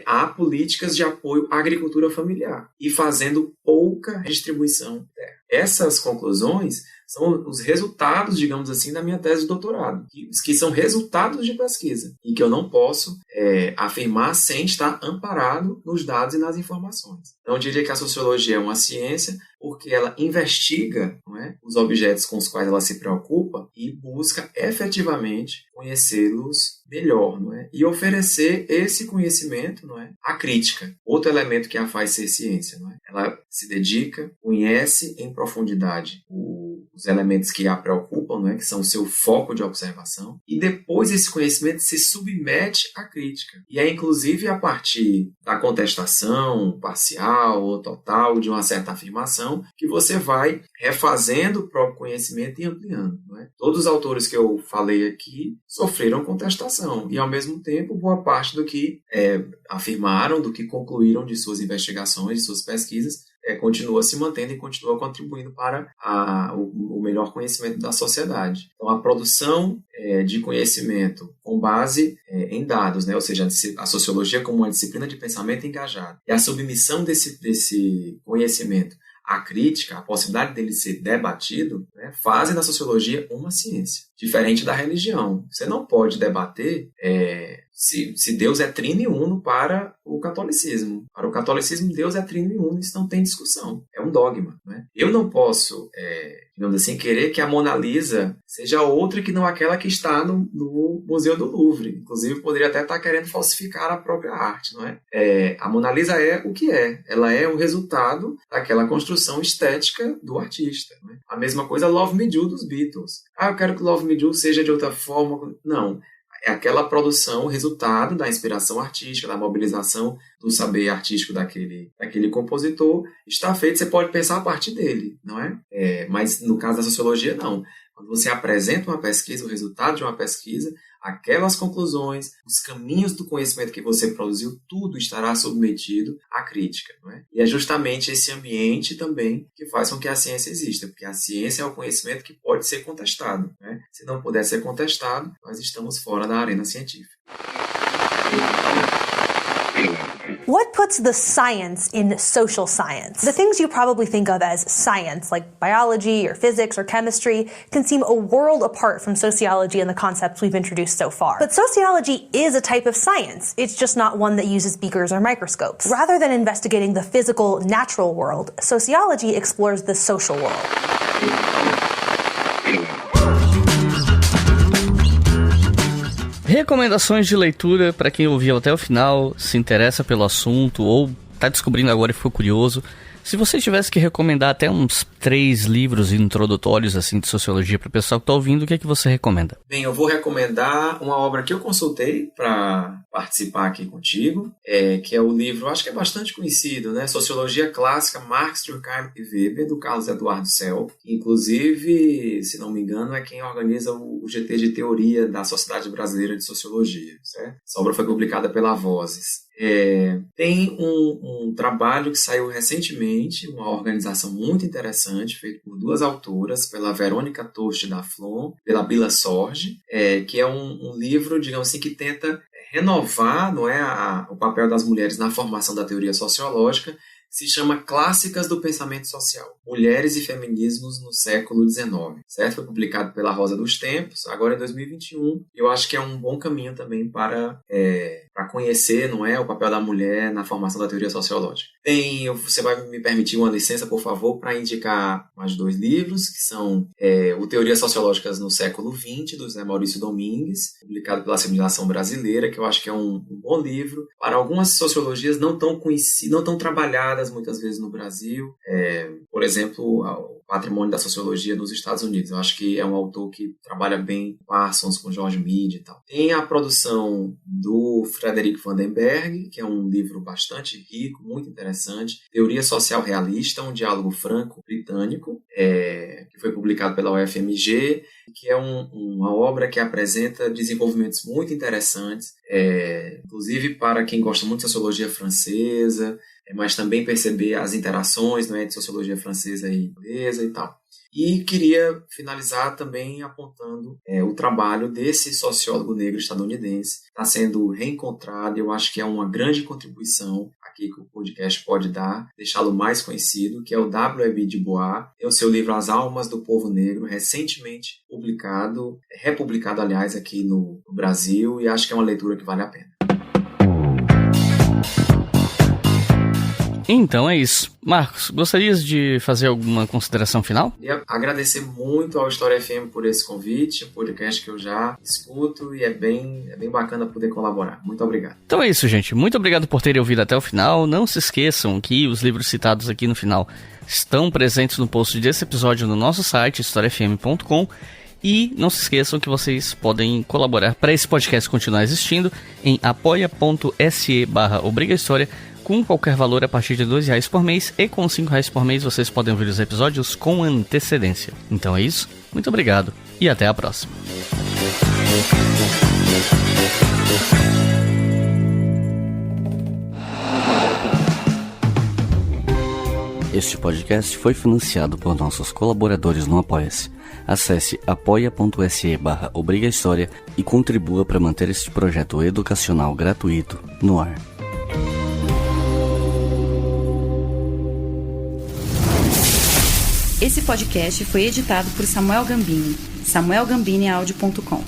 a políticas de apoio à agricultura familiar e fazendo pouca redistribuição de terra. Essas conclusões são os resultados, digamos assim, da minha tese de doutorado, que são resultados de pesquisa e que eu não posso afirmar sem estar amparado nos dados e nas informações. Então, eu diria que a sociologia é uma ciência porque ela investiga, não é, os objetos com os quais ela se preocupa e busca efetivamente conhecê-los melhor, não é? E oferecer esse conhecimento, não é, à crítica. Outro elemento que a faz ser ciência, não é? Ela se dedica, conhece em profundidade os elementos que a preocupam, não é? Que são o seu foco de observação, e depois esse conhecimento se submete à crítica. E é inclusive a partir da contestação parcial ou total de uma certa afirmação que você vai refazendo o próprio conhecimento e ampliando, não é? Todos os autores que eu falei aqui sofreram contestação e, ao mesmo tempo, boa parte do que afirmaram, do que concluíram de suas investigações, de suas pesquisas, continua se mantendo e continua contribuindo para o melhor conhecimento da sociedade. Então, a produção de conhecimento com base em dados, né? Ou seja, a sociologia como uma disciplina de pensamento engajado, e a submissão desse conhecimento à crítica, a possibilidade dele ser debatido, né, fazem da sociologia uma ciência, diferente da religião. Você não pode debater se Deus é trino e uno para o catolicismo. Para o catolicismo, Deus é trino e uno, isso não tem discussão. É um dogma, né? Eu não posso digamos assim, querer que a Mona Lisa seja outra que não aquela que está no Museu do Louvre. Inclusive, poderia até estar querendo falsificar a própria arte, não é? A Mona Lisa é o que é. Ela é o resultado daquela construção estética do artista. Não é? A mesma coisa Love Me Do dos Beatles. Eu quero que Love Me Do seja de outra forma. Não. É aquela produção, o resultado da inspiração artística, da mobilização do saber artístico daquele compositor, está feito, você pode pensar a partir dele, não é? Mas no caso da sociologia, não. Quando você apresenta uma pesquisa, o resultado de uma pesquisa, aquelas conclusões, os caminhos do conhecimento que você produziu, tudo estará submetido à crítica. Não é? E é justamente esse ambiente também que faz com que a ciência exista, porque a ciência é o conhecimento que pode ser contestado. Não é? Se não puder ser contestado, nós estamos fora da arena científica. What puts the science in social science? The things you probably think of as science, like biology or physics or chemistry, can seem a world apart from sociology and the concepts we've introduced so far. But sociology is a type of science. It's just not one that uses beakers or microscopes. Rather than investigating the physical, natural world, sociology explores the social world. Recomendações de leitura para quem ouviu até o final, se interessa pelo assunto ou está descobrindo agora e ficou curioso. Se você tivesse que recomendar até uns 3 livros introdutórios assim de sociologia para o pessoal que está ouvindo, o que é que você recomenda? Bem, eu vou recomendar uma obra que eu consultei para participar aqui contigo, que é o livro, acho que é bastante conhecido, né? Sociologia Clássica, Marx, Durkheim e Weber, do Carlos Eduardo Selp. Inclusive, se não me engano, é quem organiza o GT de Teoria da Sociedade Brasileira de Sociologia. Certo? Essa obra foi publicada pela Vozes. Tem um trabalho que saiu recentemente, uma organização muito interessante, feito por 2 autoras, pela Verônica Toste da Flon, pela Bila Sorge, que é um livro, digamos assim, que tenta renovar, não é, o papel das mulheres na formação da teoria sociológica. Se chama Clássicas do Pensamento Social, Mulheres e Feminismos no Século XIX. Certo? Foi publicado pela Rosa dos Tempos, agora em 2021. Eu acho que é um bom caminho também para conhecer, não é, o papel da mulher na formação da teoria sociológica. Você vai me permitir uma licença, por favor, para indicar mais 2 livros, que são o Teorias Sociológicas no Século XX, do José Maurício Domingues, publicado pela Civilização Brasileira, que eu acho que é um bom livro para algumas sociologias não tão conhecidas, não tão trabalhadas muitas vezes no Brasil, por exemplo, o patrimônio da sociologia nos Estados Unidos. Eu acho que é um autor que trabalha bem com Parsons, com George Mead e tal. Tem a produção do Frederick Vandenberg, que é um livro bastante rico, muito interessante, Teoria Social Realista, um diálogo franco-britânico, que foi publicado pela UFMG, que é uma obra que apresenta desenvolvimentos muito interessantes, inclusive para quem gosta muito de sociologia francesa, mas também perceber as interações, não é, de sociologia francesa e inglesa e tal. E queria finalizar também apontando o trabalho desse sociólogo negro estadunidense, está sendo reencontrado, eu acho que é uma grande contribuição aqui que o podcast pode dar, deixá-lo mais conhecido, que é o W.E.B. Du Bois, é o seu livro As Almas do Povo Negro, recentemente publicado, republicado, aliás, aqui no Brasil, e acho que é uma leitura que vale a pena. Então é isso. Marcos, gostarias de fazer alguma consideração final? Queria agradecer muito ao História FM por esse convite, um podcast que eu já escuto e é bem bacana poder colaborar. Muito obrigado. Então é isso, gente. Muito obrigado por terem ouvido até o final. Não se esqueçam que os livros citados aqui no final estão presentes no post desse episódio no nosso site, historiafm.com. E não se esqueçam que vocês podem colaborar para esse podcast continuar existindo em apoia.se/obrigahistoria com qualquer valor a partir de R$2 por mês, e com R$5 por mês vocês podem ouvir os episódios com antecedência. Então é isso, muito obrigado e até a próxima. Este podcast foi financiado por nossos colaboradores no Apoia-se. Acesse apoia.se/obrigahistoria e contribua para manter este projeto educacional gratuito no ar. Esse podcast foi editado por Samuel Gambini, samuelgambiniaudio.com.